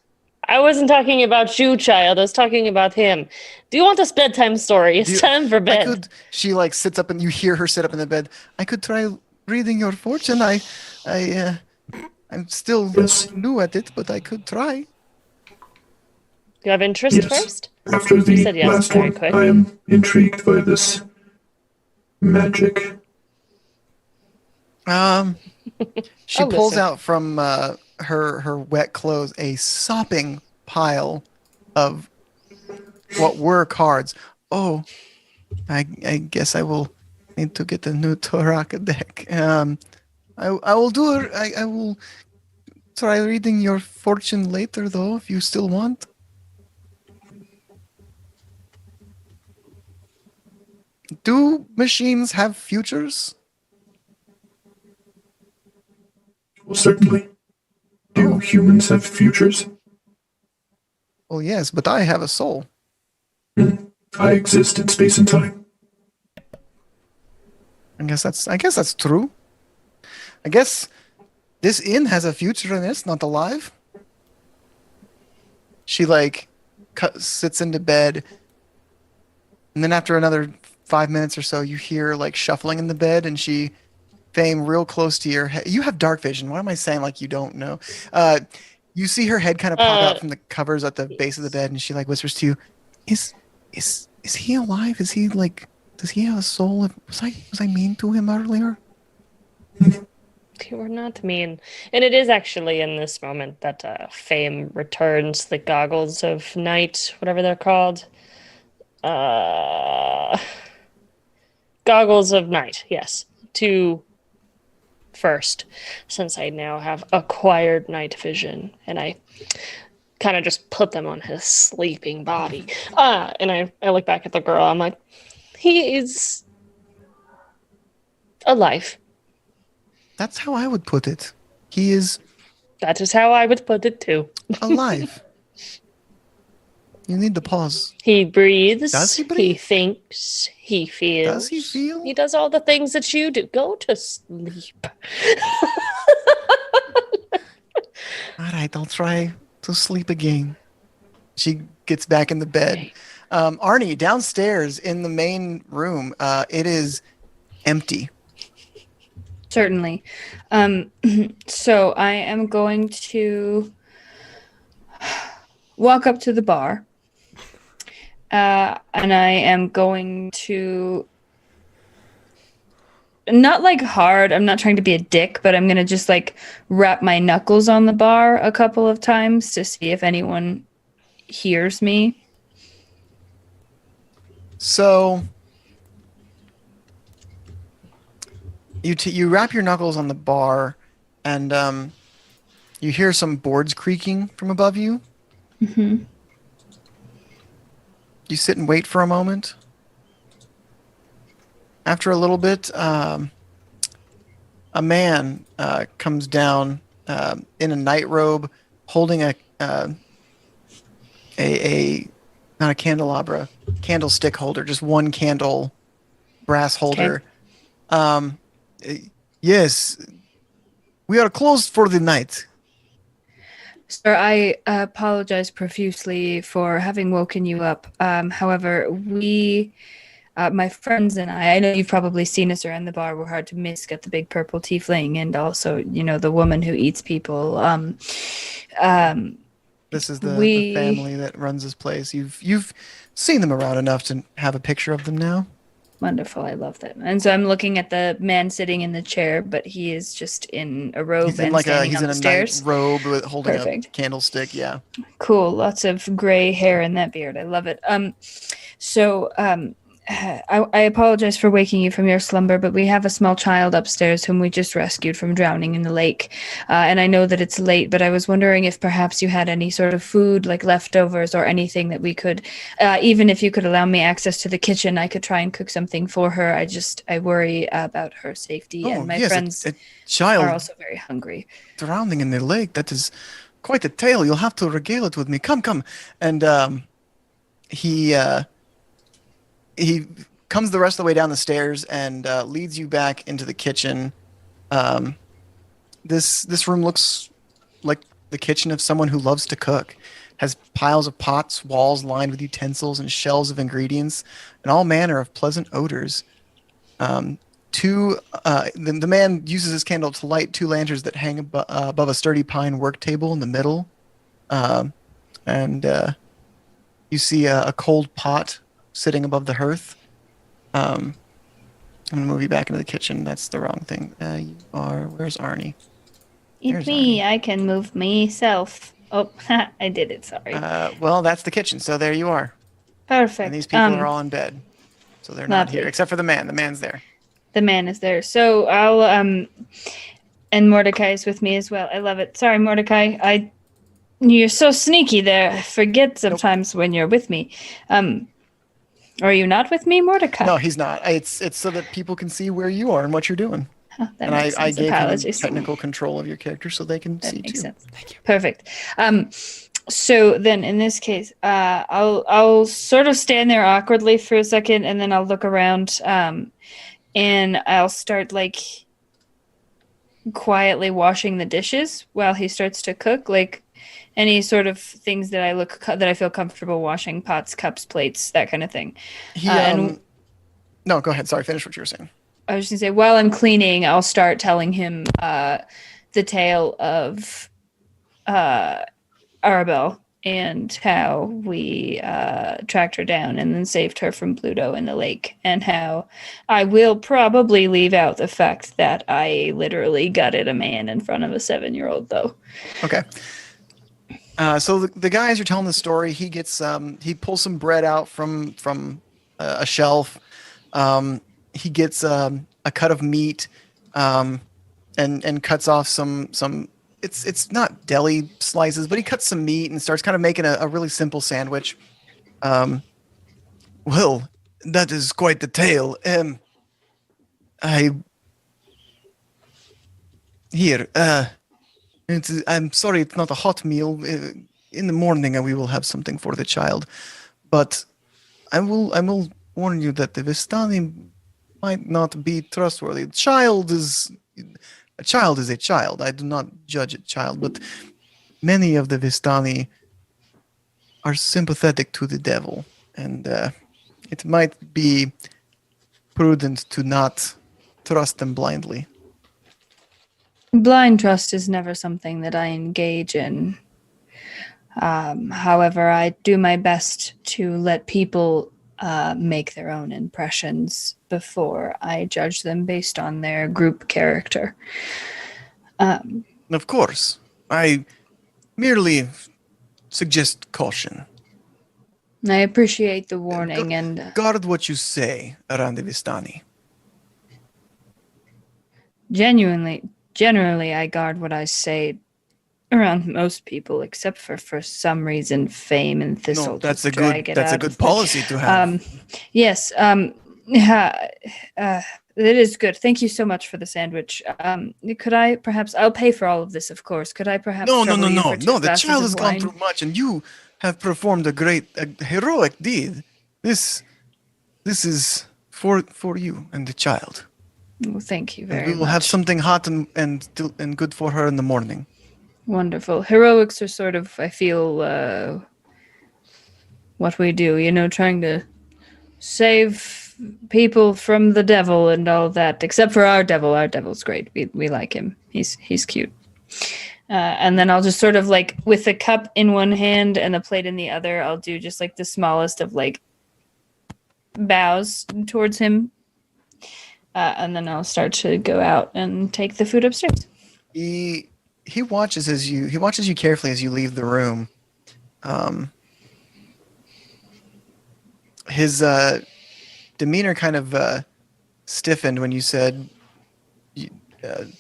I wasn't talking about you, child. I was talking about him. Do you want a bedtime story? It's time for bed. She like sits up and you hear her sit up in the bed. I could try reading your fortune. I'm still new at it, but I could try. Do you have interest first? After You the said yes last very one, quick. I am intrigued by this magic. She I'll pulls listen. out from her wet clothes a sopping pile of what were cards. Oh, I guess I will need to get a new Toraka deck. I will do it. I will try reading your fortune later, though, if you still want. Do machines have futures? Well, certainly. Do humans have futures? Well, yes, but I have a soul. I exist in space and time. I guess that's true. I guess this inn has a future and it's not alive. She sits into bed, and then after another 5 minutes or so, you hear shuffling in the bed, and she came real close to your head. You have dark vision. What am I saying? Like you don't know. You see her head kind of pop out from the covers at the base of the bed, and she whispers to you, "Is he alive? Is he does he have a soul? Was I mean to him earlier?" You were not mean. And it is actually in this moment that Fame returns the goggles of night, whatever they're called. Goggles of night, yes. To first, since I now have acquired night vision, and I kind of just put them on his sleeping body. And I look back at the girl, I'm like, he is alive. That's how I would put it. He is. That is how I would put it too. Alive. You need to pause. He breathes. Does he breathe? He thinks. He feels. Does he feel? He does all the things that you do. Go to sleep. All right, I'll try to sleep again. She gets back in the bed. Arnie, downstairs in the main room, it is empty. Certainly. So I am going to walk up to the bar. And I am going to not hard. I'm not trying to be a dick, but I'm going to just wrap my knuckles on the bar a couple of times to see if anyone hears me. So you wrap your knuckles on the bar, and you hear some boards creaking from above you. Mm-hmm. You sit and wait for a moment. After a little bit, a man comes down in a night robe, holding a not a candelabra, candlestick holder, just one candle, brass holder. Okay. Yes, we are closed for the night. Sir, I apologize profusely for having woken you up. However, we, my friends and I know you've probably seen us around the bar. We're hard to miss. Got the big purple tiefling, and also, the woman who eats people. This is the family that runs this place. You've seen them around enough to have a picture of them now. Wonderful, I love that. And so I'm looking at the man sitting in the chair, but he is just in a robe He's in and standing he's on in the a stairs. night robe with holding Perfect. a candlestick. Yeah. Cool, lots of gray hair in that beard. I love it. I apologize for waking you from your slumber, but we have a small child upstairs whom we just rescued from drowning in the lake. And I know that it's late, but I was wondering if perhaps you had any sort of food, like leftovers or anything that we could, even if you could allow me access to the kitchen, I could try and cook something for her. I worry about her safety, and my friends a child are also very hungry. drowning in the lake. That is quite a tale. You'll have to regale it with me. Come. And he comes the rest of the way down the stairs and leads you back into the kitchen. This room looks like the kitchen of someone who loves to cook. Has piles of pots, walls lined with utensils, and shelves of ingredients, and all manner of pleasant odors. The man uses his candle to light 2 lanterns that hang above a sturdy pine work table in the middle. And you see a cold pot sitting above the hearth. I'm going to move you back into the kitchen. That's the wrong thing. Where's Arnie? It's me. I can move myself. Oh, I did it. Sorry. Well, that's the kitchen. So there you are. Perfect. And these people are all in bed. So they're not here, except for the man. The man's there. The man is there. So I'll, and Mordecai is with me as well. I love it. Sorry, Mordecai. You're so sneaky there. I forget sometimes when you're with me. Are you not with me, Mordecai? No, he's not. It's so that people can see where you are and what you're doing. Oh, that and makes I sense. gave Apologies. him technical control of your character so they can That see makes too. sense. Thank you. Perfect. So then in this case, I'll sort of stand there awkwardly for a second, and then I'll look around, and I'll start like quietly washing the dishes while he starts to cook, like any sort of things that I feel comfortable washing: pots, cups, plates, that kind of thing. No, go ahead. Sorry, finish what you were saying. I was just gonna say, while I'm cleaning, I'll start telling him the tale of Arabelle and how we tracked her down and then saved her from Pluto in the lake, and how I will probably leave out the fact that I literally gutted a man in front of a 7-year-old, though. Okay. So the guy, as you're telling the story, he gets he pulls some bread out from a shelf. He gets a cut of meat, and cuts off some. It's not deli slices, but he cuts some meat and starts kind of making a really simple sandwich. Well, that is quite the tale. I'm sorry, it's not a hot meal. In the morning, we will have something for the child, but I will warn you that the Vistani might not be trustworthy. A child is a child. I do not judge a child, but many of the Vistani are sympathetic to the devil, and it might be prudent to not trust them blindly. Blind trust is never something that I engage in. However, I do my best to let people make their own impressions before I judge them based on their group character. Of course. I merely suggest caution. I appreciate the warning and guard what you say around the Vistani. Generally, I guard what I say around most people, except for some reason, fame and Thistle. No, that's a good policy to have. Yes. It is good. Thank you so much for the sandwich. Could I perhaps? I'll pay for all of this, of course. Could I perhaps? No. The child has gone through much, and you have performed a heroic deed. This is for you and the child. Well, thank you very much. We will have something hot and good for her in the morning. Wonderful. Heroics are sort of, I feel, what we do, trying to save people from the devil and all that, except for our devil. Our devil's great. We like him. He's cute. And then I'll just sort of like, with the cup in one hand and the plate in the other, I'll do just like the smallest of like bows towards him. And then I'll start to go out and take the food upstairs. He watches you carefully as you leave the room. His demeanor kind of stiffened when you said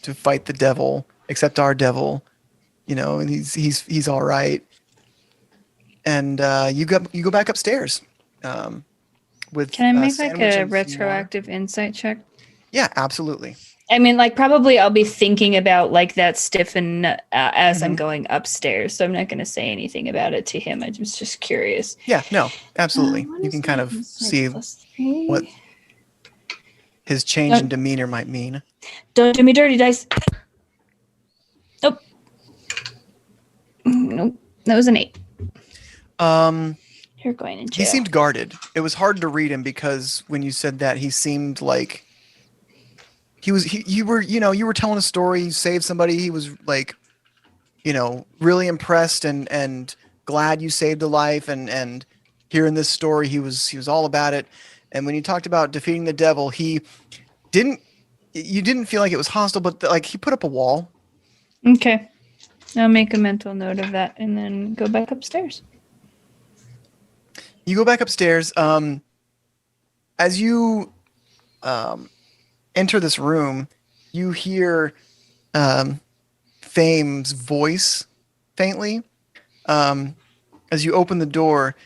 to fight the devil, except our devil, and he's all right. And you go back upstairs. Can I make like a retroactive insight check? Yeah, absolutely. I mean, like, probably I'll be thinking about, like, that stiffen as I'm going upstairs, so I'm not going to say anything about it to him. I'm just curious. Yeah, no, absolutely. You can kind of see what his change in demeanor might mean. Don't do me dirty, dice. Nope. Nope. That was an 8. You're going in jail. He seemed guarded. It was hard to read him because when you said that, he seemed like you were telling a story, you saved somebody. He was like, really impressed and glad you saved a life. And hearing this story, he was all about it. And when you talked about defeating the devil, you didn't feel like it was hostile, but like he put up a wall. Okay. I'll make a mental note of that and then go back upstairs. You go back upstairs. As you enter this room, you hear Fame's voice faintly. As you open the door,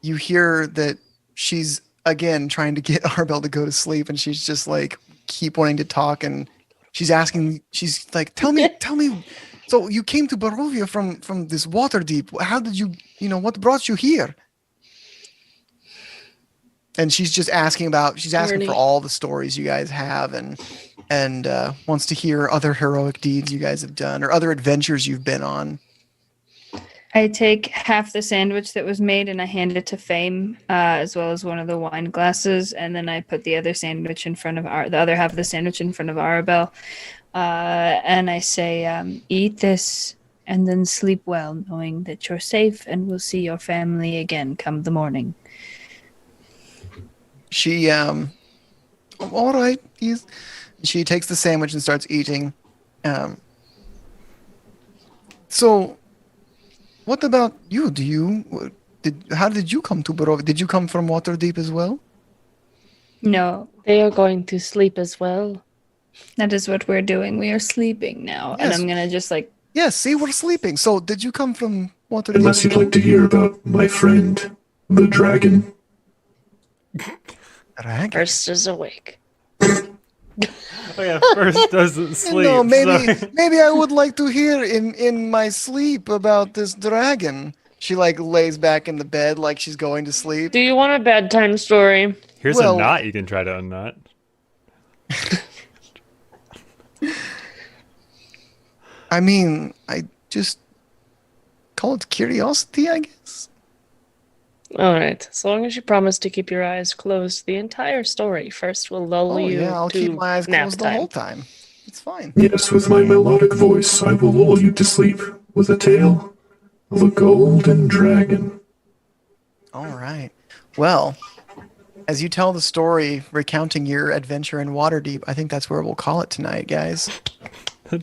you hear that she's again trying to get Arbel to go to sleep, and she's just like keep wanting to talk, and she's like, tell me. So you came to Barovia from this water deep. How did you what brought you here? And she's asking for all the stories you guys have and wants to hear other heroic deeds you guys have done or other adventures you've been on. I take half the sandwich that was made and I hand it to Fame, as well as one of the wine glasses, and then I put the other sandwich in front of the other half of the sandwich in front of Arabelle, and I say, "Eat this and then sleep well, knowing that you're safe and we'll see your family again come the morning." She, all right. She takes the sandwich and starts eating. So, what about you? How did you come to Barovia? Did you come from Waterdeep as well? No. They are going to sleep as well. That is what we're doing. We are sleeping now. Yes. And I'm going to just like... Yes, see, we're sleeping. So, did you come from Waterdeep? Unless you'd like to hear about my friend, the dragon. First is awake. Oh yeah, first doesn't sleep. No, maybe I would like to hear in my sleep about this dragon. She like lays back in the bed like she's going to sleep. Do you want a bedtime story? Here's a knot you can try to unknot. I mean, I just call it curiosity, I guess. All right. As long as you promise to keep your eyes closed the entire story. First, we'll lull you yeah, I'll to keep my eyes nap closed the time. whole time. It's fine. Yes, with my melodic voice, I will lull you to sleep with a tale of a golden dragon. All right. Well, as you tell the story recounting your adventure in Waterdeep, I think that's where we'll call it tonight, guys.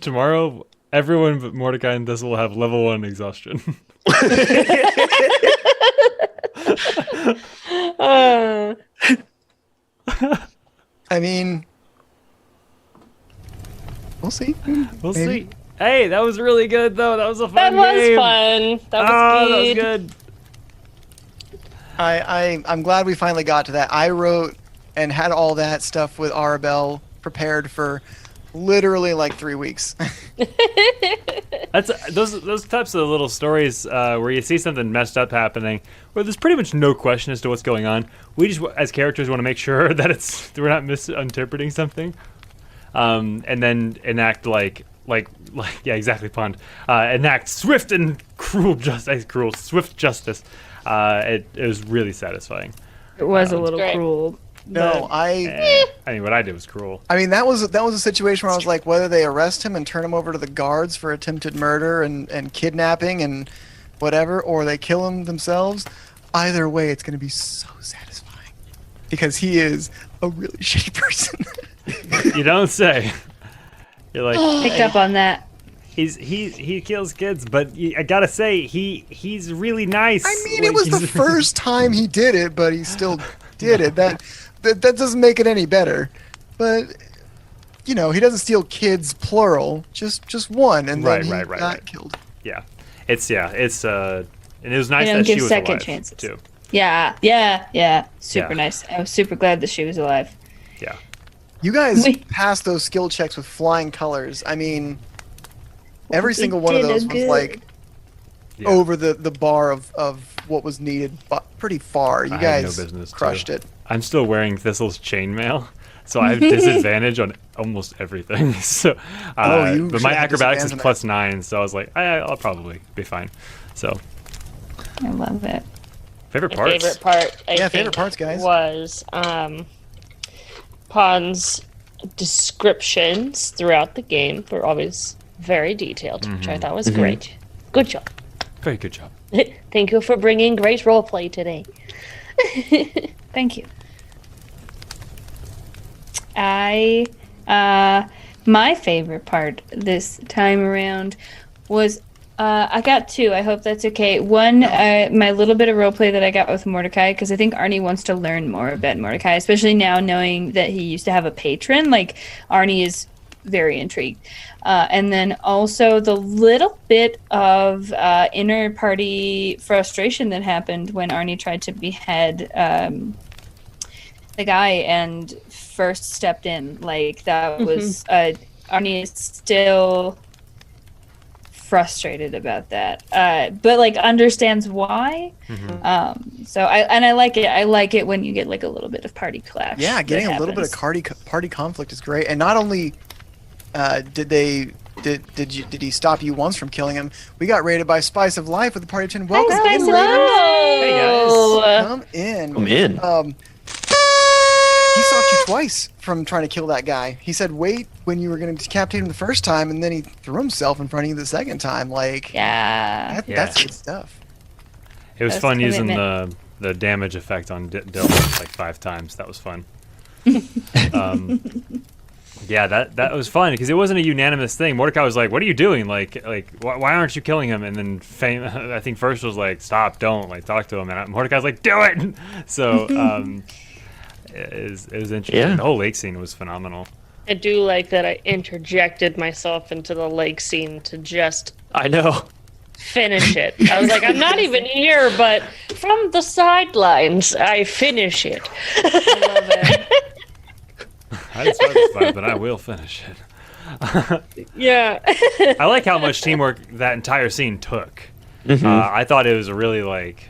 Tomorrow, everyone but Mordecai and Thistle will have level 1 exhaustion. I mean, we'll see. We'll Maybe. see. Hey, that was really good, though. That was a fun That was game. fun. That was That was good. good. I'm glad we finally got to that. I wrote and had all that stuff with Arabelle prepared for literally like 3 weeks. That's those types of little stories where you see something messed up happening, where there's pretty much no question as to what's going on. We just, as characters, want to make sure that we're not misinterpreting something, and then enact like yeah, exactly, Pond. Enact swift and swift justice. It was really satisfying. It was a little great. cruel. No, I mean, what I did was cruel. I mean, that was a situation where I was like, whether they arrest him and turn him over to the guards for attempted murder and kidnapping and whatever, or they kill him themselves, either way, it's going to be so satisfying because he is a really shitty person. You don't say. You're like, Picked up on that. He kills kids, but I gotta say he's really nice. I mean, it was the first time he did it, but he still did it. That doesn't make it any better. But he doesn't steal kids plural, just one, and then he got killed. Yeah, and it was nice You don't that give she was second alive chances. too. Yeah. Super nice. I was super glad that she was alive. Yeah. You guys passed those skill checks with flying colors. I mean, every single one of those was like over the bar of what was needed, but pretty far. You guys no business crushed it. I'm still wearing Thistle's chainmail, so I have disadvantage on almost everything. So, but my acrobatics is +9, so I was like, I'll probably be fine. So, I love it. favorite My parts. favorite part, I favorite think, parts, guys. was Pon's descriptions throughout the game were always very detailed, which I thought was great. Good job. Very good job. Thank you for bringing great roleplay today. Thank you. My favorite part this time around was I got two. I hope that's okay. One, my little bit of roleplay that I got with Mordecai, because I think Arnie wants to learn more about Mordecai, especially now knowing that he used to have a patron. Like, Arnie is very intrigued. And then also the little bit of inner party frustration that happened when Arnie tried to behead the guy and first stepped in. Like, that was Arnie is still frustrated about that, but like understands why. So I like it. I like it when you get like a little bit of party clash. Yeah, getting a little bit of party conflict is great. And not only did he stop you once from killing him, we got raided by Spice of Life with the party of 10. Welcome in, raiders. Hey guys. Come in. Come in. He stopped you twice from trying to kill that guy. He said, wait, when you were going to decapitate him the first time, and then he threw himself in front of you the second time. Like, that's good stuff. It was That's fun using commitment. the damage effect on Dylan like 5 times. That was fun. Yeah, that was fun because it wasn't a unanimous thing. Mordecai was like, "What are you doing? Like, why aren't you killing him?" And then I think first was like, "Stop! Don't like talk to him." And Mordecai's like, "Do it!" So it was interesting. Yeah. The whole lake scene was phenomenal. I do like that I interjected myself into the lake scene to just I know. finish it. I was like, I'm not even here, but from the sidelines, I finish it. I love it. I didn't start the fight, but I will finish it. Yeah. I like how much teamwork that entire scene took. I thought it was a really like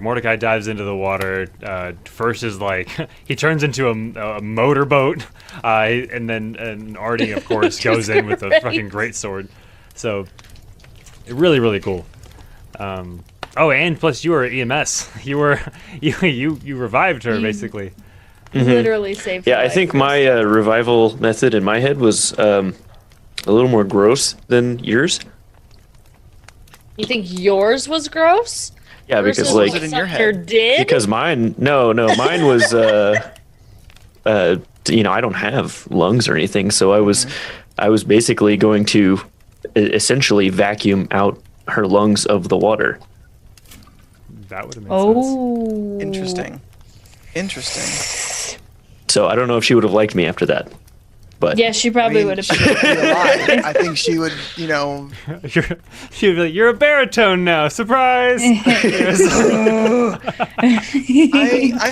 Mordecai dives into the water. First is like he turns into a motorboat, and then Artie of course goes in with a fucking great sword. So really cool. Oh, and plus you were EMS. You revived her basically. Literally saved. Yeah, her I life. think my revival method in my head was a little more gross than yours. You think yours was gross? Yeah, because Versus like Was it in what your Sucker head? did? because mine mine was I don't have lungs or anything, so I was basically going to essentially vacuum out her lungs of the water. That would have made sense. Oh, Interesting. So I don't know if she would have liked me after that. But Yeah, she probably would have. She would be alive. I think she would, She'd be like, "You're a baritone now, surprise!" I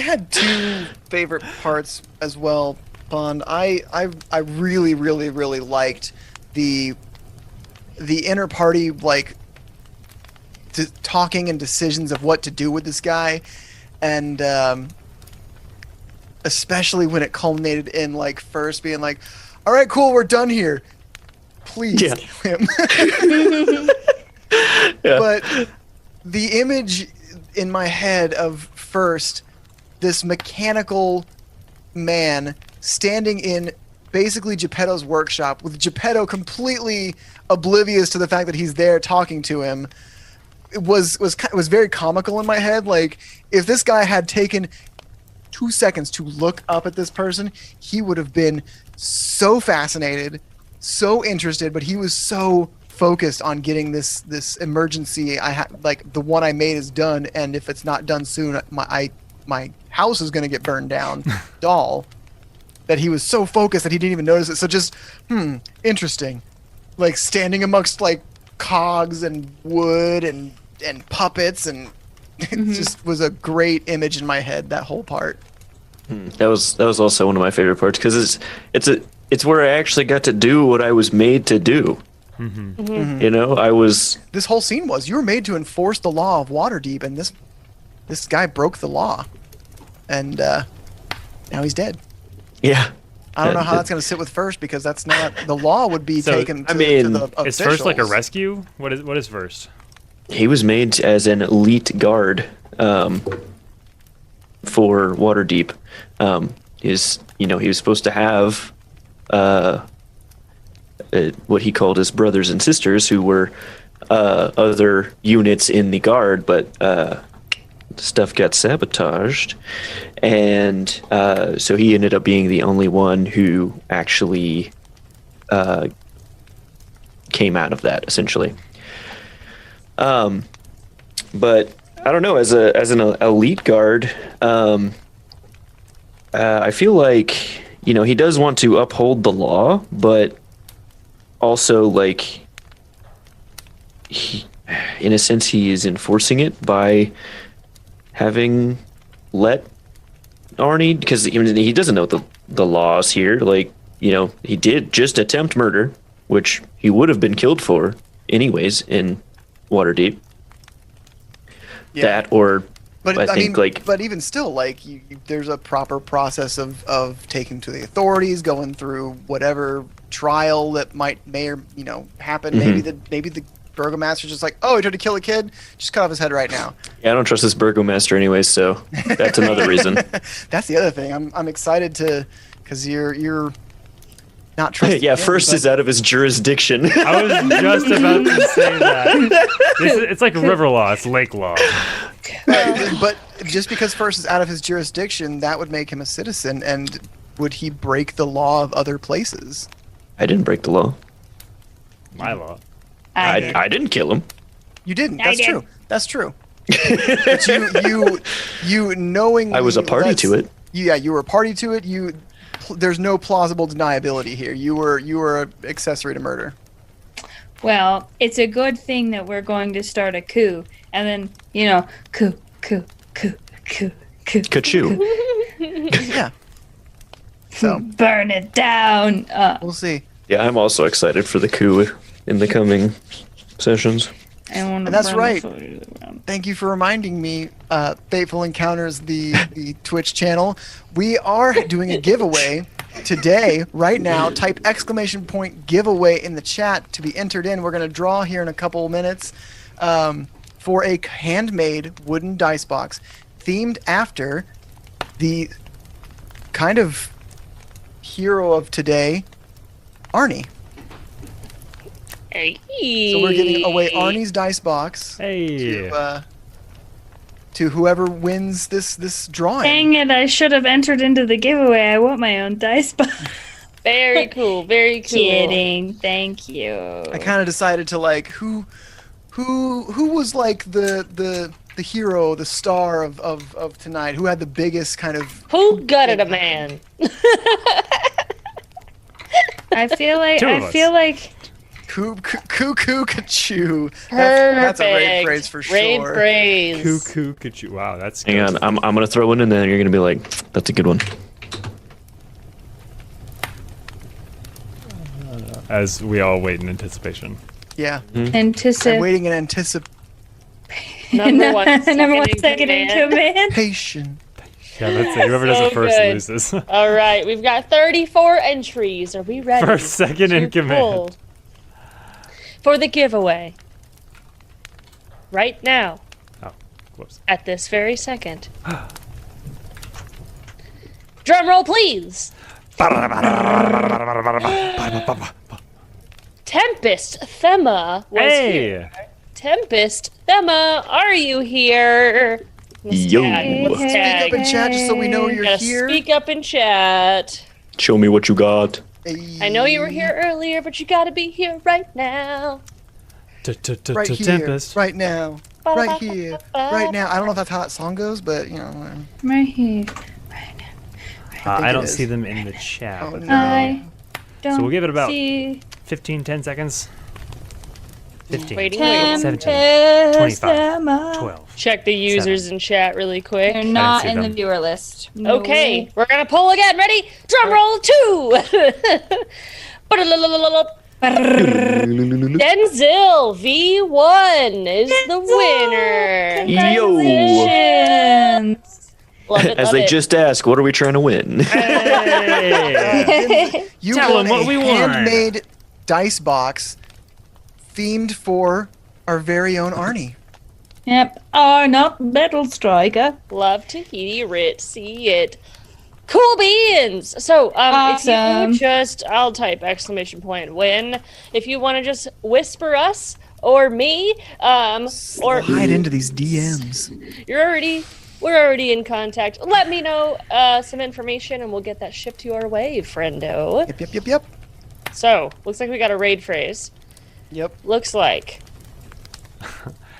had two favorite parts as well, Bond. I really liked the inner party like talking and decisions of what to do with this guy, and especially when it culminated in like first being like, "All right, cool, we're done here. Please kill him." Yeah. But the image in my head of first this mechanical man standing in basically Geppetto's workshop with Geppetto completely oblivious to the fact that he's there talking to him was very comical in my head. Like, if this guy had taken 2 seconds to look up at this person, he would have been so fascinated, so interested, but he was so focused on getting this emergency. Like the one I made is done, and if it's not done soon, my house is going to get burned down. Doll. That he was so focused that he didn't even notice it. So just interesting, like standing amongst like cogs and wood and puppets, and it just was a great image in my head. That whole part. That was also one of my favorite parts because it's where I actually got to do what I was made to do. You know, This whole scene was you were made to enforce the law of Waterdeep, and this guy broke the law, and now he's dead. Yeah. I don't know how that's going to sit with first, because that's not the law would be taken. To, I mean, to the is first like a officials. rescue? What is first? he was made as an elite guard for Waterdeep. He was supposed to have what he called his brothers and sisters who were other units in the guard, but stuff got sabotaged, and so he ended up being the only one who actually came out of that, essentially. But I don't know, as an elite guard, I feel like, he does want to uphold the law, but also, like, in a sense, he is enforcing it by having let Arnie, because he doesn't know the laws here. Like, he did just attempt murder, which he would have been killed for anyways in Waterdeep. Yeah. That, or But I think, like, but even still, like, there's a proper process of taking to the authorities, going through whatever trial that may or happen. Mhm. Maybe the burgomaster's just like, oh, he tried to kill a kid, just cut off his head right now. yeah, I don't trust this burgomaster anyways, so that's another reason. That's the other thing. I'm excited because you're not trusting. Yeah, him, first but- is out of his jurisdiction. I was just about to say that. It's like river law. It's lake law. But just because first is out of his jurisdiction, that would make him a citizen, and would he break the law of other places? I didn't break the law. My law. I didn't kill him. You didn't. I That's did. true. That's true. But you knowingly. I was a party to it. Yeah, you were a party to it. There's no plausible deniability here. You were an accessory to murder. Well, it's a good thing that we're going to start a coup, and then coup. Kachoo. Yeah. So Burn it down. we'll see. Yeah, I'm also excited for the coup in the coming sessions. I want to. And that's burn right. the photo to the ground. Thank you for reminding me, Fateful Encounters, the Twitch channel. We are doing a giveaway today, right now. Type !giveaway in the chat to be entered in. We're going to draw here in a couple minutes for a handmade wooden dice box themed after the kind of hero of today, Arnie. Hey. So we're giving away Arnie's dice box Hey. to whoever wins this drawing. Dang it! I should have entered into the giveaway. I want my own dice box. Very cool. Very cool. Kidding. Thank you. I kind of decided to like who was like the hero, the star of tonight. Who had the biggest kind of Who gutted a man? I feel like Two of us. Kachoo. Perfect. That's a raid phrase for Raid sure. phrase. Cuckoo, cuckoo. Wow, that's Hang good. on, I'm gonna throw one in there and you're gonna be like, that's a good one. As we all wait in anticipation. Yeah. I'm waiting in anticipation. Number one second in command. Yeah, that's it. Whoever does So it first good. loses. All right, we've got 34 entries. Are we ready? First, second in to command. pull for the giveaway. Right now. Oh, whoops. At this very second. Drum roll, please. Tempest Thema was here. Tempest Thema, are you here? Yo. Speak up in chat just so we know you're Gotta here. Speak up in chat. Show me what you got. I know you were here earlier, but you gotta be here right now. Right here, Tempest. right now, right here, right now. I don't know if that's how that song goes, but Right here. I it don't is. see them in the chat. Oh, but no. I don't So we'll give it about see 15, 10 seconds. 15, Waiting, 17, 25, 12. Check the users in chat really quick. They're not see in the them. viewer list. No Okay, way. we're gonna pull again. Ready? Drum roll 2. Denzil V1 is the winner. Yo. Congratulations. Love it, As love they it. just asked, what are we trying to win? You Tell won 'em what a we want. handmade dice box themed for our very own Arnie. Yep. Are not Metal Striker. Love to hear it, see it. Cool beans! So, if Awesome. you just, I'll type exclamation point win. If you want to just whisper us or me, or Hide into these DMs. we're already in contact. Let me know some information and we'll get that shipped to your way, friendo. Yep. So, looks like we got a raid phrase. Yep. Looks like.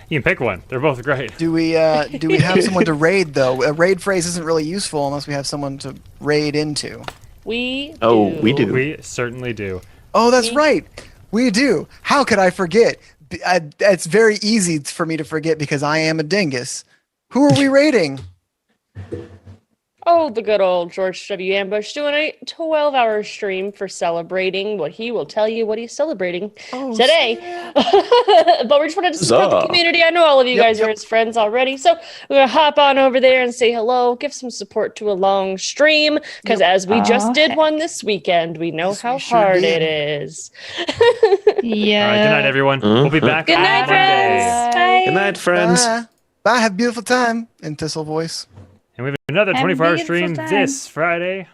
You can pick one. They're both great. Do we have someone to raid though? A raid phrase isn't really useful unless we have someone to raid into. We do. We certainly do. Oh, that's right. We do. How could I forget? It's very easy for me to forget because I am a dingus. Who are we raiding? Oh, the good old George W. Ambush doing a 12-hour stream for celebrating what he will tell you what he's celebrating today. But we just wanted to support the community. I know all of you guys are his friends already. So we're going to hop on over there and say hello, give some support to a long stream. Because as we just did one this weekend, we know how hard it is. Yeah. All right, good night, everyone. We'll be back Good on night, Monday. friends. Bye. Good night, friends. Bye. Have a beautiful time in Thistle voice. And we have another Have a 24-hour beautiful stream time. this Friday.